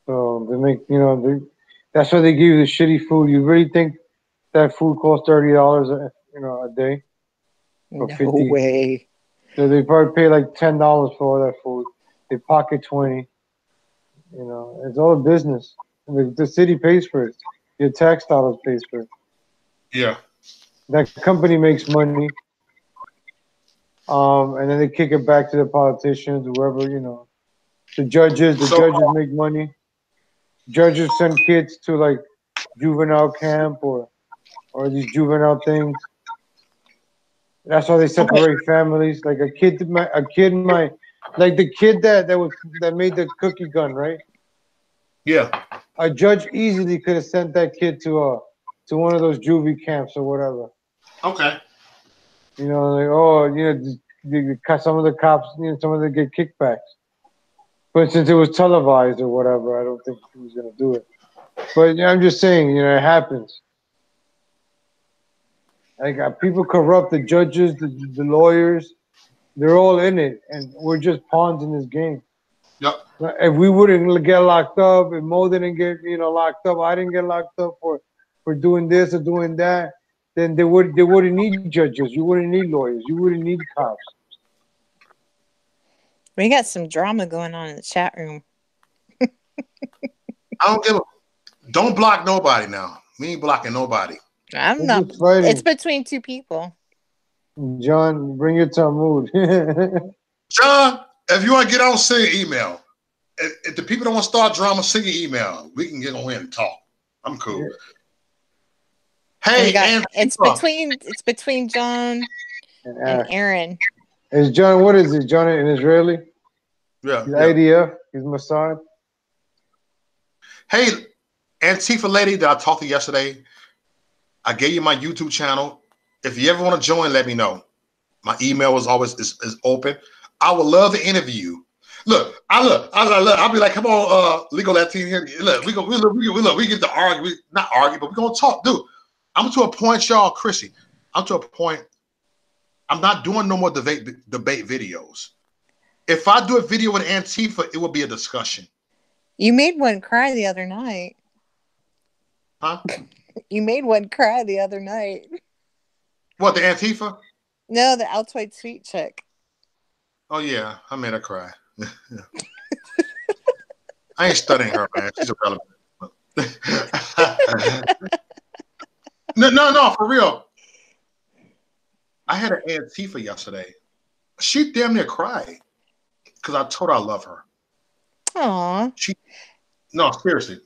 So they make that's why they give you the shitty food. You really think that food costs $30 a day? Or no 50? Way. So they probably pay like $10 for all that food. They pocket 20. It's all a business. The city pays for it. Your tax dollars pays for it. Yeah. That company makes money. And then they kick it back to the politicians, whoever, the judges. The judges make money. Judges send kids to like juvenile camp or these juvenile things. That's why they separate families. Like a kid might, like the kid that made the cookie gun, right? Yeah. A judge easily could have sent that kid to one of those juvie camps or whatever. Okay. You know, like, oh, some of the cops, some of them get kickbacks. But since it was televised or whatever, I don't think he was gonna do it. But I'm just saying, it happens. Like people corrupt the judges, the lawyers. They're all in it, and we're just pawns in this game. Yep. If we wouldn't get locked up, if Mo didn't get locked up, I didn't get locked up for doing this or doing that, then they wouldn't need judges. You wouldn't need lawyers. You wouldn't need cops. We got some drama going on in the chat room. Don't block nobody now. We ain't blocking nobody. I'm not. It's between two people. John, bring it to a mood. John, if you want to get on, send an email. If the people don't want to start drama, send an email. We can get on here and talk. I'm cool. Yeah. Hey, it's between John and Aaron. Is John? What is it? John an Israeli? Yeah. He's IDF. He's Mossad. Hey, Antifa lady that I talked to yesterday, I gave you my YouTube channel. If you ever want to join, let me know. My email is always is open. I would love to interview you. I'll be like, come on, legal Latin here. Look, we get to argue, not argue, but we're gonna talk, dude. I'm to a point, y'all, Chrissy. I'm to a point. I'm not doing no more debate videos. If I do a video with Antifa, it will be a discussion. You made one cry the other night. Huh? You made one cry the other night. What, the Antifa? No, the Altoid sweet chick. Oh yeah, I made her cry. I ain't studying her, man. She's irrelevant. No, for real. I had an Antifa yesterday. She damn near cried because I told her I love her. Aww. No, seriously.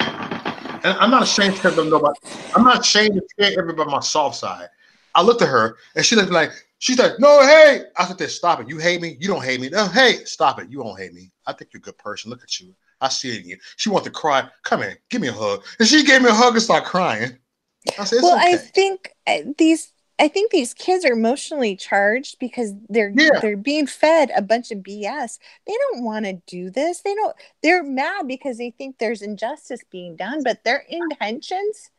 And I'm not ashamed to tell them nobody. I'm not ashamed to tell everybody my soft side. I looked at her and she's like, no, hey. I said, stop it. You hate me? You don't hate me. No, hey, stop it. You don't hate me. I think you're a good person. Look at you. I see it in you. She wanted to cry. Come here, give me a hug. And she gave me a hug and started crying. I said, it's okay. I think these kids are emotionally charged because they're being fed a bunch of BS. They don't want to do this. They're mad because they think there's injustice being done, but their intentions,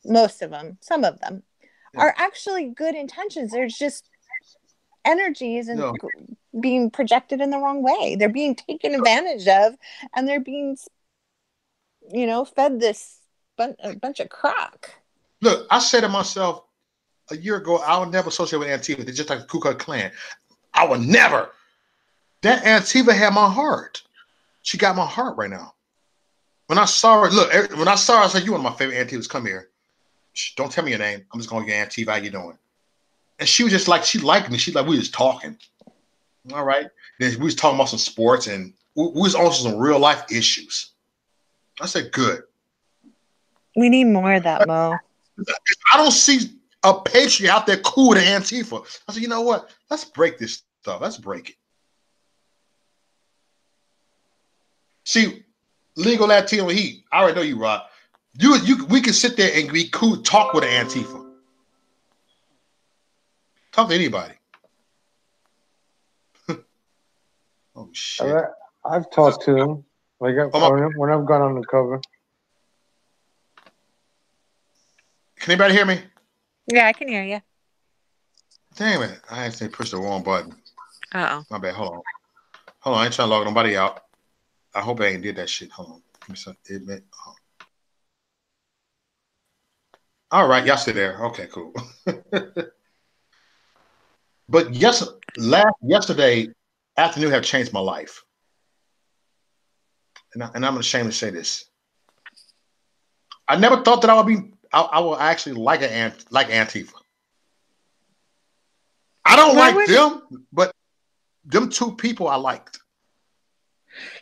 most of them, some of them, are actually good intentions. There's just energy isn't being projected in the wrong way. They're being taken advantage of, and they're being, fed this a bunch of crock. Look, I said to myself a year ago, I would never associate with Antifa. They're just like the Ku Klux Klan. I would never. That Antifa had my heart. She got my heart right now. When I saw her, I said, "You one of my favorite Antifas. Come here. Shh, don't tell me your name. I'm just going to get Antifa. How you doing?" And she was just like, she liked me. She's like, we was talking. All right. Then we was talking about some sports and we was also some real life issues. I said, good. We need more of that, Mo. I don't see a patriot out there cool with Antifa. I said, you know what? Let's break this stuff. Let's break it. See, legal Latino heat. I already know you, Rod. We can sit there and be cool, talk with an Antifa. Talk to anybody. Oh shit! I've talked to them. Like when I've gone on the cover. Can anybody hear me? Yeah, I can hear you. Damn it! I accidentally pushed the wrong button. Oh. My bad. Hold on. I ain't trying to log nobody out. I hope I ain't did that shit. Hold on. Give me some. All right, y'all sit there. Okay, cool. But yesterday afternoon have changed my life. And I'm ashamed to say this. I never thought that I would actually like Antifa. I don't like them, but them two people I liked.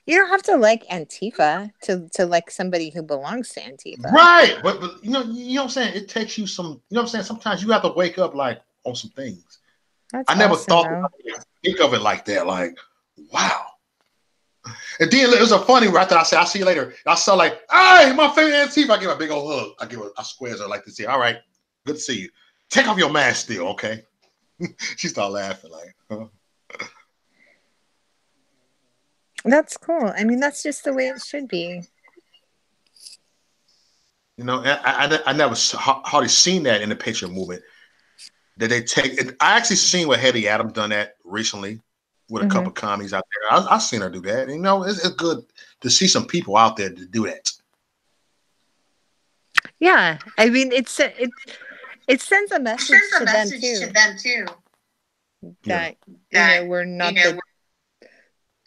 You don't have to like Antifa to like somebody who belongs to Antifa. Right. But you know what I'm saying? It takes you some, you know what I'm saying? Sometimes you have to wake up like on some things. That's I never awesome, thought though. think of it like that. Like, wow. And then it was a funny where after I said, I'll see you later. I saw like, hey, my favorite Antifa. I give her a big old hug. I squares her like to say, all right, good to see you. Take off your mask still, okay? She started laughing like, huh? That's cool. I mean, that's just the way it should be. You know, I never hardly seen that in the Patriot movement. That they take. I actually seen what Hetty Adams done that recently with a couple of commies out there. I seen her do that. You know, it's good to see some people out there to do that. Yeah, I mean, it sends a message to them too. That we're not the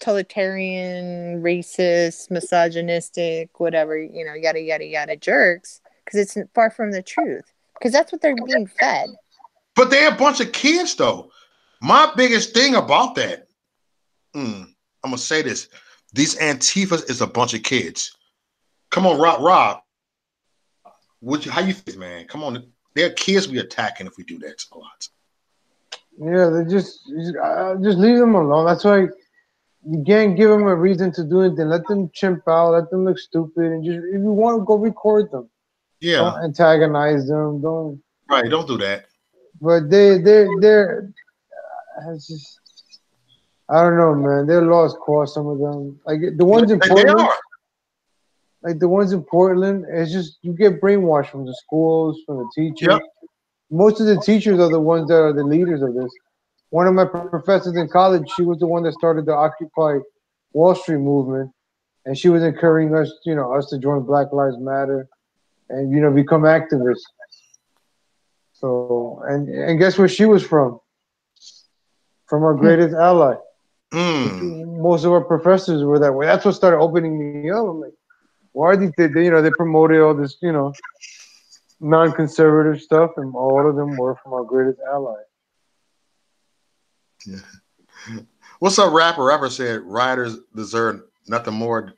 totalitarian, racist, misogynistic, whatever, yada yada yada jerks, because it's far from the truth. Because that's what they're being fed. But they're a bunch of kids, though. My biggest thing about that, I'm gonna say this: these Antifas is a bunch of kids. Come on, Rob. How you feel, man? Come on, they're kids we attacking if we do that a lot. Yeah, they just leave them alone. That's why you can't give them a reason to do anything. Let them chimp out. Let them look stupid, and just if you want to go record them. Yeah. Don't antagonize them. Don't. Right. Don't do that. But they're. It's just. I don't know, man. They're lost cause. Some of them, like the ones in Portland. Like the ones in Portland, it's just you get brainwashed from the schools, from the teachers. Yep. Most of the teachers are the ones that are the leaders of this. One of my professors in college, she was the one that started the Occupy Wall Street movement, and she was encouraging us, us to join Black Lives Matter, and become activists. So, and guess where she was from? From our greatest ally. Most of our professors were that way. That's what started opening me up. I'm like, why are they promoted all this, non-conservative stuff, and all of them were from our greatest ally. Yeah. What's up, rapper? Rapper said rioters deserve nothing more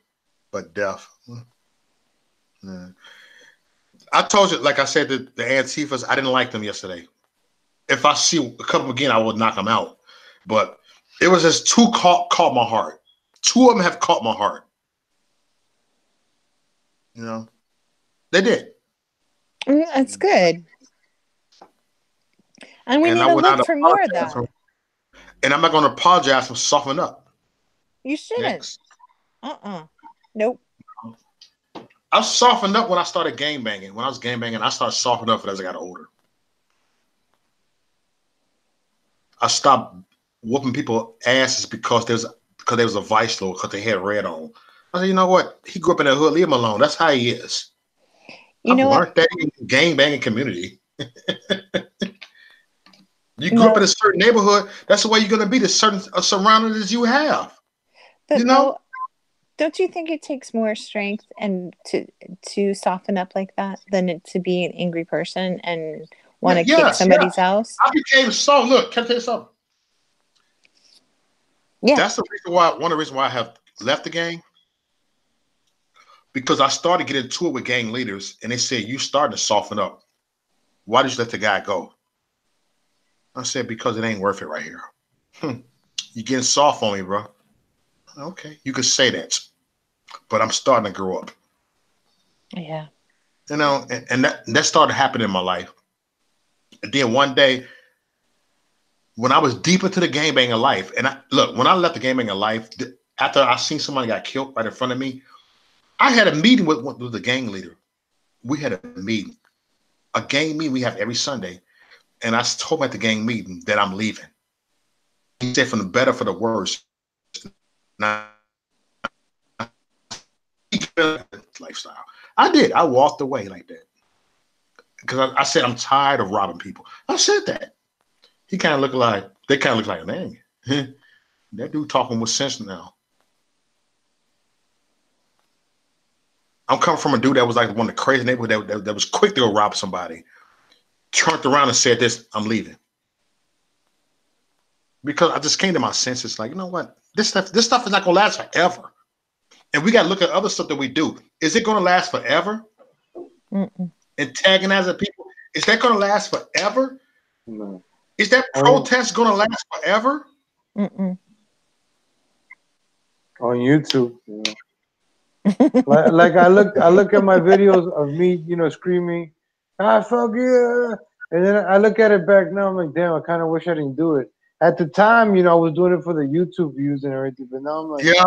but death. Yeah. I told you, like I said, the Antifas, I didn't like them yesterday. If I see a couple again, I would knock them out. But it was just two caught my heart. Two of them have caught my heart. They did. That's good. And we need to look for more of that. And I'm not going to apologize for softening up. You shouldn't. Nope. I softened up when I started game banging. When I was game banging, I started softening up as I got older. I stopped whooping people asses because there was a vice lord because they had red on. I said, you know what? He grew up in that hood. Leave him alone. That's how he is. I've learned that in the game banging community. You grew up in a certain neighborhood. That's the way you're going to be. The certain surroundings you have. But don't you think it takes more strength and to soften up like that than to be an angry person and want to kick somebody's house? I became soft. Look, can I tell you something? Yeah. That's the reason why. One of the reasons why I have left the gang. Because I started getting into it with gang leaders, and they said, you starting to soften up. Why did you let the guy go? I said, because it ain't worth it right here. You're getting soft on me, bro. Okay, you could say that. But I'm starting to grow up. Yeah. And that started happening in my life. And then one day, when I was deep into the gang banging life, and when I left the gang banging life, after I seen somebody got killed right in front of me, I had a meeting with the gang leader. We had a meeting. A gang meeting we have every Sunday. And I told him at the gang meeting that I'm leaving. He said, from the better for the worse. Now, lifestyle. I did. I walked away like that. Because I said, I'm tired of robbing people. I said that. They kind of look like, man, that dude talking with sense now. I'm coming from a dude that was like one of the crazy neighborhood that was quick to go rob somebody. Turned around and said this, I'm leaving. Because I just came to my senses like, you know what? This stuff is not going to last forever. And we got to look at other stuff that we do. Is it going to last forever? Mm-mm. Antagonizing people? Is that going to last forever? No. Is that protest going to last forever? Mm-mm. On YouTube. You know. like I look at my videos of me, screaming, fuck yeah. And then I look at it back now, I'm like, damn, I kind of wish I didn't do it. At the time, I was doing it for the YouTube views and everything, but now I'm like, yeah.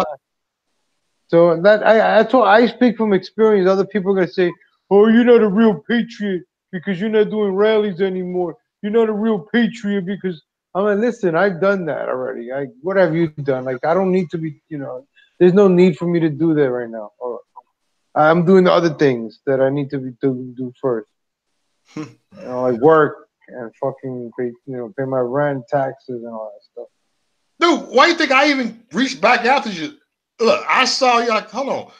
So that's why I speak from experience. Other people are gonna say, "Oh, you're not a real patriot because you're not doing rallies anymore. You're not a real patriot because." I'm like, listen, I've done that already. What have you done? Like, I don't need to be, there's no need for me to do that right now. Or I'm doing the other things that I need to do first. Like work and fucking pay my rent, taxes, and all that stuff. Dude, why do you think I even reached back out to you? Look, I saw you like, hold on.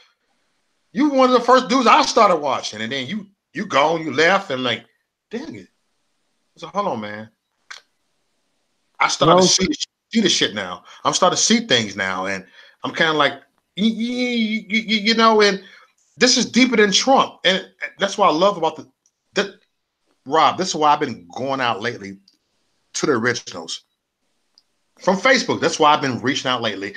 You were one of the first dudes I started watching, and then you gone, you left, and like, dang it. So hold on, man. I started to see the shit now. I'm starting to see things now, and I'm kind of like, and this is deeper than Trump, and that's what I love about Rob. This is why I've been going out lately to the originals from Facebook. That's why I've been reaching out lately.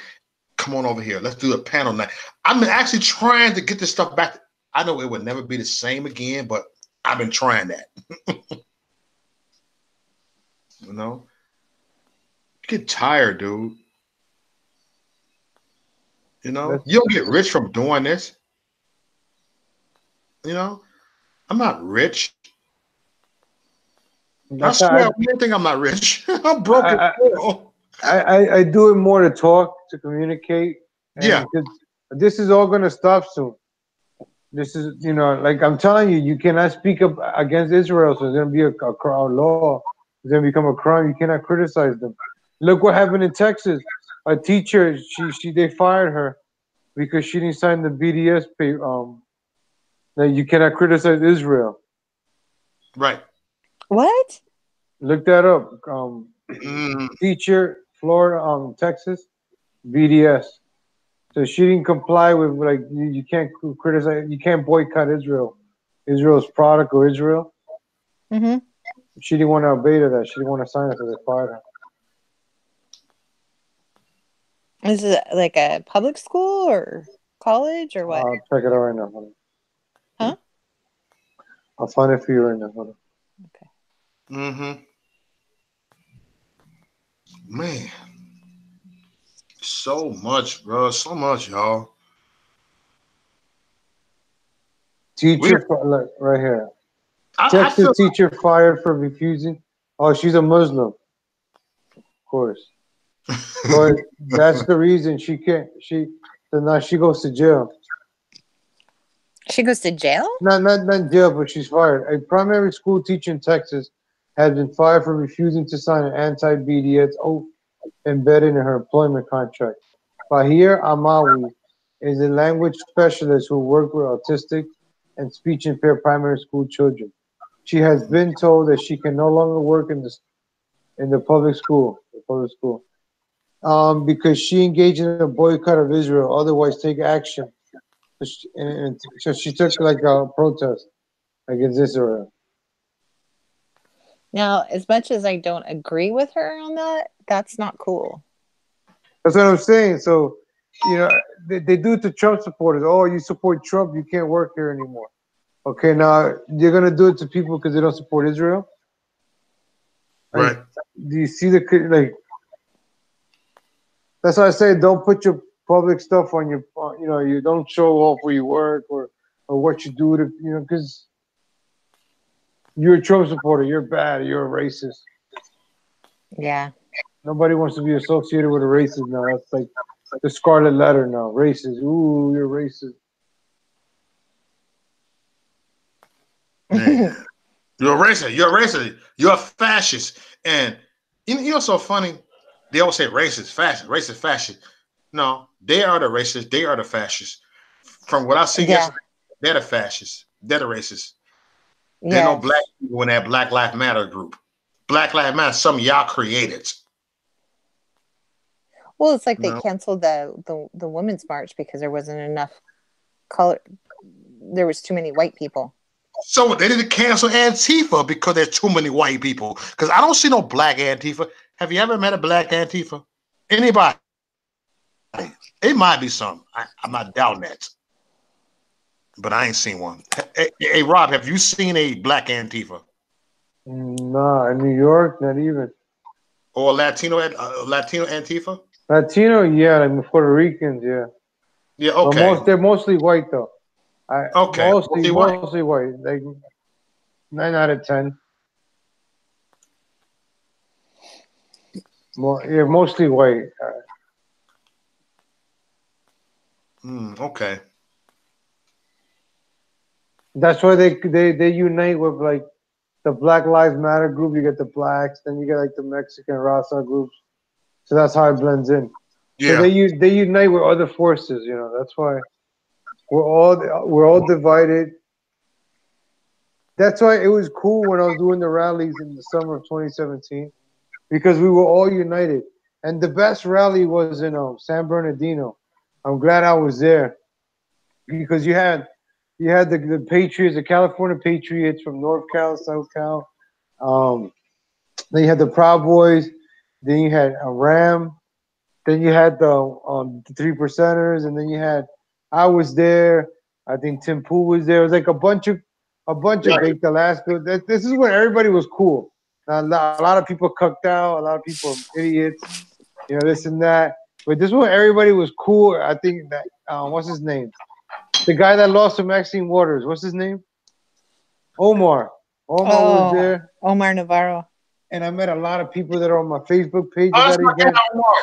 Come on over here. Let's do a panel night. I'm actually trying to get this stuff back. I know it would never be the same again, but I've been trying that. You get tired, dude. You don't get rich from doing this. I'm not rich. I swear, you think I'm not rich. I'm broken. I do it more to talk, to communicate. And this is all going to stop soon. This is, like I'm telling you, you cannot speak up against Israel. So it's going to be a law. It's going to become a crime. You cannot criticize them. Look what happened in Texas. A teacher, they fired her because she didn't sign the BDS that you cannot criticize Israel. Right. What? Look that up. Teacher, Florida, Texas, BDS. So she didn't comply with you can't criticize, you can't boycott Israel's product or Israel. Mm-hmm. She didn't want to obey to that. She didn't want to sign it, so they fired her. Is it like a public school or college or what? I'll check it out right now. Huh? I'll find it for you right now. Okay. Mm-hmm. Man. So much, bro. So much, y'all. Teacher, right here. Texas teacher fired for refusing. Oh, she's a Muslim. Of course. But that's the reason she can't. So now she goes to jail. She goes to jail? Not jail, but she's fired. A primary school teacher in Texas has been fired for refusing to sign an anti-BDS oath embedded in her employment contract. Fahir Amawi is a language specialist who worked with autistic and speech-impaired primary school children. She has been told that she can no longer work in the public school. Because she engaged in a boycott of Israel, otherwise take action. So she took like a protest against Israel. Now, as much as I don't agree with her on that, that's not cool. That's what I'm saying. So, they do it to Trump supporters. Oh, you support Trump, you can't work here anymore. Okay, now you're gonna do it to people because they don't support Israel. Right. Do you see that's why I say don't put your public stuff on your, you don't show off where you work or what you do to, because you're a Trump supporter, you're bad, you're a racist. Yeah. Nobody wants to be associated with a racist now. That's like the scarlet letter now. Racist. Ooh, you're racist. Man. You're a racist. You're a racist. You're a fascist. And you know so funny? They always say racist, fascist, racist, fascist. No, they are the racists. They are the fascists. From what I see yesterday, they're the fascists. They're the racists. There are no black people in that Black Lives Matter group. Black Lives Matter, some of y'all created. Well, it's like they canceled the Women's March because there wasn't enough color. There was too many white people. So they didn't cancel Antifa because there's too many white people. Because I don't see no black Antifa. Have you ever met a black Antifa? Anybody? It might be some. I'm not doubting that. But I ain't seen one. Hey, Rob, have you seen a black Antifa? No, in New York, not even. Or Latino Antifa? Latino, yeah, like Puerto Ricans, yeah. Yeah, okay. But they're mostly white though. Okay. Mostly white. Like 9 out of 10. Mostly white. Okay. That's why they unite with like the Black Lives Matter group. You get the blacks, then you get like the Mexican Raza groups. So that's how it blends in. Yeah. So they unite with other forces. You know, that's why we're all divided. That's why it was cool when I was doing the rallies in the summer of 2017 because we were all united. And the best rally was in San Bernardino. I'm glad I was there because you had the Patriots, the California Patriots from North Cal, South Cal. Then you had the Proud Boys. Then you had a Ram. Then you had the 3%ers, and then you had I was there. I think Tim Pool was there. It was like a bunch of baked Alaska. This is when everybody was cool. Now, a lot of people cucked out. A lot of people are idiots. You know, this and that. But this is when everybody was cool. I think that what's his name? The guy that lost to Maxine Waters. What's his name? Omar. Omar was there. Omar Navarro. And I met a lot of people that are on my Facebook page. That's my guy, Omar.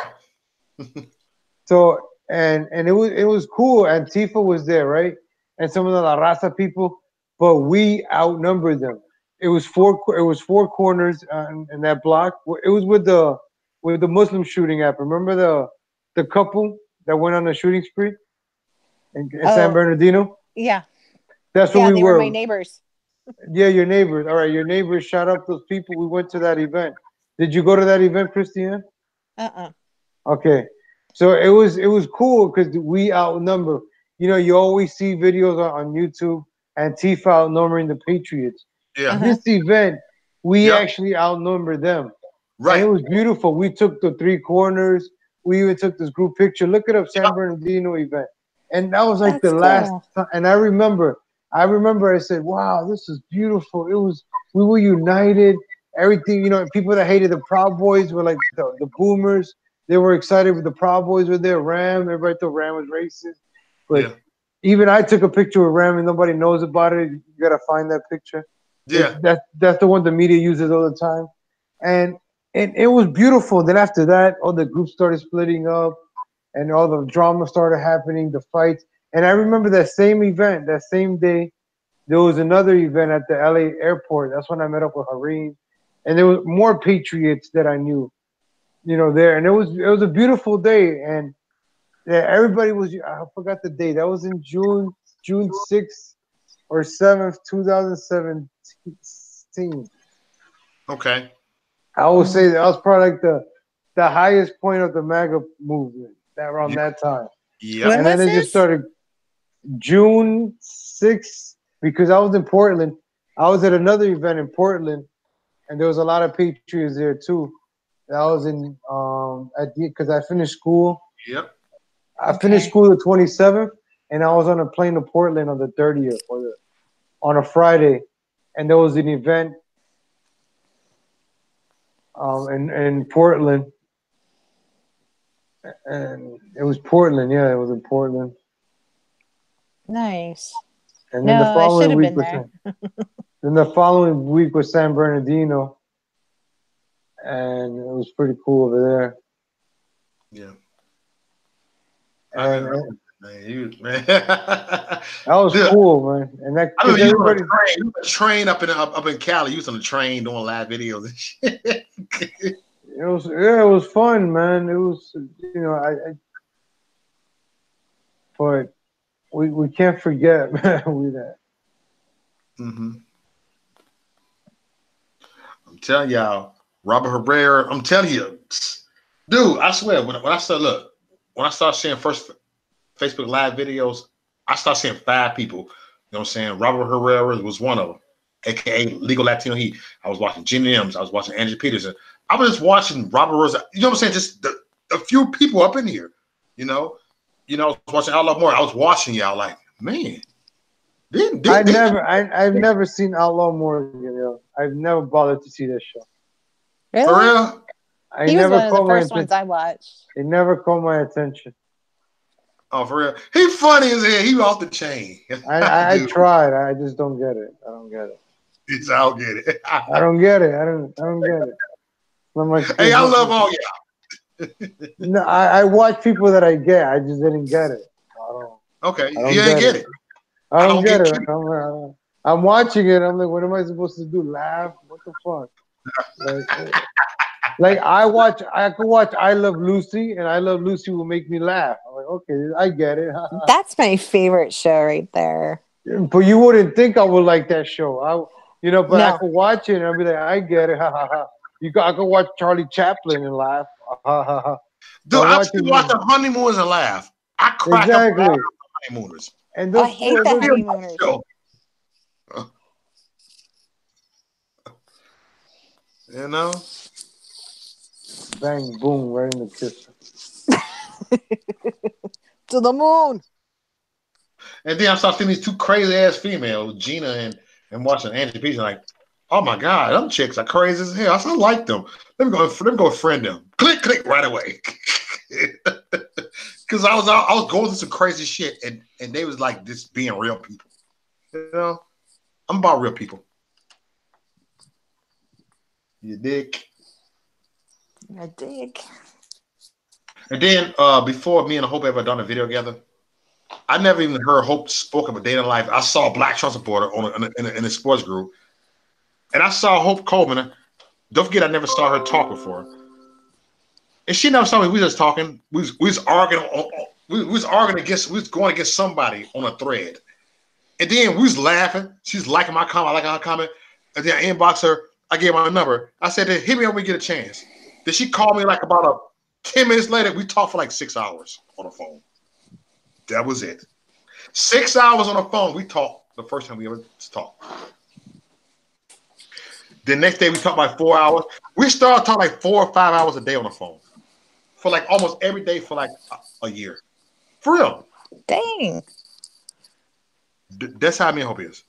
So and it was cool. Antifa was there, right? And some of the La Raza people, but we outnumbered them. It was four corners in that block. It was with the Muslim shooting app. Remember the couple that went on a shooting spree in San Bernardino? Yeah. That's where we they were. were my neighbors. Yeah, your neighbors. All right, your neighbors shot up those people. We went to that event. Did you go to that event, Christiane? Okay. So it was cool because we outnumber. You know, you always see videos on YouTube, Antifa outnumbering the Patriots. Yeah. This event, we actually outnumbered them. Right. And it was beautiful. We took the three corners. We even took this group picture. Look it up, San Bernardino event. And that was like the last time. And I remember I said, wow, this is beautiful. We were united. Everything, you know, people that hated the Proud Boys were like the boomers. They were excited with the Proud Boys with their Ram. Everybody thought Ram was racist. But even I took a picture with Ram and nobody knows about it. You got to find that picture. Yeah. That's the one the media uses all the time. And it was beautiful. Then after that, all the groups started splitting up and all the drama started happening, the fights. And I remember that same event, that same day, there was another event at the LA airport. That's when I met up with Harim. And there was more Patriots that I knew, you know, there. And it was a beautiful day. And everybody was, I forgot the day. That was in June 6th or 7th, 2017. Okay. I would say that was probably like the highest point of the MAGA movement around that time. Yeah. And then it just started June 6th because I was in Portland. I was at another event in Portland, and there was a lot of Patriots there too. I was in because I finished school. Yep. I finished school the 27th, and I was on a plane to Portland on the 30th on a Friday, and there was an event in Portland, and it was Portland. Yeah, it was in Portland. Nice. And then I should have been there. Then the following week was San Bernardino, and it was pretty cool over there. Yeah. And man. That was cool, man. And that I remember you were on a train up in Cali. You was on the train doing live videos and shit. It was fun, man. It was, you know, but we can't forget, man. Mm-hmm. I'm telling y'all, Robert Herrera. I'm telling you, dude. I swear, when I started seeing first Facebook live videos, I started seeing 5 people. know what I'm saying? Robert Herrera was one of them, aka Legal Latino Heat. I was watching Jenny M's. I was watching Angie Peterson. I was just watching Robert Rosa. You know what I'm saying? Just a few people up in here. You know, I was watching Outlaw More. I was watching y'all like, man. I've never seen Outlaw Morgan. You know, I've never bothered to see that show. Really? For real? He was one of the first ones I watched. It never caught my attention. Oh, for real? He funny as hell. He off the chain. I tried. I just don't get it. I don't get it. I don't get it. I don't get it. I don't get it. Hey, I love all y'all. No, I watch people that I get. I just didn't get it. I don't. Okay, you didn't get it. I don't get it. I'm watching it. I'm like, what am I supposed to do? Laugh? What the fuck? Like I could watch I Love Lucy, and I Love Lucy will make me laugh. I'm like, okay, I get it. That's my favorite show right there. But you wouldn't think I would like that show. But No. I could watch it and I'll be like, I get it. Ha ha ha. I could watch Charlie Chaplin and laugh. Ha ha ha. Dude, I still watch the Honeymooners and laugh. I crack up at the Honeymooners. And I hate the Honeymooners. You know? Bang, boom, right in the kiss. To the moon. And then I started seeing these two crazy ass females, Gina and watching Angie Peterson, like, oh my God, them chicks are crazy as hell. I said, I like them. Let me go friend them. Click right away. Because I was going through some crazy shit, and they was like just being real people. You know? I'm about real people. You dig? I dig. And then before me and Hope ever done a video together, I never even heard Hope spoke of a day in life. I saw a black Trump supporter in a sports group, and I saw Hope Coleman. Don't forget, I never saw her talk before, and she never saw me. We was just talking. We was arguing. We was going against somebody on a thread, and then we was laughing. She's liking my comment, I like her comment, and then I inboxed her. I gave her my number. I said, hit me up when we get a chance. Then she called me like about 10 minutes later. We talked for like 6 hours on the phone. That was it. 6 hours on the phone. We talked the first time we ever talked. The next day we talked like 4 hours. We started talking like 4 or 5 hours a day on the phone for like almost every day for like a year. For real. Dang. That's how me and Hope is.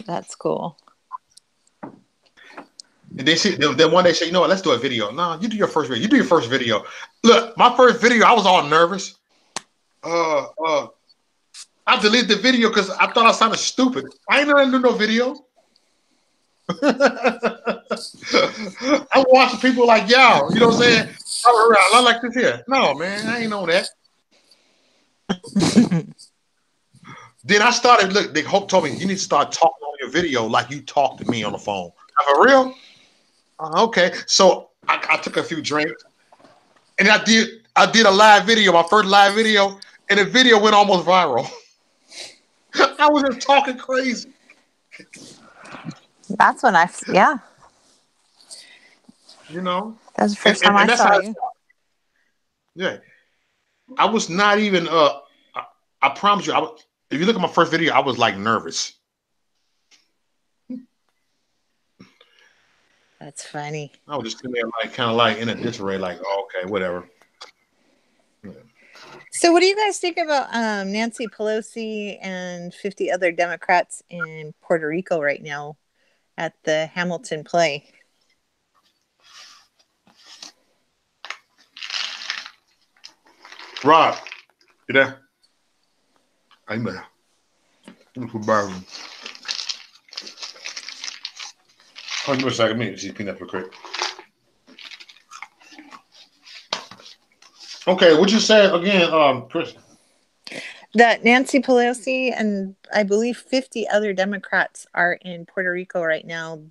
That's cool. And then one day say, you know what, let's do a video. No, you do your first video. You do your first video. Look, my first video, I was all nervous. I deleted the video because I thought I sounded stupid. I ain't never do no video. I'm watching people like y'all, you know what I'm saying? I like this here. No, man, I ain't know that. Then I started, look, the Hope told me, you need to start talking on your video like you talked to me on the phone. For real? Okay. So I took a few drinks and I did a live video, my first live video, and the video went almost viral. I was just talking crazy. That's when yeah. You know? That's the first time I saw you. Yeah. I was not even, I promise you, if you look at my first video, I was like nervous. That's funny. I was just sitting there like kind of like in a disarray, like, oh, okay, whatever. Yeah. So what do you guys think about Nancy Pelosi and 50 other Democrats in Puerto Rico right now at the Hamilton play? Rob, you there? I'm there. Hold on a second, me see peanut butter quick. Okay, what you said again, Chris? That Nancy Pelosi and I believe 50 other Democrats are in Puerto Rico right now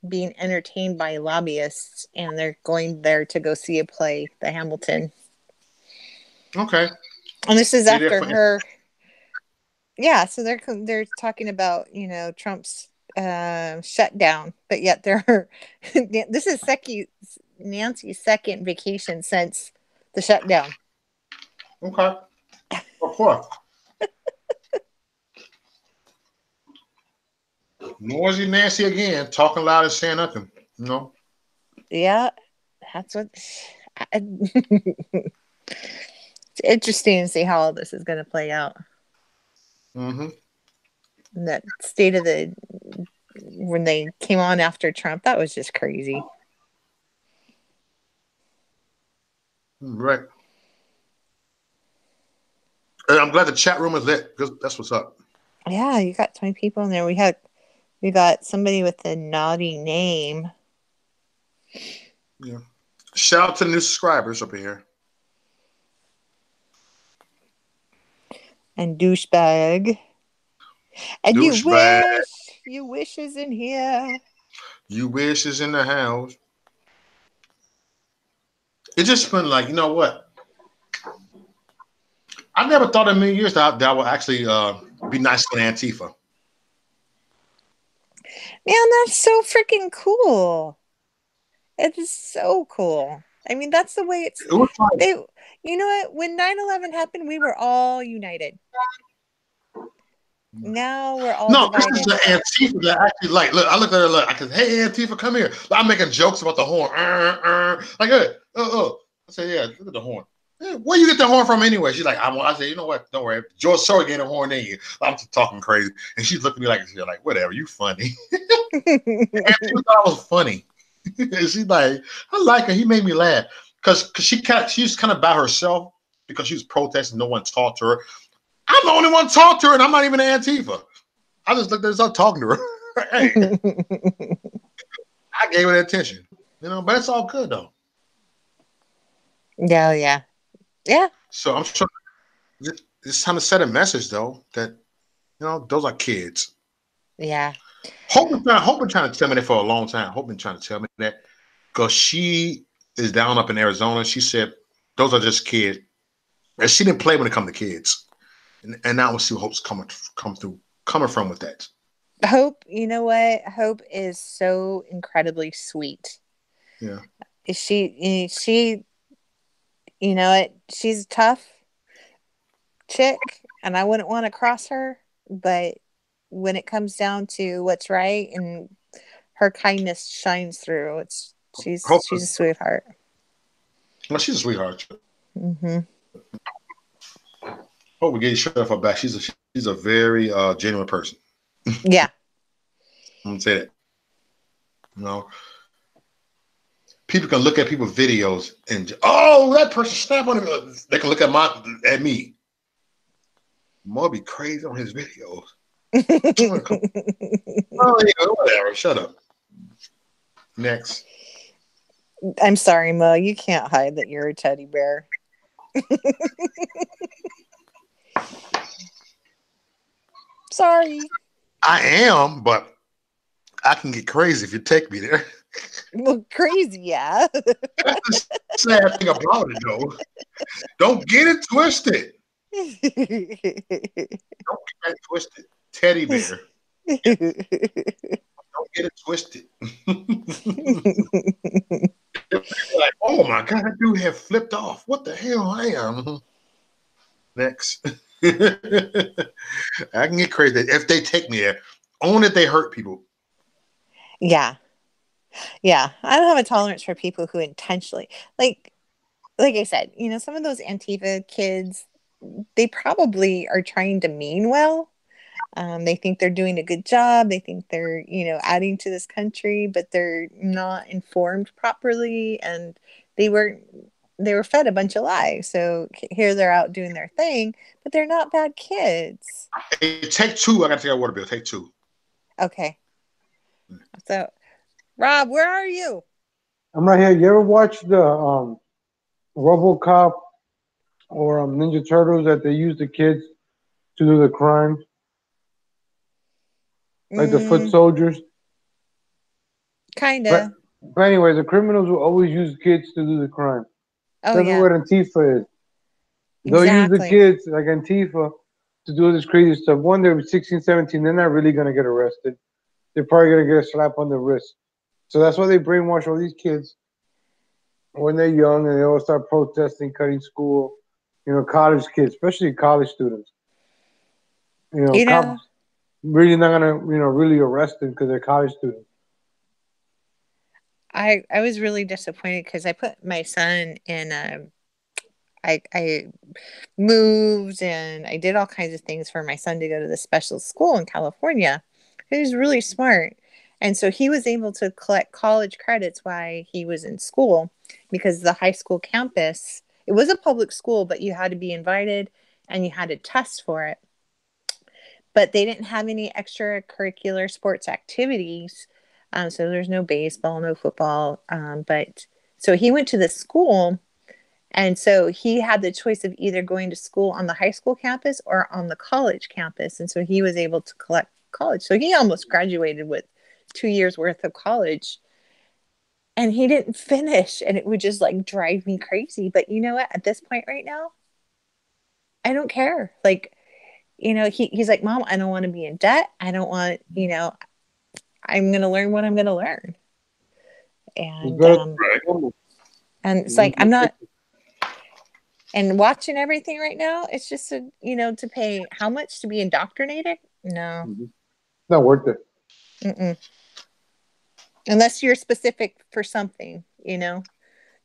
being entertained by lobbyists, and they're going there to go see a play, the Hamilton. Okay. And this is after her. Yeah, so they're talking about, Trump's shutdown, but yet this is Nancy's second vacation since the shutdown. Okay. Of course. Noisy Nancy again, talking loud and saying nothing. You know. Yeah, that's what. It's interesting to see how all this is going to play out. Mm-hmm. That state of the when they came on after Trump, that was just crazy. Right. And I'm glad the chat room is lit because that's what's up. Yeah, you got 20 people in there. We got somebody with a naughty name. Yeah. Shout out to the new subscribers up here. And douchebag. And Douchebag. you wish is in here. You wish is in the house. It just been like, you know what? I never thought in a million years that I would actually be nice to Antifa. Man, that's so freaking cool. It is so cool. I mean, that's the way it's. It was fun. You know what? When 9/11 happened, we were all united. Now we're all divided. This is the Antifa that actually like. Look, I look at her. Look, I said, "Hey, Antifa, come here." I'm making jokes about the horn. Like, hey, I said, "Yeah, look at the horn." Hey, where you get the horn from anyway? She's like, I said, "You know what? Don't worry. George Soros gave a horn in you." I'm just talking crazy, and she's looking at me like, "Whatever, you funny." Antifa thought I was funny. She's like, I like her. He made me laugh because she's kind of by herself because she was protesting. No one talked to her. I'm the only one talked to her, and I'm not even an Antifa. I just looked at her, talking to her. Hey, I gave her the attention, but it's all good though. Yeah. So I'm sure it's time to set a message though that those are kids. Yeah. Hope been trying to tell me that for a long time. Hope been trying to tell me that because she is down up in Arizona. She said those are just kids, and she didn't play when it comes to kids. And now we'll see what Hope's coming from with that. Hope, you know what? Hope is so incredibly sweet. Yeah. She, you know what? She's a tough chick, and I wouldn't want to cross her. But when it comes down to what's right, and her kindness shines through, she's a sweetheart. Well, she's a sweetheart. Mm-hmm. Hope we get shut off her back. She's a very genuine person. Yeah. I'm gonna say that. People can look at people's videos and that person snapped on him. They can look at me. More be crazy on his videos. Whatever. Shut up. Next. I'm sorry, Mo. You can't hide that you're a teddy bear. Sorry. I am, but I can get crazy if you take me there. Well, crazy, yeah. That's the sad thing about it, though. Don't get it twisted. Don't get it twisted. Teddy bear. Don't get it twisted. Like, oh my God, that dude had flipped off. What the hell I am? Next. I can get crazy if they take me there. Only if they hurt people. Yeah. I don't have a tolerance for people who intentionally, like I said, some of those Antifa kids, they probably are trying to mean well. They think they're doing a good job. They think they're, adding to this country, but they're not informed properly, and they were fed a bunch of lies. So here they're out doing their thing, but they're not bad kids. Hey, take two. I got to take a water bill. Take two. Okay. So, Rob, where are you? I'm right here. You ever watch the RoboCop or Ninja Turtles that they use the kids to do the crimes? Like the foot soldiers? Kind of. But anyway, the criminals will always use kids to do the crime. Oh, That's what Antifa is. They'll use the kids, like Antifa, to do this crazy stuff. One, they're 16, 17. They're not really going to get arrested. They're probably going to get a slap on the wrist. So that's why they brainwash all these kids when they're young, and they all start protesting, cutting school. College kids, especially college students. really not gonna, really arrest them because they're college students. I was really disappointed because I put my son in I moved and I did all kinds of things for my son to go to the special school in California. He was really smart. And so he was able to collect college credits while he was in school because the high school campus, it was a public school, but you had to be invited and you had to test for it. But they didn't have any extracurricular sports activities. So there's no baseball, no football. But so he went to the school. And so he had the choice of either going to school on the high school campus or on the college campus. And so he was able to collect college. So he almost graduated with 2 years worth of college. And he didn't finish. And it would just like drive me crazy. But you know what? At this point right now, I don't care. Like, he's like, Mom, I don't want to be in debt. I don't want, I'm going to learn what I'm going to learn. And it's like, I'm not. And watching everything right now, it's just to pay how much to be indoctrinated? No, not worth it. Mm-mm. Unless you're specific for something, to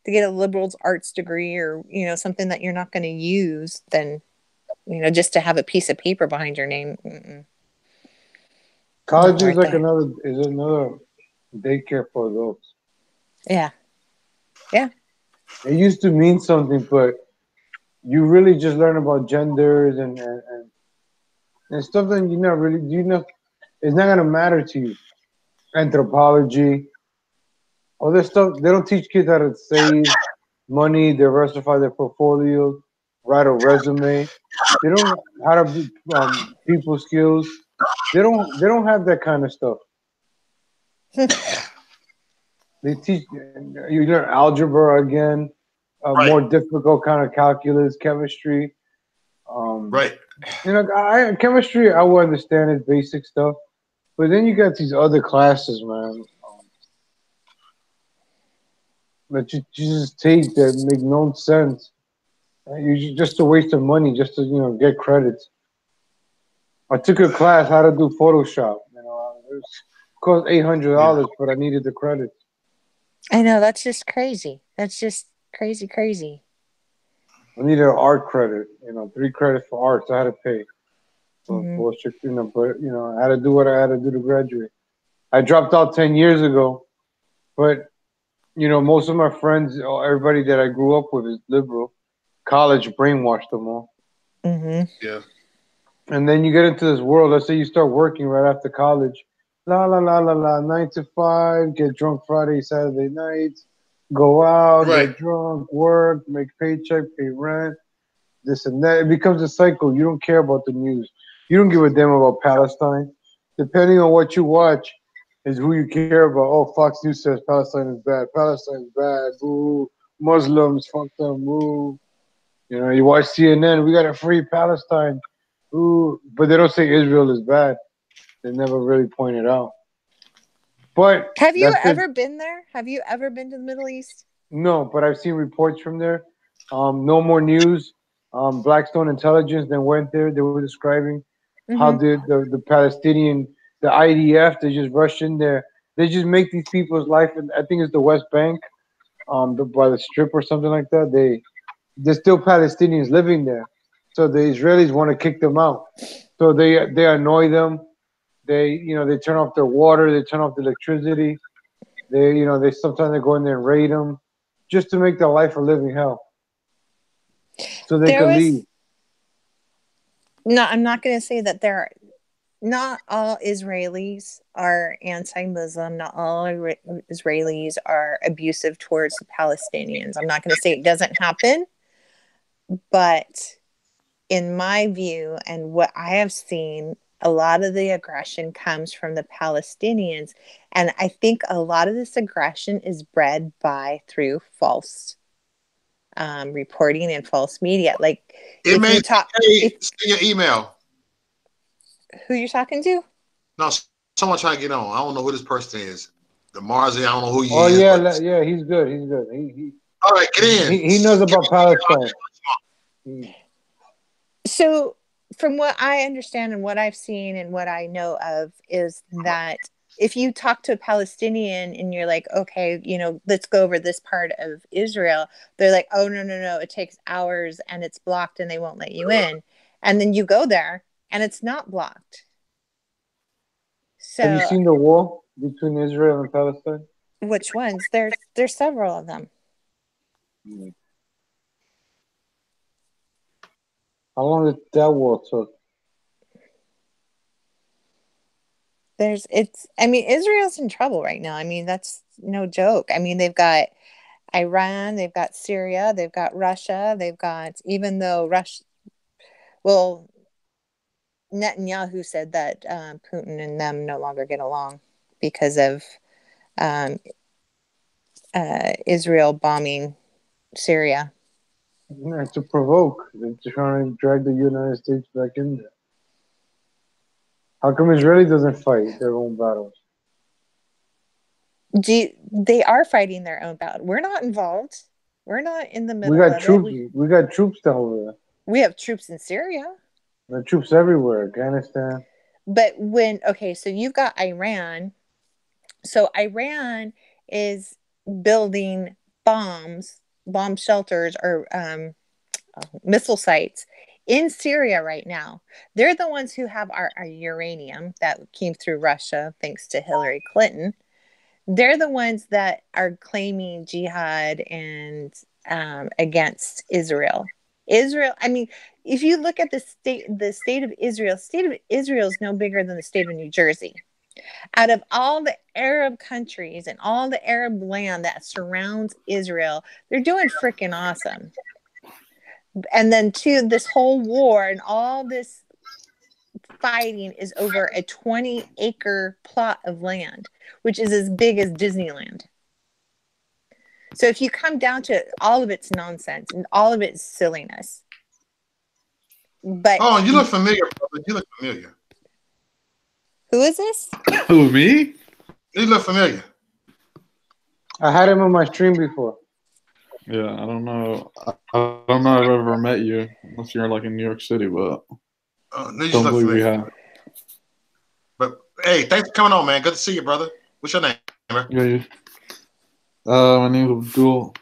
get a liberal arts degree or something that you're not going to use, then just to have a piece of paper behind your name. Mm-mm. College is like another daycare for adults. Yeah. It used to mean something, but you really just learn about genders and stuff that you're not really, it's not going to matter to you. Anthropology, all this stuff, they don't teach kids how to save money, diversify their portfolios, write a resume. They don't how to be people skills. They don't have that kind of stuff. They teach you learn algebra again, more difficult kind of calculus, chemistry. Right. Chemistry I will understand is basic stuff, but then you got these other classes, man, that you just take that make no sense. You just a waste of money just to get credits. I took a class how to do Photoshop. It cost $800, but I needed the credits. I know, that's just crazy. That's just crazy. I needed an art credit. 3 credits for art, so I had to pay. Bullshit, but I had to do what I had to do to graduate. I dropped out 10 years ago, but most of my friends, everybody that I grew up with is liberal. College brainwashed them all. Mm-hmm. Yeah. And then you get into this world. Let's say you start working right after college. La la la la la, 9 to 5. Get drunk Friday, Saturday nights. Go out, get drunk, work, make paycheck, pay rent, this and that. It becomes a cycle. You don't care about the news. You don't give a damn about Palestine. Depending on what you watch, is who you care about. Oh, Fox News says Palestine is bad. Palestine is bad. Boo. Muslims, fuck them. Boo. You watch CNN. We got to free Palestine. Ooh. But they don't say Israel is bad. They never really point it out. But have you ever been there? Have you ever been to the Middle East? No, but I've seen reports from there. No More News. Blackstone Intelligence. They went there. They were describing how the Palestinian, the IDF, they just rush in there. They just make these people's life. And I think it's the West Bank, by the Strip or something like that. There's still Palestinians living there, so the Israelis want to kick them out. So they annoy them. They turn off their water. They turn off the electricity. They sometimes they go in there and raid them, just to make their life a living hell. So they can leave. No, I'm not going to say that not all Israelis are anti-Muslim. Not all Israelis are abusive towards the Palestinians. I'm not going to say it doesn't happen, but in my view and what I have seen, a lot of the aggression comes from the Palestinians. And I think a lot of this aggression is bred through false reporting and false media. Like, send your email. Who you're talking to? No, someone trying to get on. I don't know who this person is. The Marzi, I don't know who he is. Oh yeah, he's good. He all right, get in. He knows about Palestine. So from what I understand and what I've seen and what I know of is that if you talk to a Palestinian and you're like, okay, let's go over this part of Israel, they're like, oh, no, no, no, it takes hours and it's blocked and they won't let you in. And then you go there and it's not blocked. So have you seen the wall between Israel and Palestine? Which ones? There's several of them. How long did that wall took? Israel's in trouble right now. I mean, that's no joke. I mean, they've got Iran, they've got Syria, they've got Russia, even though Netanyahu said that Putin and them no longer get along because of Israel bombing Syria. Yeah, to provoke. They're trying to drag the United States back in there. How come Israeli doesn't fight their own battles? They are fighting their own battle. We're not involved. We're not in the middle We got of troops. it. We got troops down there. We have troops in Syria. There are troops everywhere. Afghanistan. But so you've got Iran. So Iran is building bomb shelters or missile sites in Syria right now. They're the ones who have our uranium that came through Russia thanks to Hillary Clinton. They're the ones that are claiming jihad and against Israel. I mean, if you look at the state of Israel is no bigger than the state of New Jersey. Out of all the Arab countries and all the Arab land that surrounds Israel, they're doing freaking awesome. And then this whole war and all this fighting is over a 20-acre plot of land, which is as big as Disneyland. So if you come down to it, all of it's nonsense and all of it's silliness. But you look familiar, brother. You look familiar. Who is this? Who, me? You look familiar. I had him on my stream before. Yeah, I don't know. I don't know if I've ever met you, unless you're like in New York City, but No, don't believe we have. But hey, thanks for coming on, man. Good to see you, brother. What's your name, man? Yeah. My name is Abdul.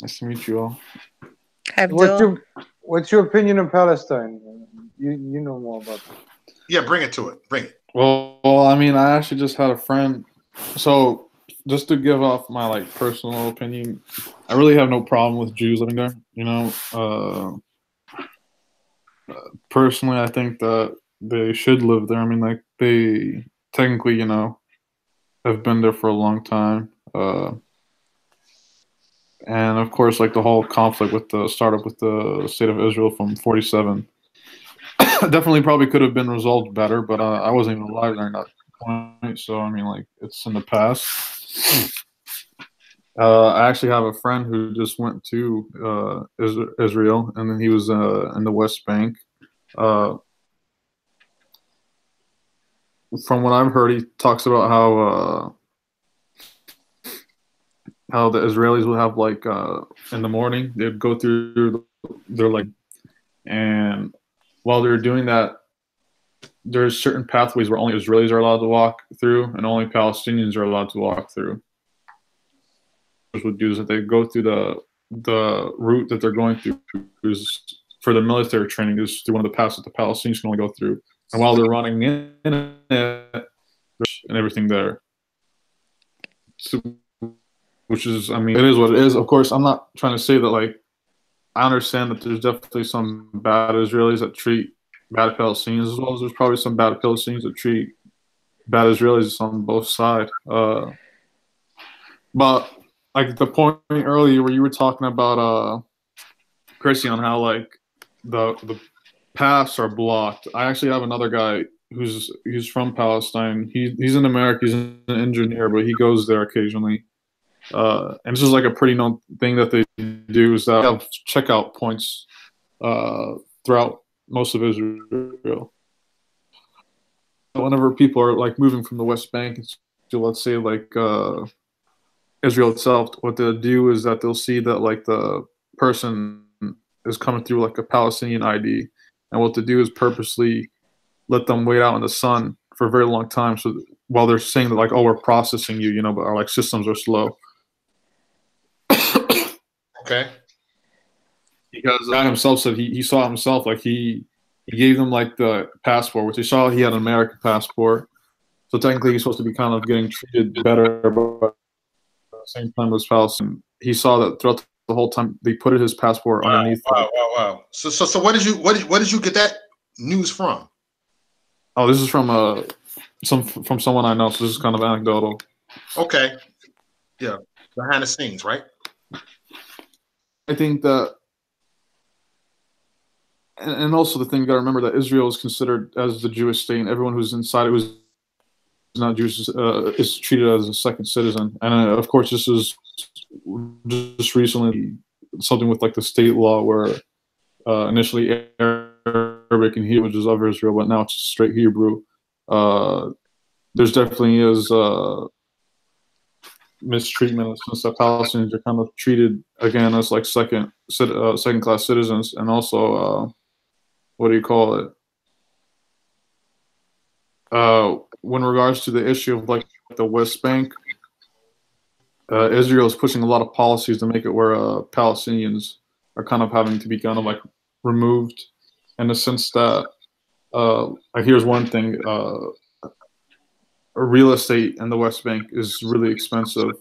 Nice to meet you all. What's your opinion on Palestine? You know more about that. Yeah, bring it to it. Bring it. Well, I mean, I actually just had a friend. So, just to give off my like personal opinion, I really have no problem with Jews living there. Personally, I think that they should live there. I mean, like they technically, have been there for a long time. And of course, like the whole conflict with the startup with the state of Israel from 1947. Definitely probably could have been resolved better, but I wasn't even alive during that point. So, I mean, like, it's in the past. I actually have a friend who just went to Israel, and then he was in the West Bank. From what I've heard, he talks about how the Israelis would have, like, in the morning, they'd go through their, like, and while they're doing that, there's certain pathways where only Israelis are allowed to walk through and only Palestinians are allowed to walk through. What would do is that they go through the route that they're going through is for the military training is through one of the paths that the Palestinians can only go through. And while they're running in it and everything there. So, which is, I mean, it is what it is. Of course, I'm not trying to say that, like, I understand that there's definitely some bad Israelis that treat bad Palestinians as well as there's probably some bad Palestinians that treat bad Israelis on both sides. But like the point earlier where you were talking about Chrissy on how like the paths are blocked. I actually have another guy he's from Palestine. He's in America. He's an engineer, but he goes there occasionally. And this is like a pretty known thing that they do is that they have checkout points throughout most of Israel. Whenever people are like moving from the West Bank to, let's say, like Israel itself, what they'll do is that they'll see that like the person is coming through like a Palestinian ID, And what to do is purposely let them wait out in the sun for a very long time. So while they're saying that, like, oh, we're processing you, but our like systems are slow. Okay. Because the guy himself said he saw himself, like he gave them like the passport, which he saw he had an American passport. So technically he's supposed to be kind of getting treated better, but at the same time as Palestine. He saw that throughout the whole time they put his passport underneath. Wow. So where did you get that news from? Oh, this is from someone I know, so this is kind of anecdotal. Okay. Yeah. Behind the scenes, right? I think that, and also the thing you got to remember that Israel is considered as the Jewish state, and everyone who's inside it was not Jewish is treated as a second citizen. And of course, this is just recently something with like the state law where initially Arabic and Hebrew, which is of Israel, but now it's straight Hebrew. There's definitely is mistreatment since the Palestinians are kind of treated again as like second class citizens, and also what do you call it? When regards to the issue of like the West Bank, Israel is pushing a lot of policies to make it where Palestinians are kind of having to be kind of like removed, in the sense that here's one thing: real estate in the West Bank is really expensive,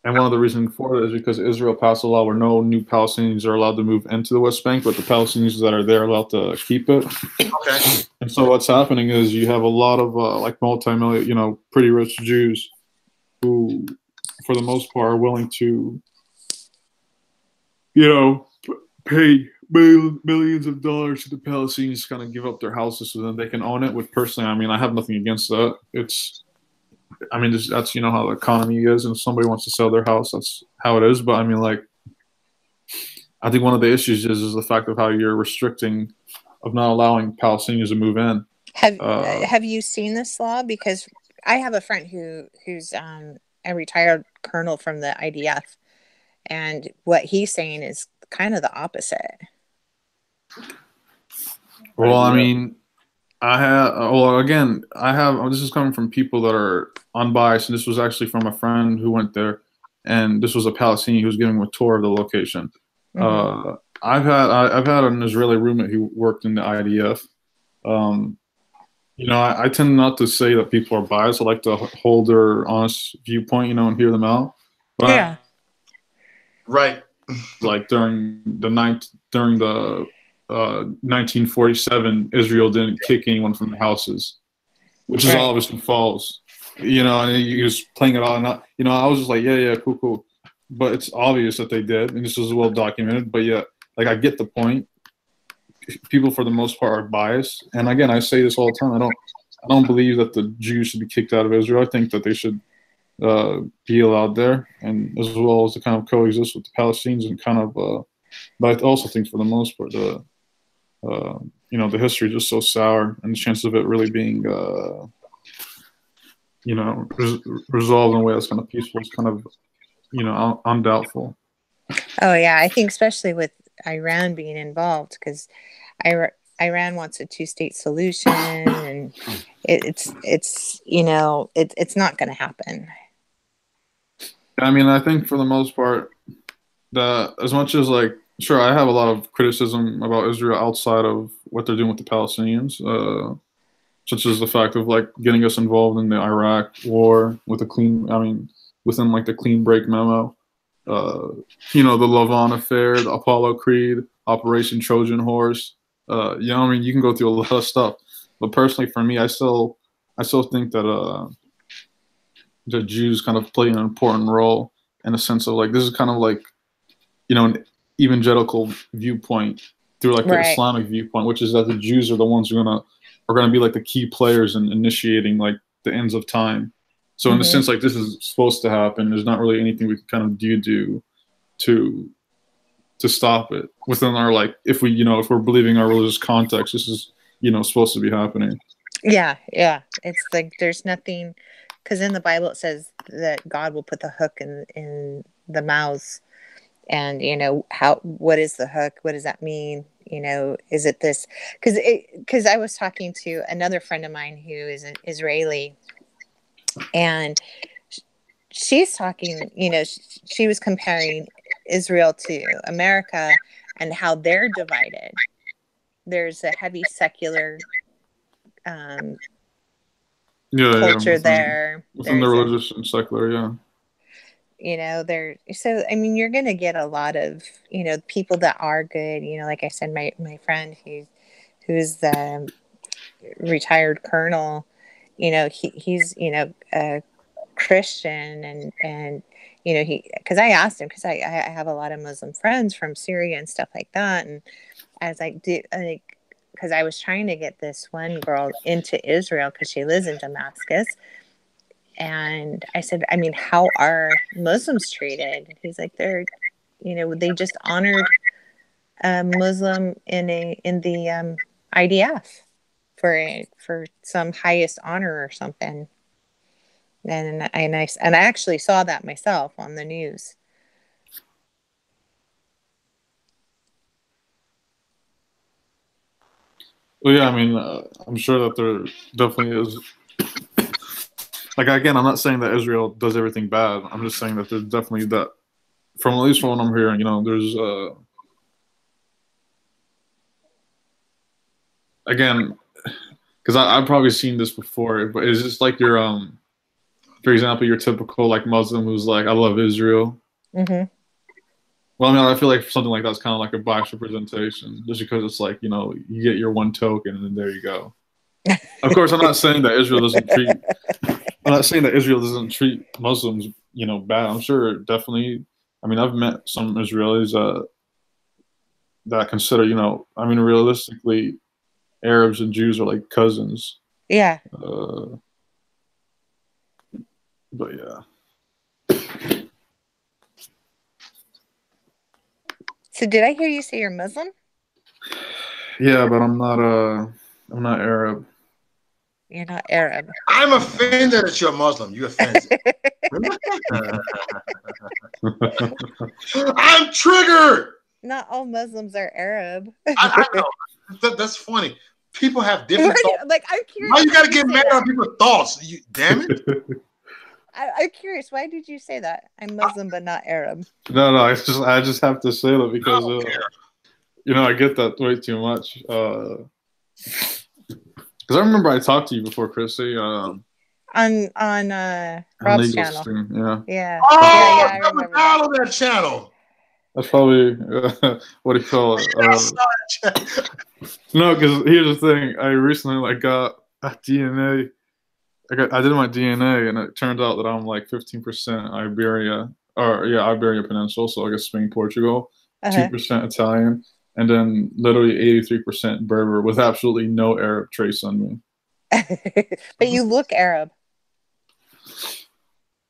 and one of the reasons for it is because Israel passed a law where no new Palestinians are allowed to move into the West Bank, but the Palestinians that are there are allowed to keep it. Okay. And so what's happening is you have a lot of like multi-million, pretty rich Jews who, for the most part, are willing to, pay millions of dollars to the Palestinians to kind of give up their houses so that they can own it. Which personally, I have nothing against that. That's how the economy is, and if somebody wants to sell their house, that's how it is. But I think one of the issues is the fact of how you're restricting, of not allowing Palestinians to move in. Have you seen this law? Because I have a friend who's a retired colonel from the IDF, and what he's saying is kind of the opposite. Well, this is coming from people that are unbiased, and this was actually from a friend who went there, and this was a Palestinian who was giving a tour of the location. Mm-hmm. I've had an Israeli roommate who worked in the IDF. I tend not to say that people are biased. I like to hold their honest viewpoint, and hear them out. But yeah. Right. Like during the 1947, Israel didn't kick anyone from the houses, which is obviously false. And he was playing it all. And I was just like, yeah, cool. But it's obvious that they did, and this is well documented. But yeah, like I get the point. People, for the most part, are biased. And again, I say this all the time. I don't believe that the Jews should be kicked out of Israel. I think that they should be allowed there, and as well as to kind of coexist with the Palestinians and kind of. But I also think, for the most part, the history is just so sour, and the chance of it really being, resolved in a way that's kind of peaceful is kind of, I'm doubtful. Oh yeah, I think especially with Iran being involved, because Iran wants a two-state solution, and it's not going to happen. I think for the most part, that as much as sure, I have a lot of criticism about Israel outside of what they're doing with the Palestinians, such as the fact of getting us involved in the Iraq war with within the clean break memo, the Lavon affair, the Apollo Creed, Operation Trojan Horse. You can go through a lot of stuff, but personally for me, I still think that the Jews kind of play an important role in a sense of this is kind of an evangelical viewpoint through the Islamic viewpoint, which is that the Jews are the ones who are gonna be the key players in initiating the ends of time. So in a sense, this is supposed to happen. There's not really anything we can kind of do to stop it within our if we're believing our religious context. This is supposed to be happening. Yeah. It's there's nothing, because in the Bible it says that God will put the hook in the mouths, and what is the hook? What does that mean? You know, is it this? Because I was talking to another friend of mine who is an Israeli, and she's talking, you know, she was comparing Israel to America and how they're divided. There's a heavy secular culture there. Within the religious and secular, yeah. You know, so I mean, you're gonna get a lot of, you know, people that are good. You know, like I said, my friend who's the retired colonel. You know, he's you know a Christian, and you know, because I asked him, because I have a lot of Muslim friends from Syria and stuff like that, and I was like, because I was trying to get this one girl into Israel because she lives in Damascus. And I said, I mean, how are Muslims treated? And he's like, they're, you know, they just honored a Muslim in the IDF for some highest honor or something. And I actually saw that myself on the news. Well, yeah, I mean, I'm sure that there definitely is. Like, again, I'm not saying that Israel does everything bad. I'm just saying that there's definitely that, from at least from what I'm hearing, you know, there's, again, because I've probably seen this before, but it's just like your, for example, your typical, like, Muslim who's like, I love Israel. Mm-hmm. Well, I mean, I feel like something like that's kind of like a biased representation, just because it's like, you know, you get your one token and then there you go. Of course, I'm not saying that Israel doesn't treat. I'm not saying that Israel doesn't treat Muslims, you know, bad. I'm sure definitely. I mean, I've met some Israelis that consider, you know, I mean, realistically, Arabs and Jews are like cousins. Yeah. But yeah. So did I hear you say you're Muslim? Yeah, but I'm not Arab. You're not Arab. I'm offended that you're Muslim. You offended. I'm triggered. Not all Muslims are Arab. I know. That's funny. People have different thoughts. Like, I'm curious. Why you got to get mad on people's thoughts? You, damn it. I'm curious. Why did you say that? I'm Muslim, but not Arab. No, I just have to say that because you know, I get that way too much. Because I remember I talked to you before, Chrissy. On Rob's channel. Stream, yeah. Oh, yeah, I remember follow that channel. That's probably what do you call it? No, because here's the thing. I recently got a DNA. I did my DNA, and it turned out that I'm like 15% Iberia Peninsula, so I guess Spain, Portugal, 2% Italian, and then literally 83% Berber with absolutely no Arab trace on me. But you look Arab.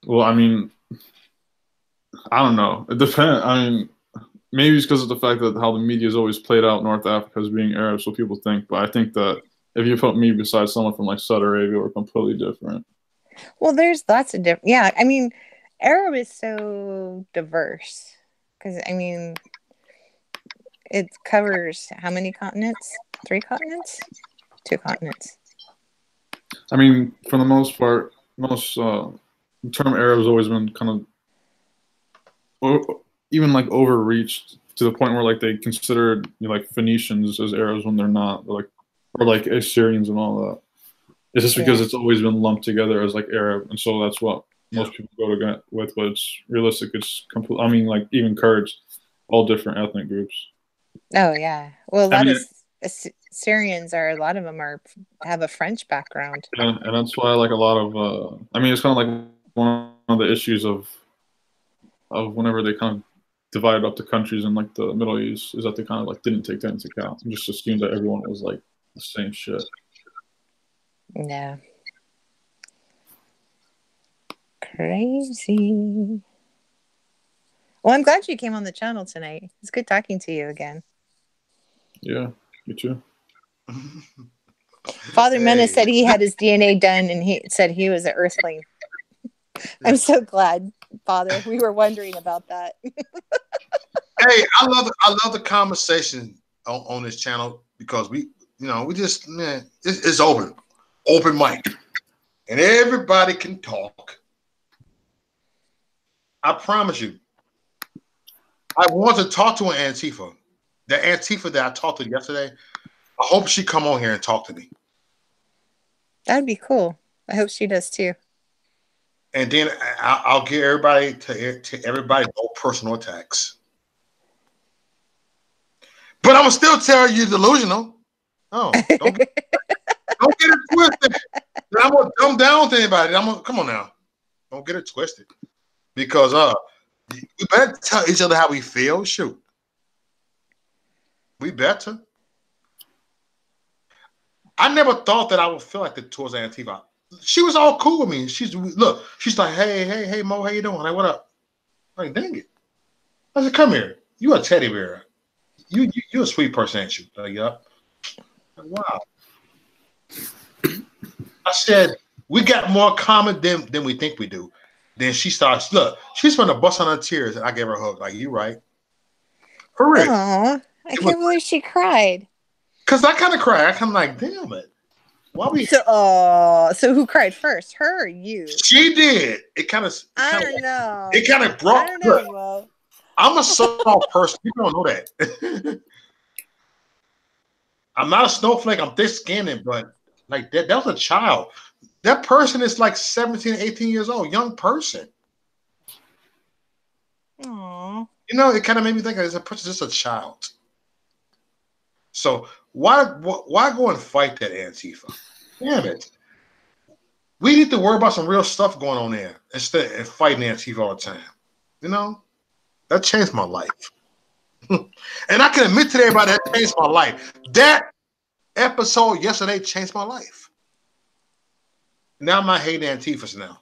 Well, I mean, I don't know. It depends. I mean, maybe it's because of the fact that how the media has always played out North Africa as being Arab, so people think. But I think that if you put me beside someone from like Saudi Arabia, we're completely different. Well, there's lots of different. Yeah, I mean, Arab is so diverse because I mean, it covers how many continents? 3 continents? 2 continents. I mean, for the most part, the term Arab has always been kind of even like overreached to the point where like they considered, you know, like Phoenicians as Arabs when they're not, or like Assyrians and all that. It's just because it's always been lumped together as like Arab, and so that's what most people go to get with. But it's realistic. It's complete. I mean, like even Kurds, all different ethnic groups. Oh yeah. Well, a lot of Syrians a lot of them have a French background. And that's why like a lot of I mean, it's kind of like one of the issues of whenever they kind of divided up the countries in like the Middle East is that they kind of like didn't take that into account and just assumed that everyone was like the same shit. Yeah. Crazy. Well, I'm glad you came on the channel tonight. It's good talking to you again. Yeah, you too. Father Menace said he had his DNA done and he said he was an earthling. I'm so glad, Father. We were wondering about that. Hey, I love the conversation on this channel because we just it's open mic, and everybody can talk. I promise you. I want to talk to an Antifa. The Antifa that I talked to yesterday. I hope she come on here and talk to me. That'd be cool. I hope she does too. And then I'll get everybody to everybody no personal attacks. But I'm gonna still tell you delusional. Oh, don't get it twisted. I'm gonna dumb down to anybody. Come on now. Don't get it twisted. Because we better tell each other how we feel. Shoot. We better. I never thought that I would feel like that towards Antifa. She was all cool with me. She's like, hey, Mo, how you doing? Like, what up? I'm like, dang it. I said, come here. You a teddy bear. You a sweet person, ain't you? Like, yup. Like, wow. I said, we got more common than we think we do. Then she starts, she's going to bust on her tears, and I gave her a hug. Like, you right. For real. Aww, I can't believe she cried. Because I kind of cried. I kind of like, damn it. Why we? So who cried first, her or you? She did. It kind of. I don't know. It kind of brought. I don't know, Mo. I'm a soft person. People don't know that. I'm not a snowflake. I'm thick-skinned, but like that was a child. That person is like 17, 18 years old, young person. Aww. It kind of made me think this person's just a child. So why go and fight that Antifa? Damn it. We need to worry about some real stuff going on there instead of fighting Antifa all the time. That changed my life. And I can admit to everybody that changed my life. That episode yesterday changed my life. Now I'm not hating Antifas now.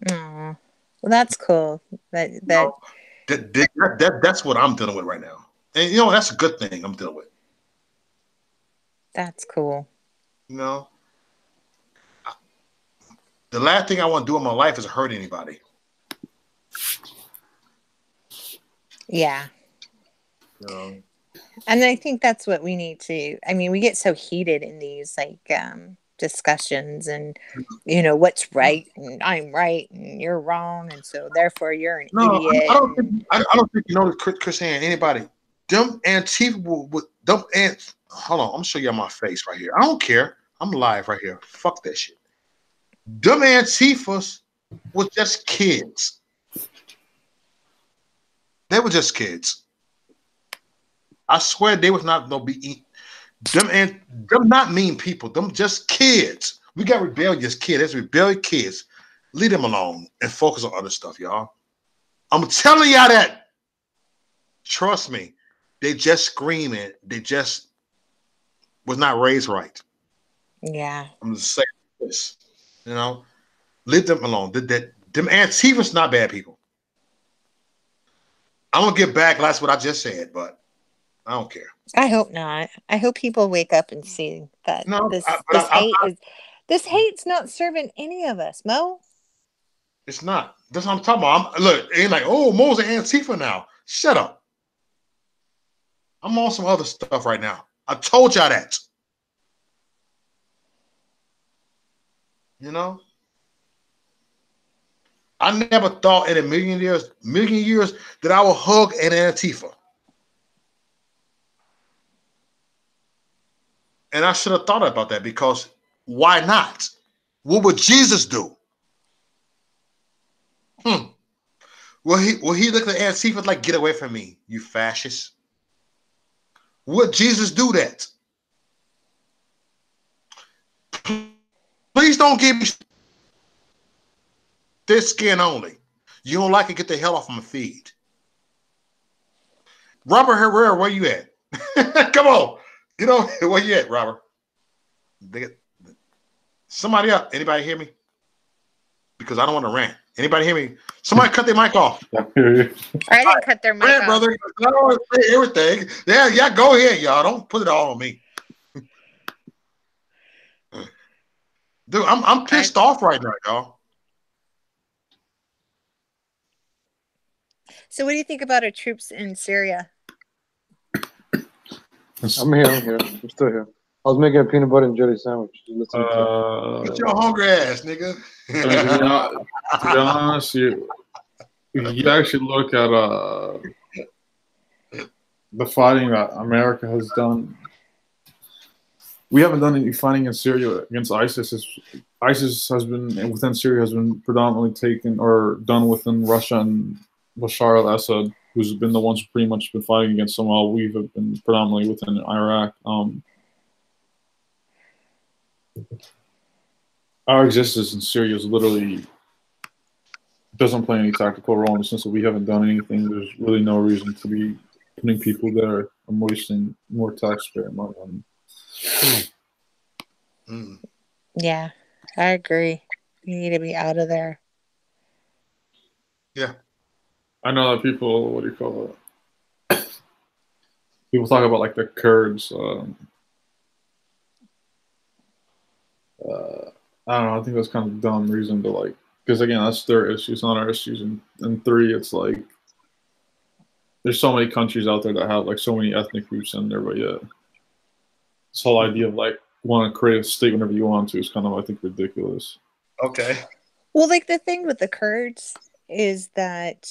Aww. Well, that's cool. That's what I'm dealing with right now. And that's a good thing I'm dealing with. That's cool. The last thing I want to do in my life is hurt anybody. Yeah. And I think that's what we need to. I mean, we get so heated in these discussions, and what's right, and I'm right, and you're wrong, and so therefore you're an idiot. I don't think Chris and anybody. Them Antifa with them ants. Hold on, I'm gonna show you my face right here. I don't care. I'm live right here. Fuck that shit. Them Antifas was just kids. They were just kids. I swear they was not gonna be eat. Them not mean people. Them just kids. We got rebellious kids. There's rebellious kids. Leave them alone and focus on other stuff, y'all. I'm telling y'all that. Trust me. They just screaming. They just was not raised right. Yeah. I'm just saying this. Leave them alone. Them Antifa's not bad people. I'm gonna get back. That's what I just said, but I don't care. I hope not. I hope people wake up and see that this hate's not serving any of us, Mo. It's not. That's what I'm talking about. Look, it ain't like, oh, Mo's an Antifa now. Shut up. I'm on some other stuff right now. I told y'all that. I never thought in a million years that I would hug an Antifa. And I should have thought about that because why not? What would Jesus do? Will he look at Antifa like, get away from me, you fascist? Would Jesus do that? Please don't give me this skin only. You don't like it, get the hell off my feed. Robert Herrera, where you at? Come on. Where you at, Robert? Somebody up. Anybody hear me? Because I don't want to rant. Anybody hear me? Somebody cut their mic off. I didn't cut their mic off. Brother. I don't want to say everything. Yeah, go ahead, y'all. Don't put it all on me. Dude, I'm pissed off right now, y'all. So, what do you think about our troops in Syria? I'm here. I'm still here. I was making a peanut butter and jelly sandwich. Get your hungry ass, nigga. I mean, to be honest, you actually look at the fighting that America has done. We haven't done any fighting in Syria against ISIS. ISIS has been within Syria has been predominantly taken or done within Russia and Bashar al-Assad, who's been the ones who pretty much been fighting against them, while we've been predominantly within Iraq. Our existence in Syria is literally doesn't play any tactical role in the sense that we haven't done anything. There's really no reason to be putting people there and wasting more taxpayer money on them. Yeah, I agree. You need to be out of there. Yeah. I know that people, what do you call it? People talk about like the Kurds. I don't know. I think that's kind of a dumb reason to like, because again, that's their issues, not our issues. And three, it's like there's so many countries out there that have like so many ethnic groups in there, but yeah, this whole idea of like want to create a state whenever you want to is kind of, I think, ridiculous. Okay. Well, like the thing with the Kurds is that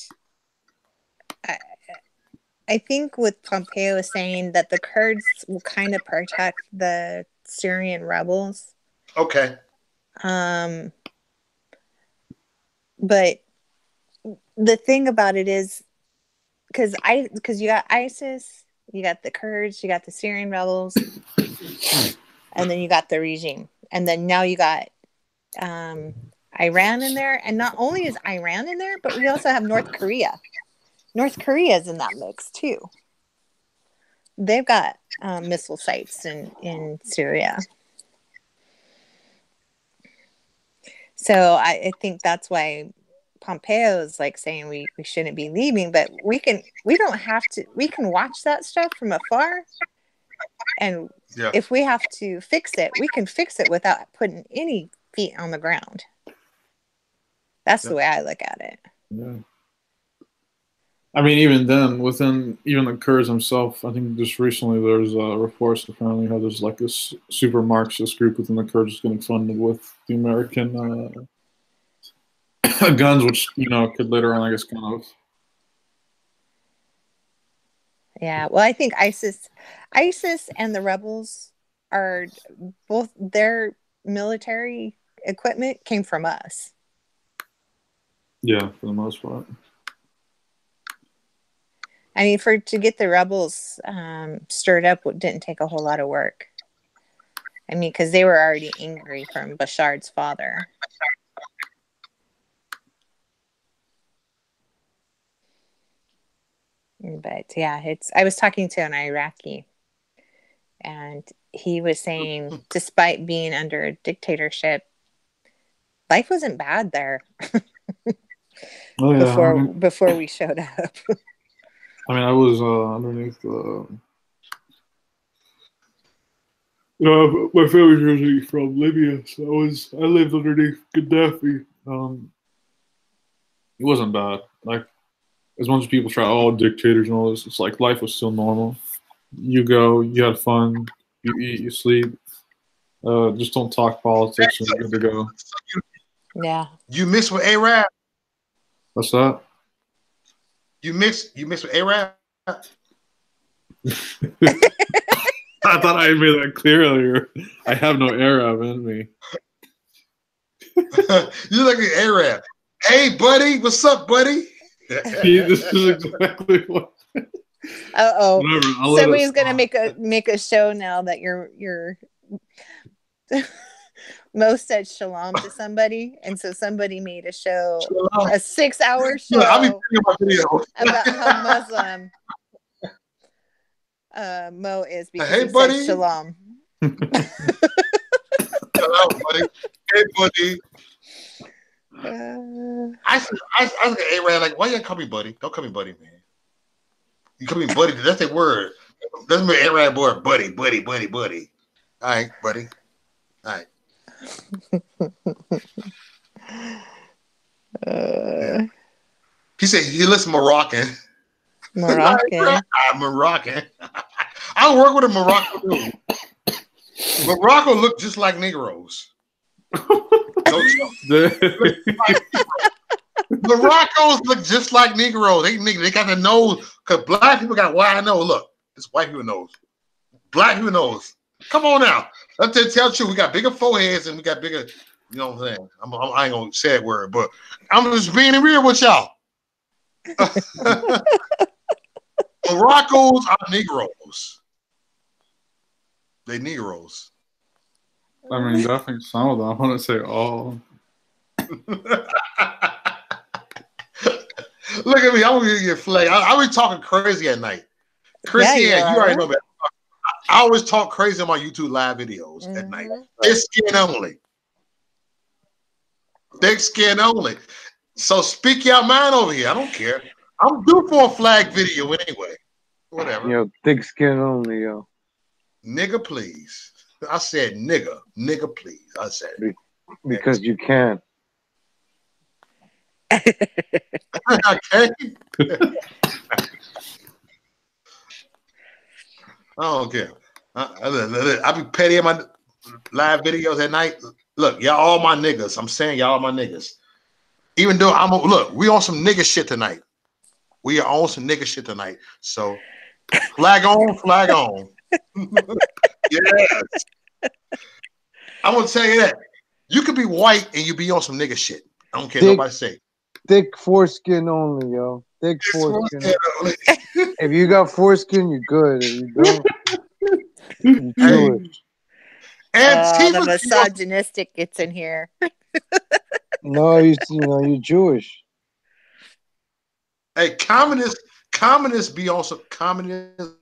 I think what Pompeo is saying that the Kurds will kind of protect the Syrian rebels. Okay. But the thing about it is because you got ISIS, you got the Kurds, you got the Syrian rebels, and then you got the regime, and then now you got Iran in there, and not only is Iran in there, but we also have North Korea. North Korea is in that mix too. They've got missile sites in Syria. So I think that's why Pompeo is like saying we shouldn't be leaving, but we can watch that stuff from afar. And if we have to fix it, we can fix it without putting any feet on the ground. That's the way I look at it. Yeah. I mean, even then, within even the Kurds themselves, I think just recently there's reports apparently how there's like a super Marxist group within the Kurds getting funded with the American guns, which could later on, I guess, kind of. Yeah, well, I think ISIS and the rebels are both their military equipment came from us. Yeah, for the most part. I mean, to get the rebels stirred up didn't take a whole lot of work. I mean, because they were already angry from Bashar's father. But yeah, I was talking to an Iraqi, and he was saying, despite being under a dictatorship, life wasn't bad there before we showed up. I mean, I was underneath the. My family's originally from Libya, so I lived underneath Gaddafi. It wasn't bad. Like, as much as people try, dictators and all this, it's like life was still normal. You go, you had fun, you eat, you sleep. Just don't talk politics, and you're good to go. Yeah. You mix with Arab? What's that? You mix with Arab? I thought I made that clear earlier. I have no Arab in me. You're like an Arab. Hey, buddy, what's up, buddy? See, this is exactly what. Somebody's gonna make a show now that you're. Mo said shalom to somebody, and so somebody made a show, a 6-hour show about how Muslim Mo is because he said shalom. Hello, buddy. Hey, buddy. I look at A-Rad like, why you gotta call me buddy? Don't call me buddy, man. You call me buddy. That's a word. Doesn't mean A-Rad boy, buddy. All right, buddy. All right. He said he looks Moroccan. Moroccan. I'm Moroccan. I work with a Moroccan dude. Morocco look just like Negroes. No joke. Moroccans look just like Negroes. They got the nose, because black people got wide nose. Look, this white people nose. Black people nose. Come on now. Let's tell you, we got bigger foreheads and we got bigger, you know what I'm saying? I ain't going to say that word, but I'm just being real with y'all. Moroccans are Negroes. They Negroes. I mean, definitely some of them. I want to say all. Look at me. I'm going to get flagged. I be talking crazy at night. Chrissy, you already know that. I always talk crazy on my YouTube live videos at night. Thick skin only. Thick skin only. So speak your mind over here. I don't care. I'm due for a flag video anyway. Whatever. Yo, thick skin only, yo. Nigga, please. I said nigga. Nigga, please. I said it. Because you can. Okay. I don't care. I be petty in my live videos at night. Look, y'all all my niggas. I'm saying y'all my niggas. Even though look, we on some nigga shit tonight. We are on some nigga shit tonight. So flag on, flag on. Yes. I'm gonna tell you that. You could be white and you be on some nigga shit. I don't care nobody say. Thick foreskin only, yo. Thick foreskin only. If you got foreskin, you're good. If you don't, you're Jewish. The misogynistic gets in here. No, you know, you're Jewish. Hey, communists be on some communism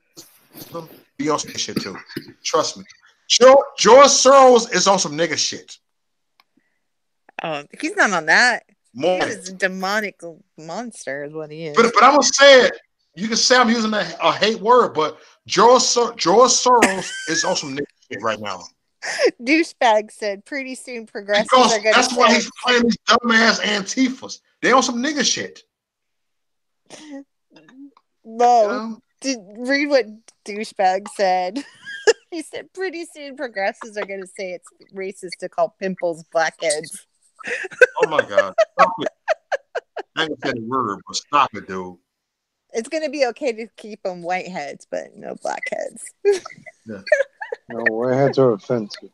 be on some shit too. Trust me. George Soros is on some nigga shit. Oh, he's not on that. More. He's a demonic monster, is what he is. But I'm gonna say it. You can say I'm using a hate word, but George Soros is on some nigga shit right now. Douchebag said, "Pretty soon, progressives because are going to." That's why he's playing these dumbass Antifas. They on some nigga shit. No, read what douchebag said. He said, "Pretty soon, progressives are going to say it's racist to call pimples blackheads." Oh my God! Stop it. I ain't gonna say the word, but stop it, dude. It's going to be okay to keep them whiteheads, but no blackheads. Yeah. No, whiteheads are offensive.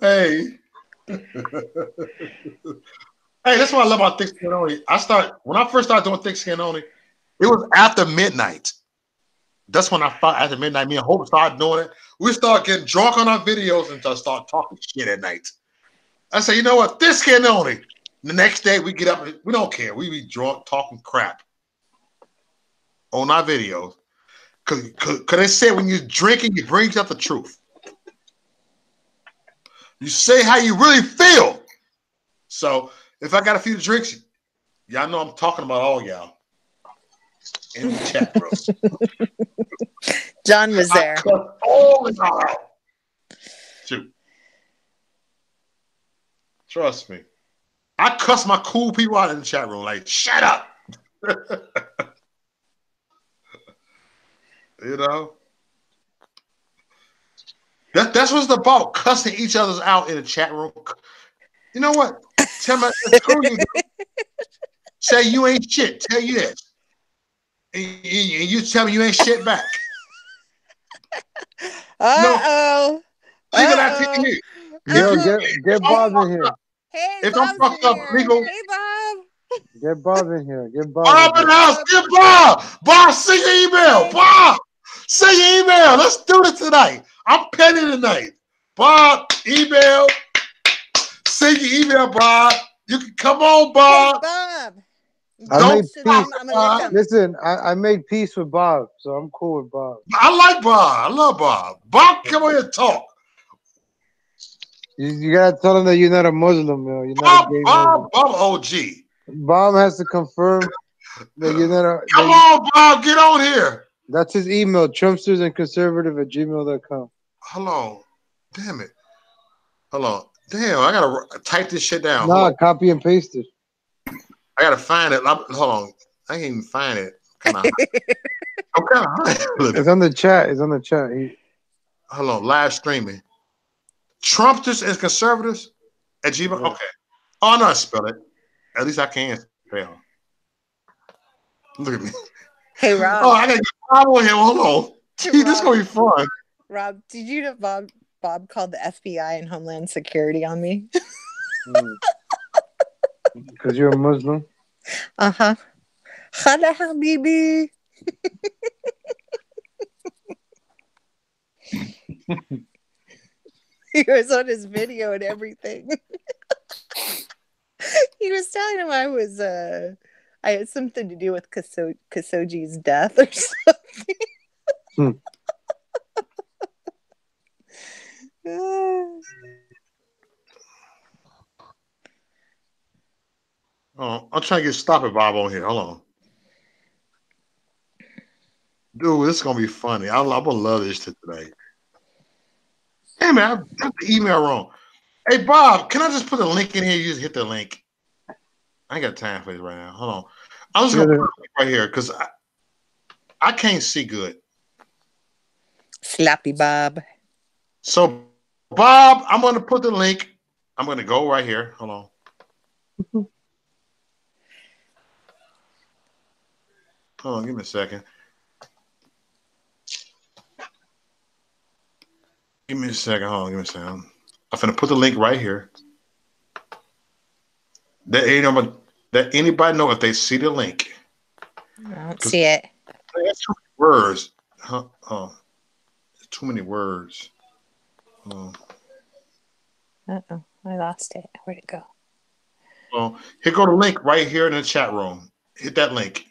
Hey. Hey, that's what I love about thick skin only. When I first started doing thick skin only, it was after midnight. That's when I thought after midnight, me and Hope started doing it. We start getting drunk on our videos and just start talking shit at night. I say, you know what? Thick skin only. The next day we get up and we don't care. We be drunk talking crap on our videos. Cause they say when you're drinking, it brings out the truth. You say how you really feel. So if I got a few drinks, y'all know I'm talking about all y'all in the chat room. John was there. I cut all of y'all out. Shoot. Trust me. I cuss my cool people out in the chat room. Like, shut up. You know? That's what it's about. Cussing each other's out in the chat room. You know what? Tell me, screw you. Say you ain't shit. Tell you this. And you tell me you ain't shit back. Uh-oh. No, legal activity. Yo, get Bob in here. Hey, if Bob's I'm fucked in up, here. legal. Hey, Bob. Get Bob in here. Get Bob. Bob in the house. Get Bob. Bob, send your email. Bob, send your email. Let's do this tonight. I'm petty tonight. Bob, email. Send your email, Bob. You can come on, Bob. Hey, Bob. I made peace. I'm gonna lick him. Listen, I made peace with Bob, so I'm cool with Bob. I like Bob. I love Bob. Bob, come on here and talk. You gotta tell him that you're not a Muslim, yo. You're not a gay Muslim. Bob, OG. Bob has to confirm that you're not a. Come on, Bob, get on here. That's his email, trumpstersandconservative@gmail.com. Hold on. Damn it. Hold on. Damn, I gotta type this shit down. No, copy and paste it. I gotta find it. Hold on. I can't even find it. I'm kind of high. It's on the chat. It's on the chat. Hold on. Live streaming. Trumpsters and conservatives at Gmail. Yeah. Okay. Oh, no, I spell it. At least I can spell. Look at me. Hey, Rob. Oh, I gotta get Bob on here. Hold on. Gee, this is gonna be fun. Rob, did you know Bob called the FBI and Homeland Security on me? Because you're a Muslim. Uh-huh. Hala habibi. He was on his video and everything. He was telling him I had something to do with Khashoggi's death or something. Oh, I'm trying to get Stop It Bob on here. Hold on. Dude, this is gonna be funny. I'm gonna love this shit today. Hey man, I got the email wrong. Hey Bob, can I just put a link in here? You just hit the link. I ain't got time for this right now. Hold on. I'm just gonna put it right here because I can't see good. Slappy Bob. So Bob, I'm gonna put the link. I'm gonna go right here. Hold on. Hold on, give me a second. Give me a second. Hold on, give me a second. I'm finna put the link right here. That anybody know if they see the link. I don't see it. That's too many words. Oh, there's too many words. Uh-oh, I lost it. Where'd it go? Well, here go the link right here in the chat room. Hit that link.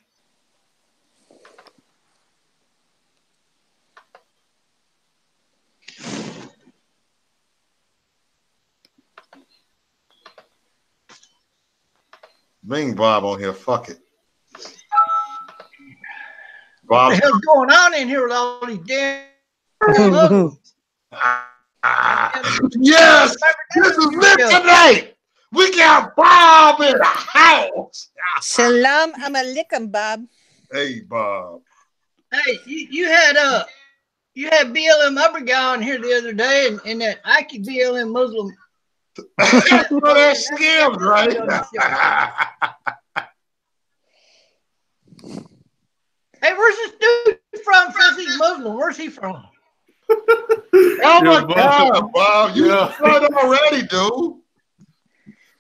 Bring Bob on here. Fuck it. Bob. What the hell's going on in here with all these damn yes, this is lit tonight. We got Bob in the house. Shalom alaikum, Bob. Hey, Bob. Hey, you had BLM Upper guy on here the other day, and that Ike BLM Muslim. Well, that's scammed, right? Hey, where's this dude from? Says he's Muslim. Where's he from? Oh my God, Bob! You tried already, dude.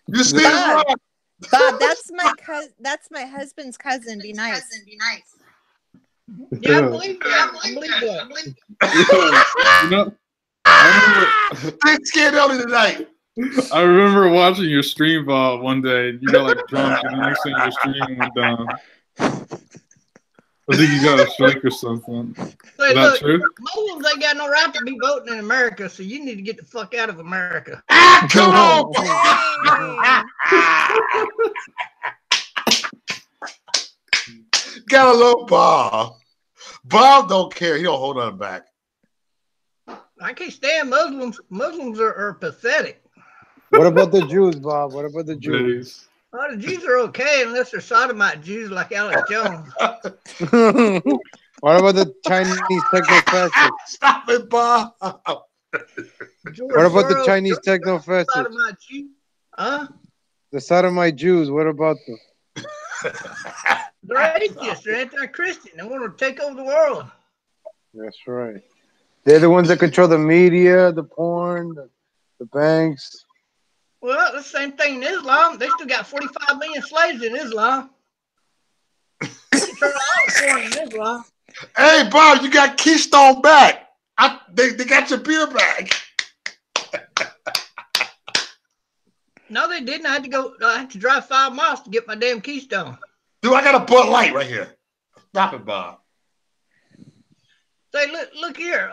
You see Bob, right? Bob, that's my husband's cousin. Be nice. Yeah, I believe that. You know, I remember, I scared early tonight. I remember watching your stream one day. And you got like drunk, and the next thing your stream went down. I think you got a strike or something. Hey, Is that true? Muslims ain't got no right to be voting in America, so you need to get the fuck out of America. Come on! Got a little Bob. Bob don't care. He don't hold on back. I can't stand Muslims. Muslims are pathetic. What about the Jews, Bob? What about the Jews? Oh, the Jews are okay unless they're sodomite Jews like Alex Jones. What about the Chinese techno-fascists? Stop it, Bob. What about the Chinese techno-fascists? Sodomite Jews? Huh? The sodomite Jews, what about them? They're atheists. They're anti-Christian. They want to take over the world. That's right. They're the ones that control the media, the porn, the banks. Well, the same thing in Islam. They still got 45 million slaves in Islam. They control all the porn in Islam. Hey, Bob, you got Keystone back. They got your beer back. No, they didn't. I had to drive 5 miles to get my damn Keystone. Dude, I got a Bud Light right here. Stop it, Bob. Say, look here.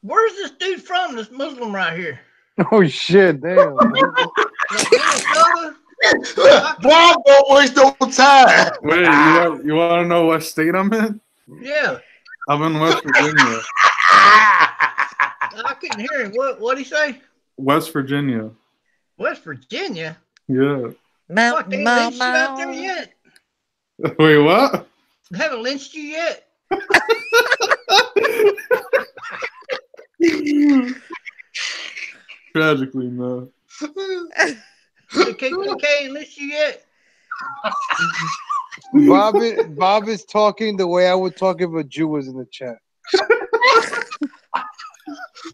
Where's this dude from? This Muslim right here. Oh shit! Damn. Minnesota? Bob don't waste no time. Wait, you want to know what state I'm in? Yeah. I'm in West Virginia. I couldn't hear him. What'd he say? West Virginia. West Virginia? Yeah. Fuck, they ain't lynched you out there yet. Wait, what? They haven't lynched you yet. Tragically, no. The KKK ain't lynched you yet. Bob is talking the way I would talk if a Jew was in the chat.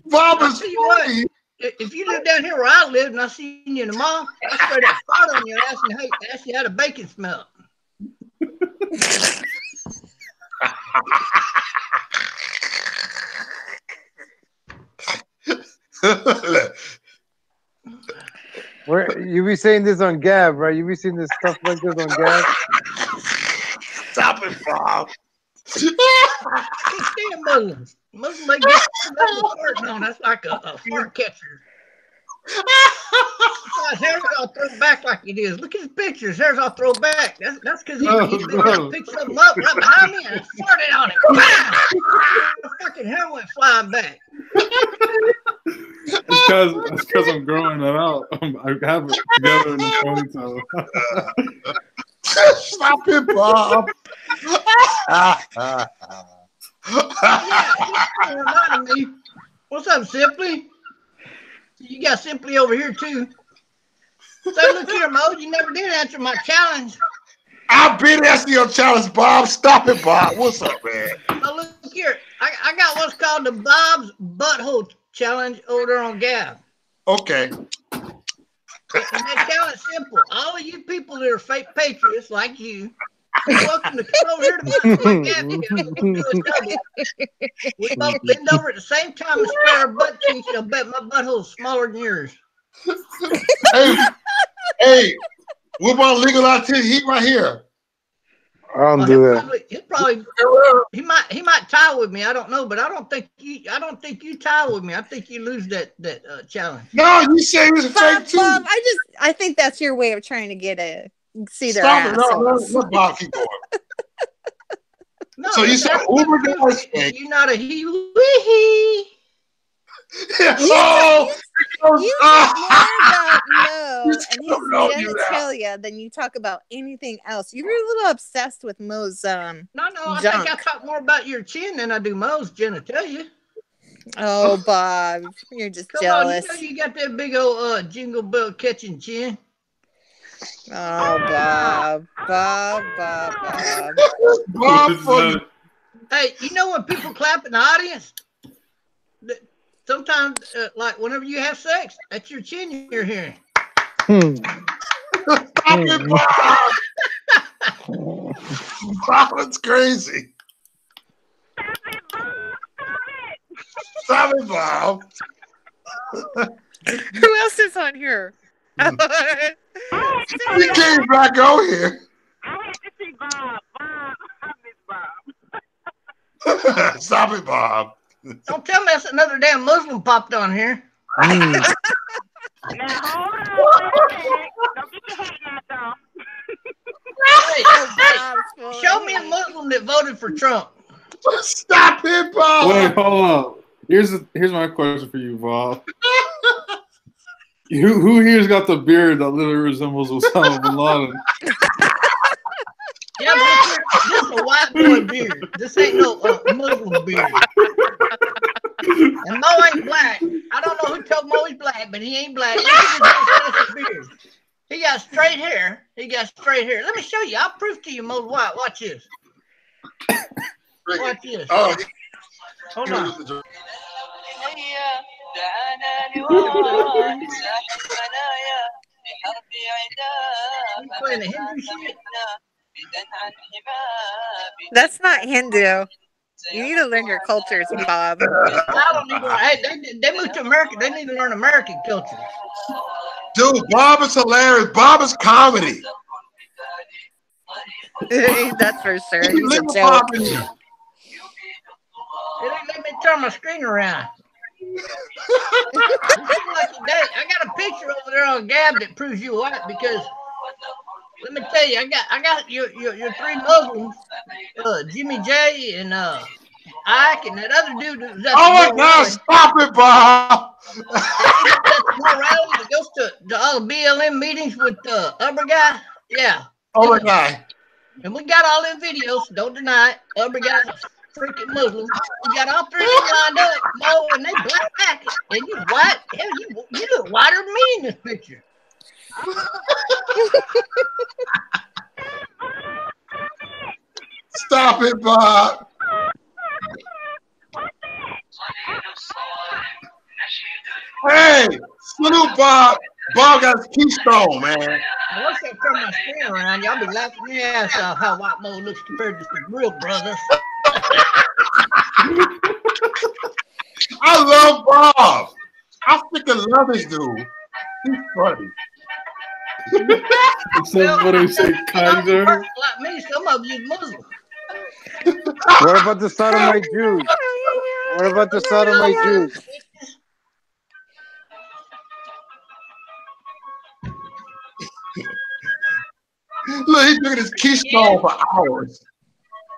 Bob is Tell you what, if you live down here where I live and I see you in the mall, I straight up fart on your ass and ask you how the bacon smell. Where you be saying this on Gab, right? You be seeing this stuff like this on Gab. Stop it, Bob. I can't stand Muslims. Muslims, they get farting on. That's like a fart catcher. His hair's all thrown back like it is. Look at his pictures. His hair's all thrown back. That's because he picked something up right behind me and farted on it. The fucking hair went flying back. It's because I'm growing it out. I have it together in a ponytail. Stop it, Bob. Yeah, reminded me. What's up, Simply? You got Simply over here too. Say, look here, Mo. You never did answer my challenge. I've been asking your challenge, Bob. Stop it, Bob. What's up, man? So look here. I got what's called the Bob's Butthole Challenge over there on Gab. Okay. And that challenge simple. All of you people that are fake patriots like you, you're welcome to come over here to my Gab channel. We'll do a double. We both bend over at the same time and spread our butt cheeks. I'll bet my butthole's smaller than yours. Hey, we're about to legalize his heat right here. I don't do that. He might tie with me. I don't know, but I don't think you tie with me. I think you lose that challenge. No, you say he was a fake too. Bob, I think that's your way of trying to get see their Stop ass. it. No, Bob, keep going. No, So you said Uber guy is fake. You're not a he. Wee-hee. Oh, You talk more about Mo and his know you genitalia than you talk about anything else. You're a little obsessed with Mo's No, I junk. think I talk more about your chin than I do Mo's genitalia. Oh, Bob, you're just Come jealous. on, you got that big old jingle bell catching chin. Oh, Bob. Bob funny. Hey, you know when people clap in the audience? Sometimes, like whenever you have sex, that's your chin you're hearing. Stop it, Bob. Bob, it's crazy. Stop it, Bob. Who else is on here? He came back over here. I had to see Bob. I miss Bob. Stop it, Bob. Don't tell me that's another damn Muslim popped on here. Now hold on. Don't get your head knocked off. Hey, show me a Muslim that voted for Trump. Stop it, Bob. Wait, hold on. Here's my question for you, Bob. Who here's got the beard that literally resembles Osama bin Laden? Yeah, but this is a white boy beard. This ain't no Muslim beard. And Mo ain't black. I don't know who told Mo he's black, but he ain't black. Look at his beard. He got straight hair. Let me show you. I'll prove to you Mo's white. Watch this. Watch this. Oh, Hold on. You playing the Hindu shit? That's not Hindu. You need to learn your cultures, Bob. I don't need to. Hey, they moved to America. They need to learn American culture. dude, Bob is hilarious. Bob is comedy. That's for sure. You He's a live with joke. Bob in you. It ain't let me turn my screen around. I got a picture over there on Gab that proves you white because let me tell you, I got your three Muslims, Jimmy J and Ike and that other dude that was at Oh my the God! rally. Stop it, Bob. That rally that goes to all the BLM meetings with the other guy. Yeah. Oh my God. And we got all them videos. Don't deny it. Other guy's a freaking Muslim. We got all three of them lined up, Mo, and they black. And you white. Hell, you look whiter than me in this picture. Stop it, Bob. Hey, salute Bob. Bob got his keystone, man. Now, once I turn my screen around, y'all be laughing your ass off how white Mo looks compared to some real brothers. I love Bob. I freaking love this dude. He's funny. Somebody say Kaiser. Like me, some of you Muslim. What about the sodomite Jews? What about the sodomite Jews? Look, he's drinking his keystone for hours.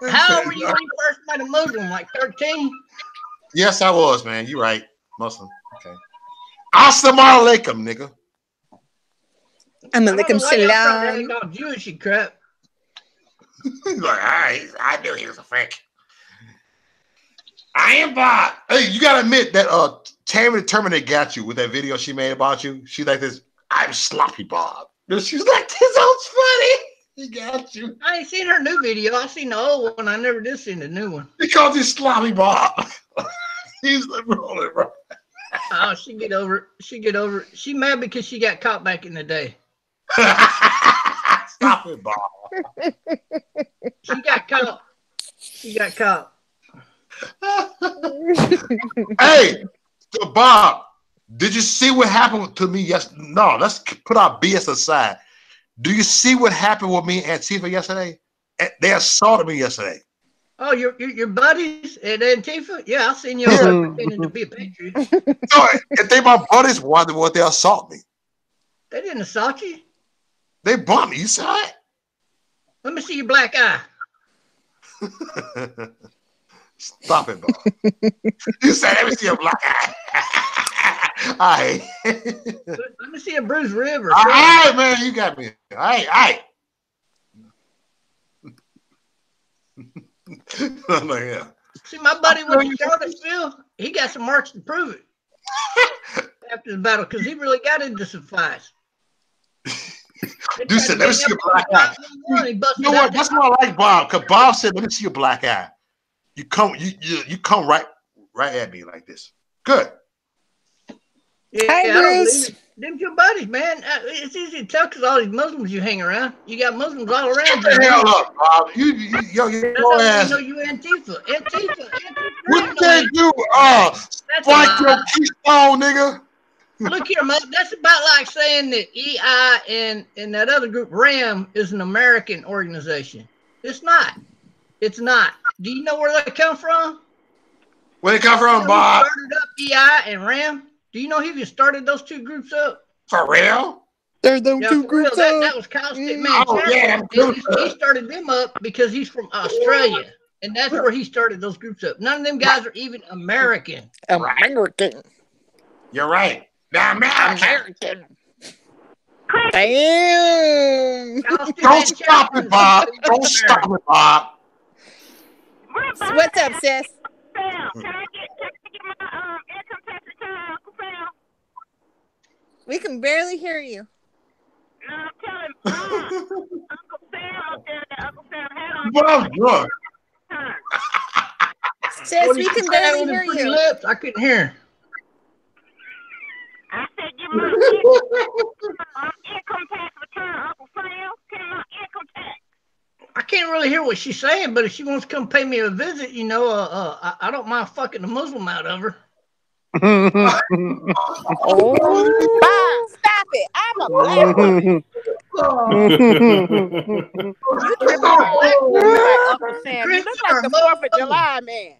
How old were you when you first met a Muslim? Like 13? Yes, I was, man. You're right. Muslim. Okay. Assalamu alaikum, nigga. I'm a lick him salam. All Jewish and crap. He's like, I knew he was a fake. I am Bob. Hey, you gotta admit that Tammy the Terminator got you with that video she made about you. She's like this, I'm sloppy Bob. She's like, this sounds funny. He got you. I ain't seen her new video. I seen the old one. I never did see the new one. He calls you sloppy Bob. He's like, rolling, bro. Oh, she get over it. She get over it. She mad because she got caught back in the day. Stop it, Bob. She got caught. She got caught. Hey, so Bob, did you see what happened to me yesterday? No, let's put our BS aside. Do you see what happened with me and Antifa yesterday? They assaulted me yesterday. Oh, your buddies at Antifa? Yeah, I seen you pretending to be a patriot. No, if they my buddies, why would they assault me? They didn't assault you. They bumped me. You saw it? Let me see your black eye. Stop it, Bob. You said, let me see your black eye. All right. Let me see a bruised rib or All something. right, man. You got me. All right. I'm like, yeah. See, my buddy went to Charlottesville. He got some marks to prove it after the battle because he really got into some fights. Dude said, let me see your black eye. You know what? That's why I like Bob, because Bob said, let me see your black eye. You come right at me like this. Good. Yeah, Hi, Bruce. Them your buddies, man. It's easy to tell because all these Muslims you hang around. You got Muslims all around. Shut the hell up, Bob. Your ass. You know you Antifa. What they do? Spike your keystone, nigga. Look here, Mo. That's about like saying that EI and that other group, RAM, is an American organization. It's not. It's not. Do you know where they come from? Where they come from, Bob? Started up EI and RAM. Do you know he even started those two groups up? For real? There's those two groups. That was Kyle Stick Man. Oh, yeah. He started them up because he's from Australia. And that's where he started those groups up. None of them guys are even American. American. You're right. They're American. Damn. Don't stop it, Bob. Don't stop it, Bob. What's up, sis? Sam, can I get my income tax return, Uncle Sam? We can barely hear you. No, I'm telling Uncle Sam up there that Uncle Sam had on. Bob, look. Sis, we can barely hear you. Lips? I couldn't hear. I said, give my income tax return, Uncle Sam. Can my income tax? I can't really hear what she's saying, but if she wants to come pay me a visit, you know, I don't mind fucking a Muslim out of her. Oh, Bob, stop it. I'm a black woman. You like Uncle Sam. You look like the 4th of July man.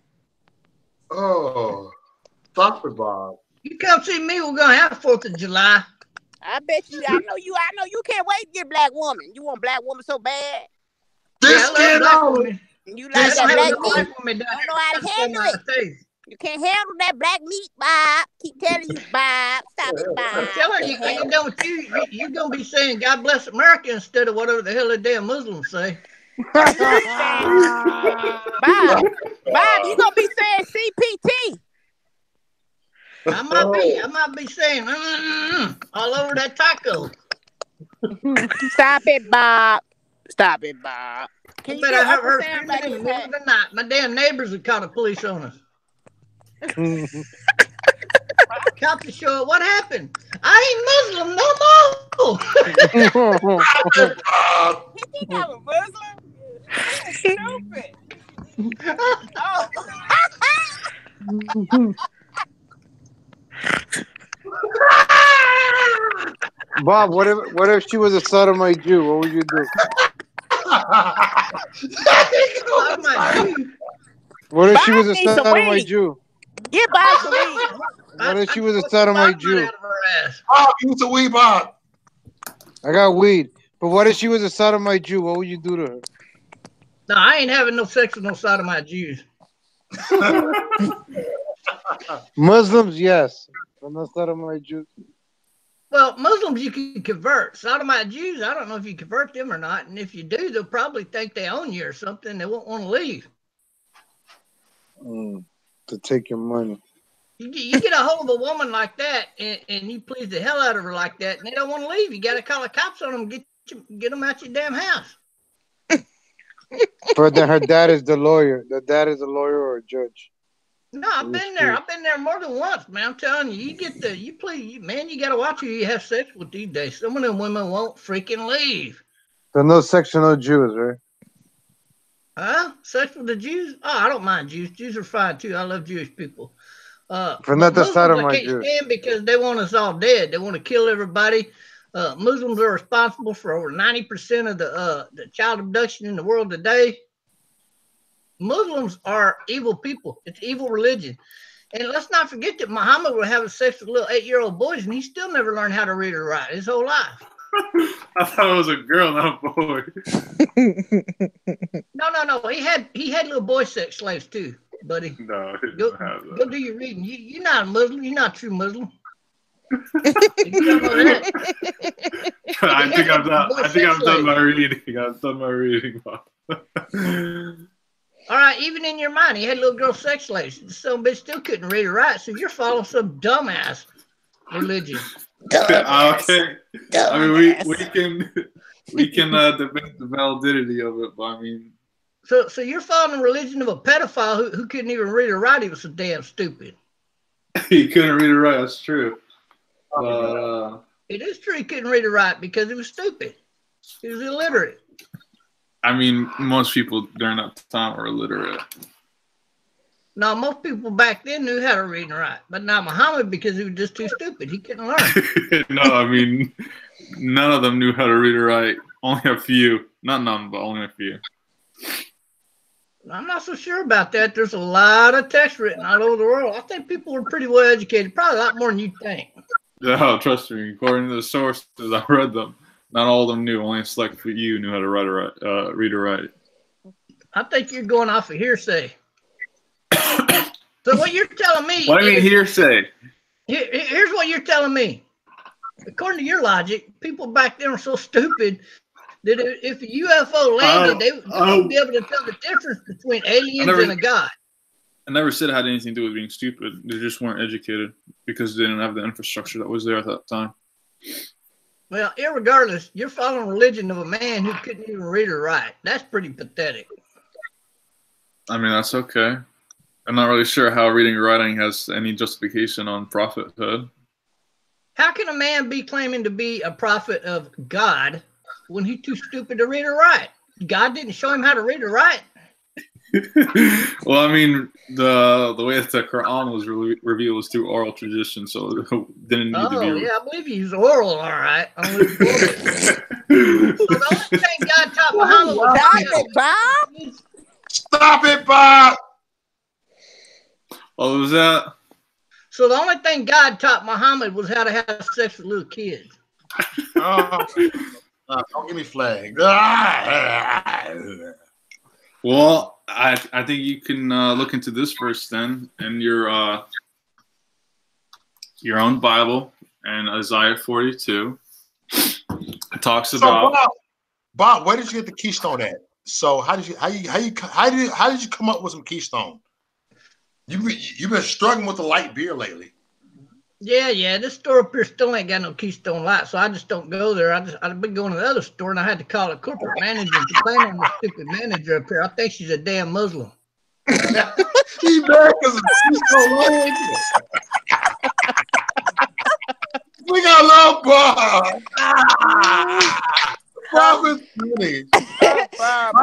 Oh, stop it, Bob. You come see me, we're gonna have 4th of July. I bet you. I know you can't wait to get a black woman. You want a black woman so bad. This Yeah, I love kid black on. women. You like They that don't have black no meat? life when they die. Don't know how to That's handle not it. the taste. You can't handle that black meat, Bob. Keep telling you, Bob. Stop it, Bob. I'm telling you, Can't I handle get done with you. You're gonna be saying "God bless America" instead of whatever the hell the damn Muslims say. Bob, you gonna be saying CPT. I might be saying all over that taco. Stop it, Bob. Stop it, Bob. Can you Bet get I have Uncle heard Sam screaming back in the his middle hat? of the night. My damn neighbors have called the police on us. Cops are showing what happened. I ain't Muslim no more. You think I'm a Muslim? That's stupid. Oh. Bob, what if she was a sodomite Jew? What would you do? What if she was a Bob needs some sodomite weed. Jew? Get Bob some weed. What if she was a sodomite Jew? Bob, you need some weed, Bob. I got weed. But what if she was a sodomite Jew? What would you do to her? No, I ain't having no sex with no sodomite Jews. Muslims, yes. But no sodomite Jews. Well, Muslims you can convert. Sodomite Jews, I don't know if you convert them or not. And if you do, they'll probably think they own you or something. They won't want to leave. To take your money. You get a hold of a woman like that and you please the hell out of her like that and they don't want to leave. You got to call the cops on them and get them out your damn house. But then her dad is the lawyer. The dad is a lawyer or a judge. No, I've been there. I've been there more than once, man. I'm telling you, man, you got to watch who you have sex with these days. Some of them women won't freaking leave. So no sex for no Jews, right? Huh? Sex with the Jews? Oh, I don't mind Jews. Jews are fine too. I love Jewish people. For not the Muslims sodomite I can't Jews. stand because they want us all dead. They want to kill everybody. Muslims are responsible for over 90% of the child abduction in the world today. Muslims are evil people. It's evil religion. And let's not forget that Muhammad was having sex with little 8-year-old boys, and he still never learned how to read or write his whole life. I thought it was a girl, not a boy. No. He had little boy sex slaves too, buddy. No, he Go didn't have that. do your reading. You're not a Muslim. You're not a true Muslim. You don't know that. I think I've done my reading. I've done my reading. All right, even in your mind, he had little girl sex slaves. Some bitch still couldn't read or write, so you're following some dumbass religion. Okay. I mean, we can debate the validity of it, but I mean, so you're following the religion of a pedophile who couldn't even read or write. He was so damn stupid. he couldn't read or write. That's true. It is true he couldn't read or write because he was stupid. He was illiterate. I mean, most people during that time were illiterate. No, most people back then knew how to read and write, but not Muhammad because he was just too stupid. He couldn't learn. No, I mean, none of them knew how to read or write. Only a few. Not none, but only a few. I'm not so sure about that. There's a lot of text written all over the world. I think people were pretty well educated, probably a lot more than you think. No, trust me. According to the sources, I read them. Not all of them knew. Only a select few knew how to read or write. I think you're going off of hearsay. So what you're telling me? What do you mean hearsay? Here's what you're telling me. According to your logic, people back then were so stupid that if a UFO landed, they would be able to tell the difference between aliens and a god. I never said it had anything to do with being stupid. They just weren't educated because they didn't have the infrastructure that was there at that time. Well, irregardless, you're following religion of a man who couldn't even read or write. That's pretty pathetic. I mean, that's okay. I'm not really sure how reading or writing has any justification on prophethood. How can a man be claiming to be a prophet of God when he's too stupid to read or write? God didn't show him how to read or write. Well, I mean, the way that the Quran was revealed was through oral tradition, so it didn't need to be. Oh, yeah, I believe he used oral, all right. So the only thing God taught Muhammad was Stop it, Bob. Stop it, Bob. What was that? So the only thing God taught Muhammad was how to have sex with little kids. Don't give me flag. Well, I think you can look into this verse then in your own Bible and Isaiah 42. It talks about. So Bob, where did you get the keystone at? So how did you come up with some keystone? You've been struggling with the light beer lately. Yeah. This store up here still ain't got no Keystone Light, so I just don't go there. I've been going to the other store, and I had to call a corporate manager and complain on the stupid manager up here. I think she's a damn Muslim. He mad because of Keystone Light. We got love Bob. Bob is funny.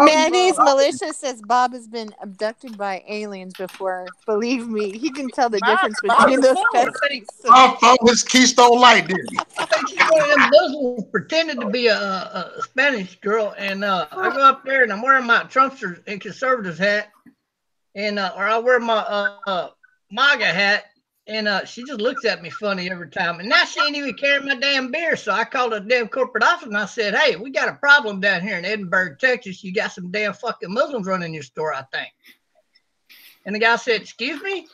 Mayonnaise Militia says Bob has been abducted by aliens before. Believe me, he can tell the difference between those species. Bob found his Keystone Light, didn't he? I think she's one of them Muslims pretending to be a Spanish girl, and I go up there and I'm wearing my Trumpster and conservatives hat, and or I wear my MAGA hat, and she just looks at me funny every time. And now she ain't even carrying my damn beer. So I called the damn corporate office and I said, hey, we got a problem down here in Edinburgh, Texas. You got some damn fucking Muslims running your store, I think. And the guy said, excuse me?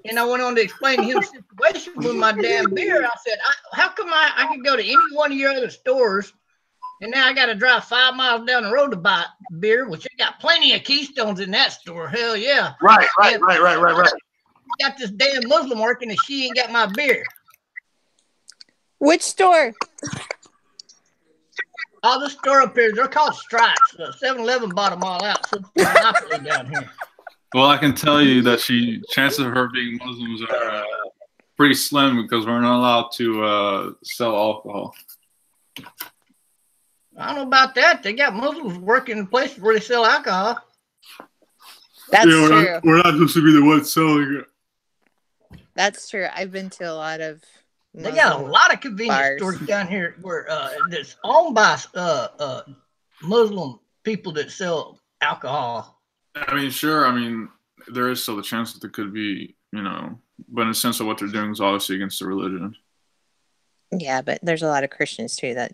And I went on to explain to him the situation with my damn beer. I said, how come I could go to any one of your other stores, and now I got to drive 5 miles down the road to buy beer, which I got plenty of Keystones in that store. Hell yeah. Right. Got this damn Muslim working and she ain't got my beer. Which store? All the store up here, they're called Stripes. 7-Eleven bought them all out. So it's a monopoly down here. Well, I can tell you that chances of her being Muslims are pretty slim because we're not allowed to sell alcohol. I don't know about that. They got Muslims working in places where they sell alcohol. That's true. We're not supposed to be the ones selling it. That's true. I've been to a lot of They got a lot of convenience stores down here where that's owned by Muslim people that sell alcohol. I mean, sure. I mean, there is still the chance that there could be, but in the sense of what they're doing is obviously against the religion. Yeah, but there's a lot of Christians too that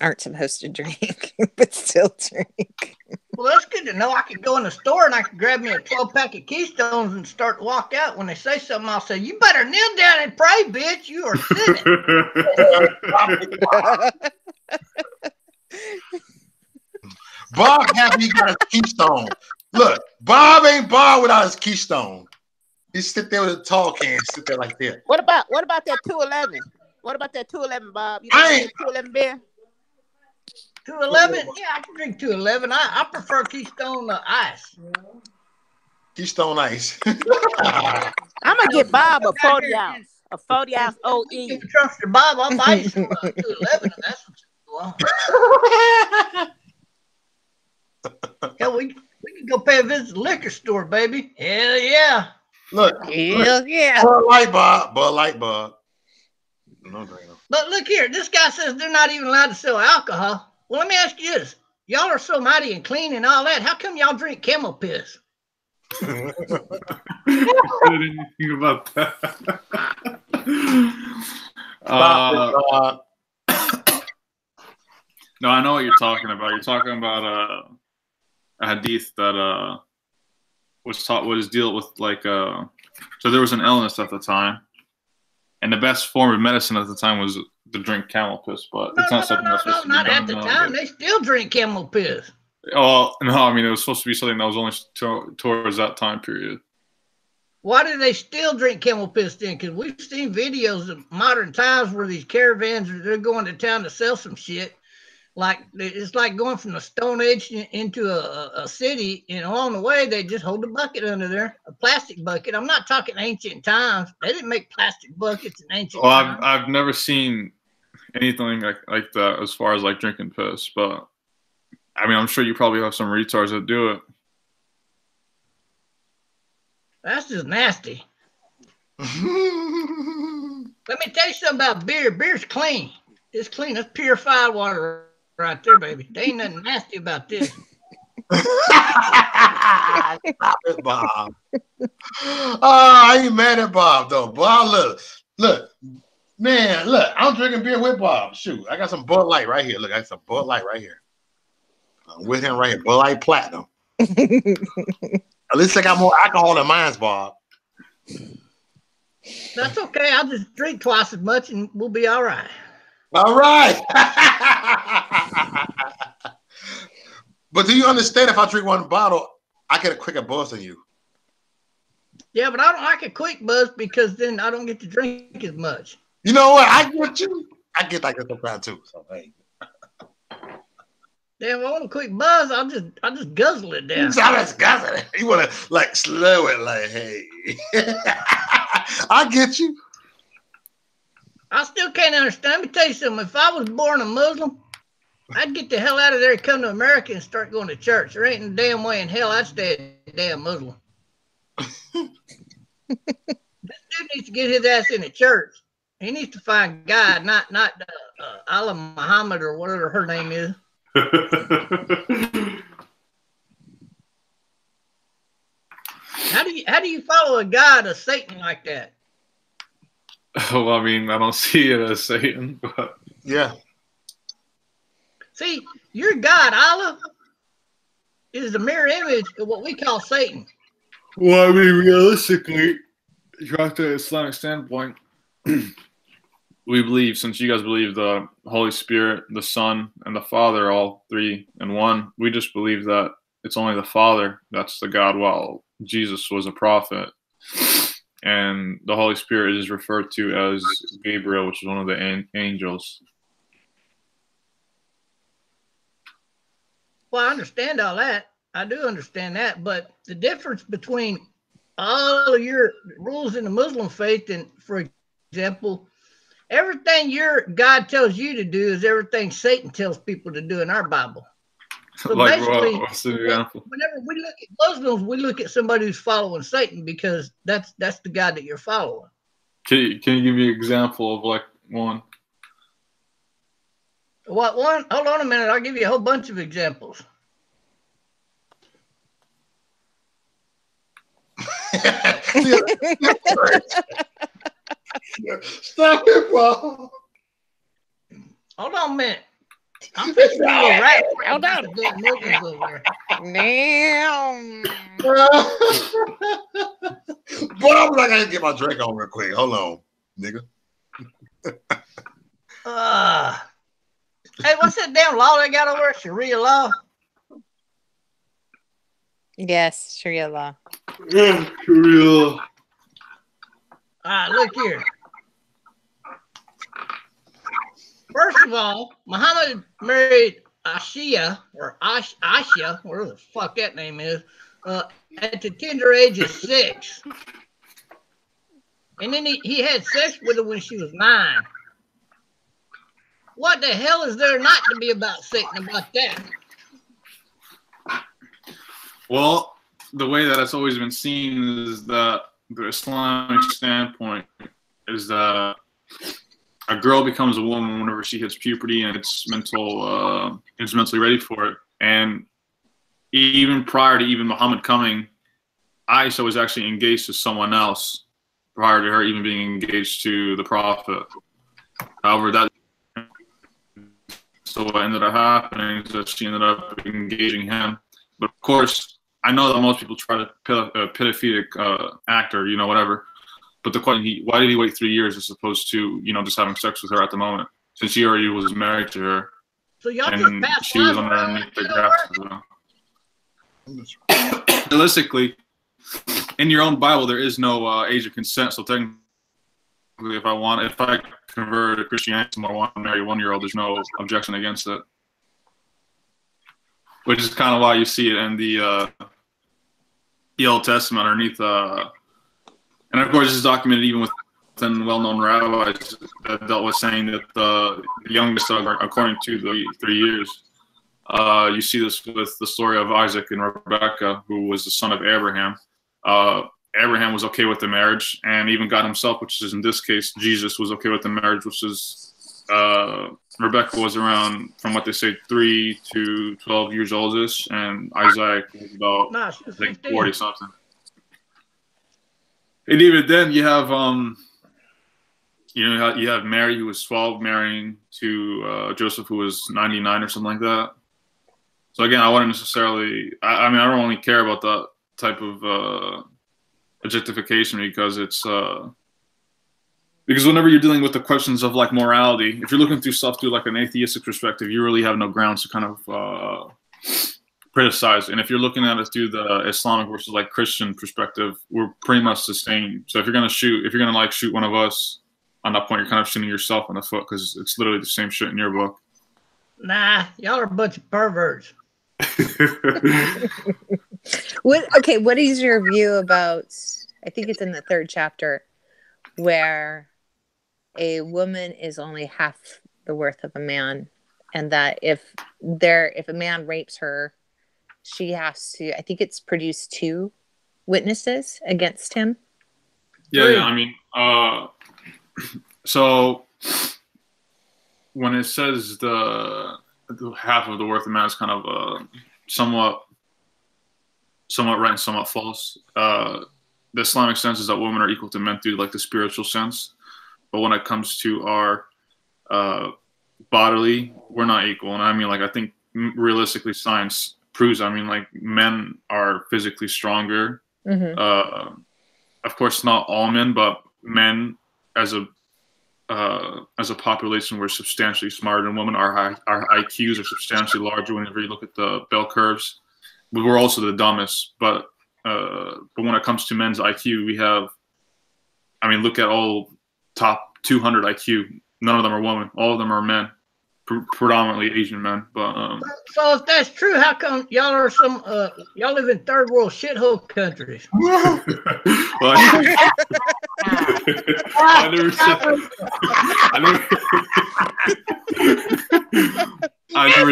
aren't supposed to drink, but still drink. Well, that's good to know. I could go in the store and I could grab me a 12-pack of Keystones and start to walk out. When they say something, I'll say, you better kneel down and pray, bitch. You are sinning. Bob happy he got his Keystone. Look, Bob ain't Bob without his Keystone. He sit there with a tall can, sit there like that. What about that 211? What about that 211, Bob? You I ain't 211 beer? 211? Yeah, I can drink 211. I prefer Keystone Ice. Keystone Ice. I'm gonna get Bob a 40 ounce. A 40 ounce OE. You can trust your Bob. I'll buy you some 211 if that's what you want. Hell, we can go pay a visit to the liquor store, baby. Hell yeah. Look. Hell yeah. Bud Light, Bob. Bud Light, Bob. No drink. But look here, this guy says they're not even allowed to sell alcohol. Well, let me ask you this. Y'all are so mighty and clean and all that. How come y'all drink camel piss? I didn't think about that. No, I know what you're talking about. You're talking about a hadith that was dealt with like so there was an illness at the time, and the best form of medicine at the time was to drink camel piss, but it's not something that's supposed to be done. Not at the time. They still drink camel piss. Oh no, I mean it was supposed to be something that was only towards that time period. Why do they still drink camel piss then? Because we've seen videos of modern times where these caravans they're going to town to sell some shit. Like it's like going from the Stone Age into a city, and along the way they just hold a bucket under there, a plastic bucket. I'm not talking ancient times. They didn't make plastic buckets in ancient times. I've never seen anything like that as far as like drinking piss, but I mean I'm sure you probably have some retards that do it. That's just nasty. Let me tell you something about beer. Beer's clean. It's clean. It's purified water right there, baby. There ain't nothing nasty about this. Stop it, Bob. Oh, I ain't mad at Bob though. Bob, look, man, look. I'm drinking beer with Bob. Shoot, I got some Bud Light right here. Look, I got some Bud Light right here. I'm with him right here. Bud Light Platinum. At least I got more alcohol than mine's, Bob. That's okay. I'll just drink twice as much and we'll be all right. All right. But do you understand if I drink one bottle, I get a quicker buzz than you? Yeah, but I don't like a quick buzz because then I don't get to drink as much. You know what? I get you. I get like that sometimes too. So hey. Damn, if I want a quick buzz, I'll just guzzle it down. So I just guzzle it. You want to like slow it, like hey. I get you. I still can't understand. Let me tell you something. If I was born a Muslim, I'd get the hell out of there and come to America and start going to church. There ain't no damn way in hell I'd stay a damn Muslim. This dude needs to get his ass in the church. He needs to find God, not Allah Muhammad or whatever her name is. How do you follow a God of Satan like that? Well, I mean, I don't see it as Satan, but yeah. See, your God, Allah, is the mirror image of what we call Satan. well, I mean, realistically, from the Islamic standpoint, we believe, since you guys believe the Holy Spirit, the Son, and the Father, all three in one, we just believe that it's only the Father that's the God, while Jesus was a prophet. And the Holy Spirit is referred to as Gabriel, which is one of the angels. Well, I understand all that. I do understand that. But the difference between all of your rules in the Muslim faith and, for example, everything your God tells you to do is everything Satan tells people to do in our Bible. So like, basically, what's the example? whenever we look at Muslims, we look at somebody who's following Satan because that's the God that you're following. Can you give me an example of like one? What one? Hold on a minute. I'll give you a whole bunch of examples. Stop it, Bob. Hold on a minute. I'm fixing to go right. Hold on. Damn. Bob, like I gotta get my drink on real quick. Hold on, nigga. Hey, what's that damn law they got over there? Sharia law? Yes, Sharia law. Yeah, Sharia. All right, look here. First of all, Muhammad married Aisha, whatever the fuck that name is, at the tender age of 6. And then he had sex with her when she was 9. What the hell is there not to be about Satan about that? Well, the way that it's always been seen is that the Islamic standpoint is that a girl becomes a woman whenever she hits puberty and it's mentally ready for it. And even prior to even Muhammad coming, Aisha was actually engaged to someone else prior to her even being engaged to the Prophet. However, so what ended up happening is that she ended up engaging him. But of course, I know that most people try to pedophilic actor, whatever. But the question, why did he wait 3 years as opposed to, just having sex with her at the moment, since he already was married to her? So y'all and just she was underneath the grasp as well. Realistically, in your own Bible, there is no age of consent. So technically, if I convert to Christianity and I want to marry a 1-year-old, there's no objection against it. Which is kind of why you see it in the Old Testament underneath. And of course, this is documented even within well-known rabbis that dealt with saying that the youngest, according to the 3 years, you see this with the story of Isaac and Rebekah, who was the son of Abraham. Abraham was okay with the marriage, and even God himself, which is in this case, Jesus, was okay with the marriage, which is Rebecca was around, from what they say, 3 to 12 years oldish, and Isaac was about 40 something. And even then, you have you have Mary, who was 12, marrying to Joseph, who was 99 or something like that. So again, I wouldn't necessarily. I mean, I don't really care about that type of objectification because it's because whenever you're dealing with the questions of like morality, if you're looking through stuff through like an atheistic perspective, you really have no grounds to kind of criticize. And if you're looking at it through the Islamic versus like Christian perspective, we're pretty much the same. So if you're gonna like shoot one of us, on that point, you're kind of shooting yourself in the foot because it's literally the same shit in your book. Nah, y'all are a bunch of perverts. What is your view about, I think it's in the 3rd chapter, where a woman is only half the worth of a man, and that if a man rapes her, she has to, I think it's produce 2 witnesses against him. Yeah, I mean, so when it says the half of the worth of man is kind of somewhat right and somewhat false. The Islamic sense is that women are equal to men through like the spiritual sense, but when it comes to our bodily, we're not equal. And I mean, like, I think realistically science proves, I mean, like, men are physically stronger. Of course, not all men, but men as a population, we're substantially smarter than women. Our IQs are substantially larger whenever you look at the bell curves. But we're also the dumbest. But when it comes to men's IQ, we have, I mean, look at all top 200 IQ. None of them are women. All of them are men, predominantly Asian men. But so if that's true, how come y'all are y'all live in 3rd world shithole countries? Well, I never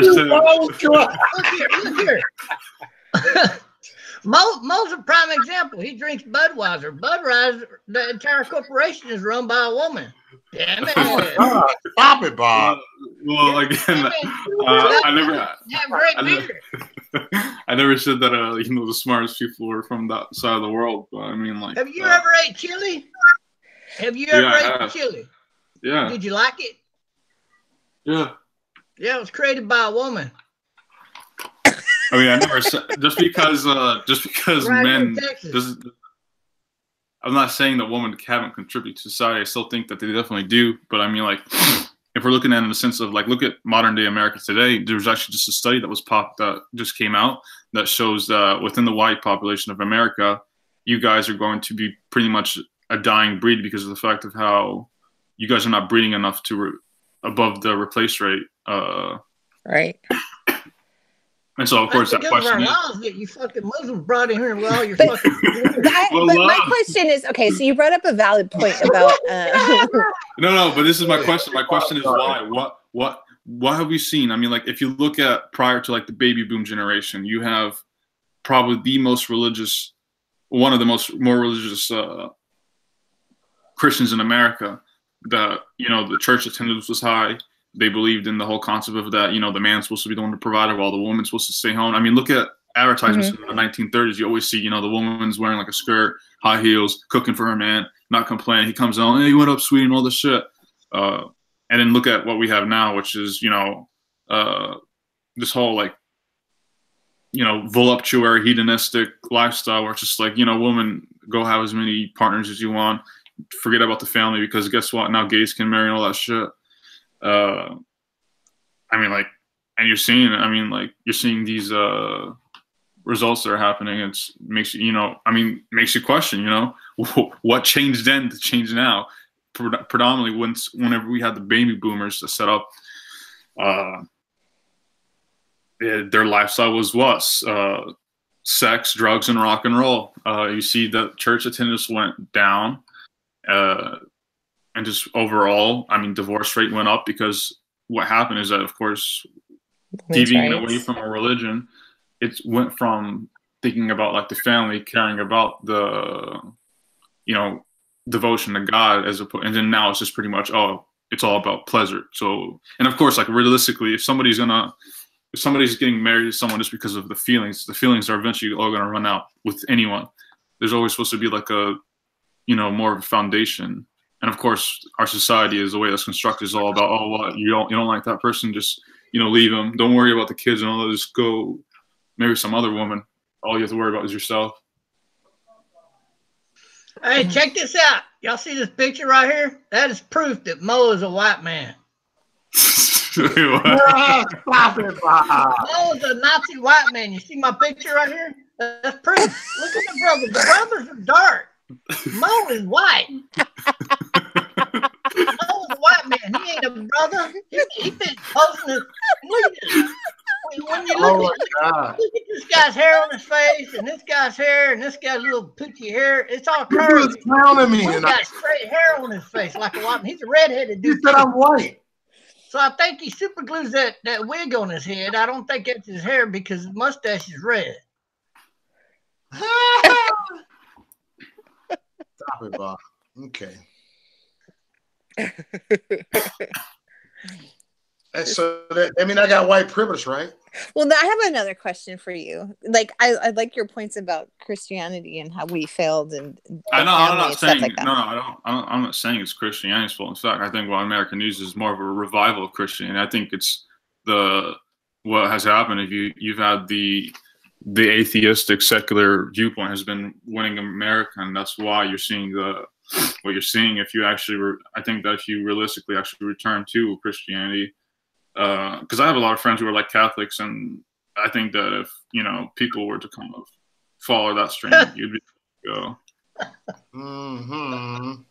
said. Look here. Mo's a prime example. He drinks Budweiser. Budweiser, the entire corporation is run by a woman. Damn it. Stop it, Bob. Well, again, I never said that, the smartest people were from that side of the world. But I mean, like. Have you ever ate chili? Have you ever ate chili? Yeah. Did you like it? Yeah. Yeah, it was created by a woman. I mean, I never said just because right, men. I'm not saying that women haven't contributed to society. I still think that they definitely do. But I mean, like, if we're looking at it in the sense of like, look at modern day America today. There's actually just a study that just came out that shows that within the white population of America, you guys are going to be pretty much a dying breed because of the fact of how you guys are not breeding enough to above the replace rate. Right. And so, of course, that question is, laws that you fucking Muslims brought in here with all your fucking. But my question is, okay, so you brought up a valid point about. No, but this is my question. My question is why? What have we seen? I mean, like, if you look at prior to like the baby boom generation, you have probably the most religious, one of the more religious Christians in America. That the church attendance was high. They believed in the whole concept of that, the man's supposed to be the one to provide while the woman's supposed to stay home. I mean, look at advertisements in the 1930s. You always see, the woman's wearing like a skirt, high heels, cooking for her man, not complaining. He comes on, hey, what up, sweetie, and all this shit. And then look at what we have now, which is, this whole like, voluptuary, hedonistic lifestyle where it's just like, woman, go have as many partners as you want. Forget about the family because guess what? Now gays can marry and all that shit. I mean, like, and you're seeing these results that are happening. It makes you, makes you question, what changed then to change now? Predominantly whenever we had the baby boomers to set up, their lifestyle was what? Sex, drugs, and rock and roll. You see that church attendance went down. And just overall, divorce rate went up because what happened is that, of course, deviating away from a religion, it went from thinking about like the family, caring about the, devotion to God and then now it's just pretty much, it's all about pleasure. So, and of course, like realistically, if somebody's getting married to someone just because of the feelings are eventually all going to run out with anyone. There's always supposed to be like a, more of a foundation. And of course, our society is the way that's constructed is all about, you don't like that person, just, leave him. Don't worry about the kids and all that. Just go marry some other woman. All you have to worry about is yourself. Hey, check this out. Y'all see this picture right here? That is proof that Mo is a white man. Stop it, Bob. Mo is a Nazi white man. You see my picture right here? That's proof. Look at the brothers. The brothers are dark. Mo is white. Mo is a white man. He ain't a brother. He been posting his. Look at this. When you look at this guy's hair on his face, and this guy's hair, and this guy's little poochy hair, it's all curly. He's clowning me. He's got straight hair on his face like a white man. He's a redheaded dude. He said I'm white. So I think he super glues that wig on his head. I don't think that's his hair because his mustache is red. Stop it, Bob. Okay. So I got white privilege, right? Well, I have another question for you. Like, I like your points about Christianity and how we failed, and I'm not saying like that. No, I'm not saying it's Christianity's fault. In fact, I think what America needs is more of a revival of Christianity. I think it's what has happened. If you've had the atheistic secular viewpoint has been winning America, and that's why you're seeing what you're seeing. If you actually, I think that if you realistically actually return to Christianity. Because I have a lot of friends who are like Catholics, and I think that if people were to kind of follow that stream, you'd be go. Mm-hmm.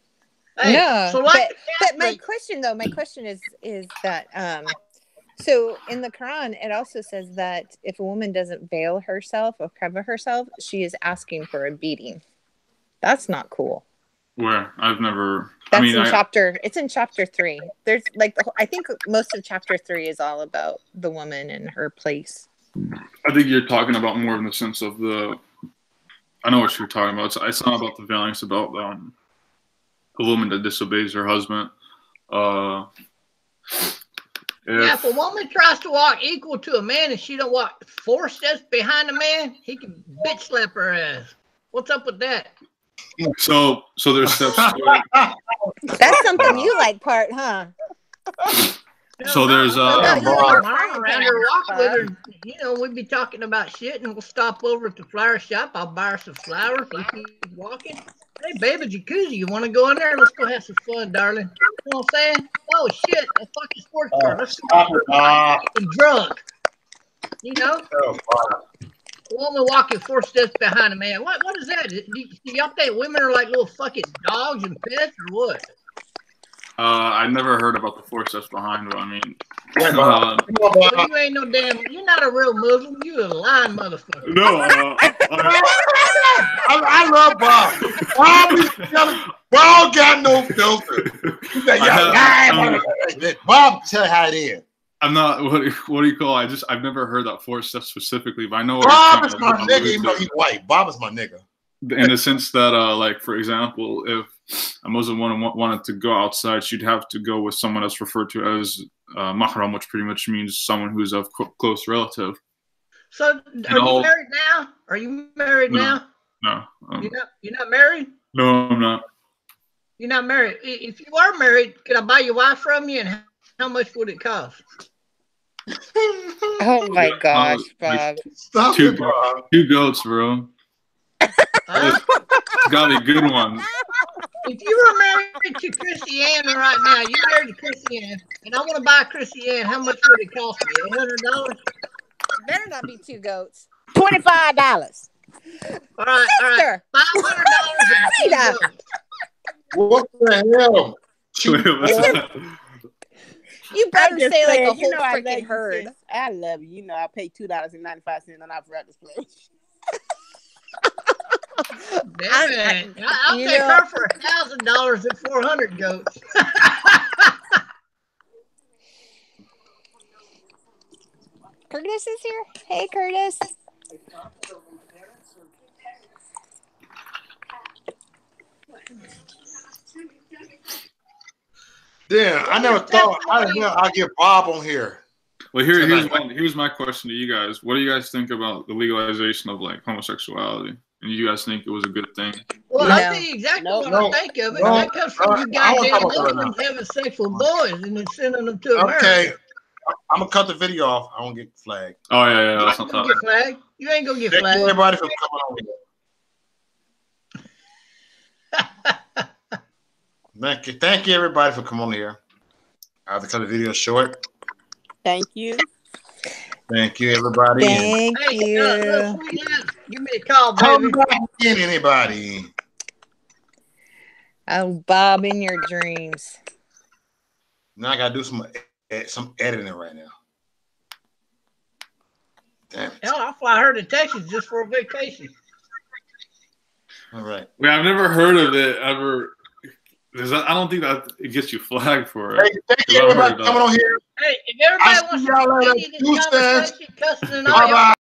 No, so but my question is that so in the Quran it also says that if a woman doesn't veil herself or cover herself, she is asking for a beating. That's not cool. Where? I've never. It's in chapter 3. There's I think most of chapter 3 is all about the woman and her place. I think you're talking about more in the sense of I know what you're talking about. It's not about the veiling. It's about a woman that disobeys her husband. If a woman tries to walk equal to a man and she don't walk 4 steps behind a man, he can bitch slap her ass. What's up with that? So there's steps. That's something you like, part, huh? So there's around her, walk with her. We'd be talking about shit, and we'll stop over at the flower shop. I'll buy her some flowers. We keep walking. Hey, baby, jacuzzi, you want to go in there? Let's go have some fun, darling. You know what I'm saying? Oh shit, a fucking sports car. Let's go get drunk. A woman walking 4 steps behind a man. What is that? Do y'all think women are like little fucking dogs and pets or what? I never heard about the 4 steps behind. But I mean, you ain't no damn. You're not a real Muslim. You a lying motherfucker. No, I love Bob. Bob got no filter. Bob, tell how it is. I'm not. What do you call? I've never heard that 4 steps specifically, but I know. Bob is my nigga, even though he's white. Bob is my nigga. In the sense that, like, for example, if a Muslim woman wanted to go outside, she'd have to go with someone that's referred to as mahram, which pretty much means someone who's of close relative. So, are you married now? Are you married now? No. You're not married? No, I'm not. You're not married. If you are married, can I buy your wife from you, and how much would it cost? Oh my gosh, Bob! Stop two, it, Bob. 2 goats, bro. It's gotta be good ones. If you were married to Chrissy Ann right now, you're married to Chrissy Ann, and I want to buy Chrissy Ann, how much would it cost me? $800? Better not be 2 goats. $25. All right. $500 and 2 goats. What the hell? You better say like a whole freaking herd. I love you. I pay $2.95 on our this place. I'll take her for $1,000 and 400 goats. Curtis is here. Hey, Curtis. Damn, I never thought I'd get Bob on here. Well, here's my question to you guys. What do you guys think about the legalization of like homosexuality? And you guys think it was a good thing? Well, I'll tell you exactly what I think of it. That comes from you goddamn Muslims having sex with boys and then sending them to America. Okay, I'm gonna cut the video off. I won't get flagged. Oh yeah, You that's ain't not gonna that. get flagged. You ain't gonna get Thank you, flagged. everybody, for coming on here. Thank you, everybody, for coming on here. I have to cut the video short. Thank you. Thank you, everybody. Thank Hey, you. little sweet Ann, give me a call, Come baby. back in, anybody. Oh, Bob, in your dreams. Now I gotta do some editing right now. Damn it. Hell, I'll fly her to Texas just for a vacation. All right. Wait, I've never heard of it ever. I don't think that it gets you flagged for it. Hey, thank you, everybody, for coming on here. Hey, if everybody I'll wants see to y'all later. continue this Tuesdays. conversation, cussing and all, Bye-bye.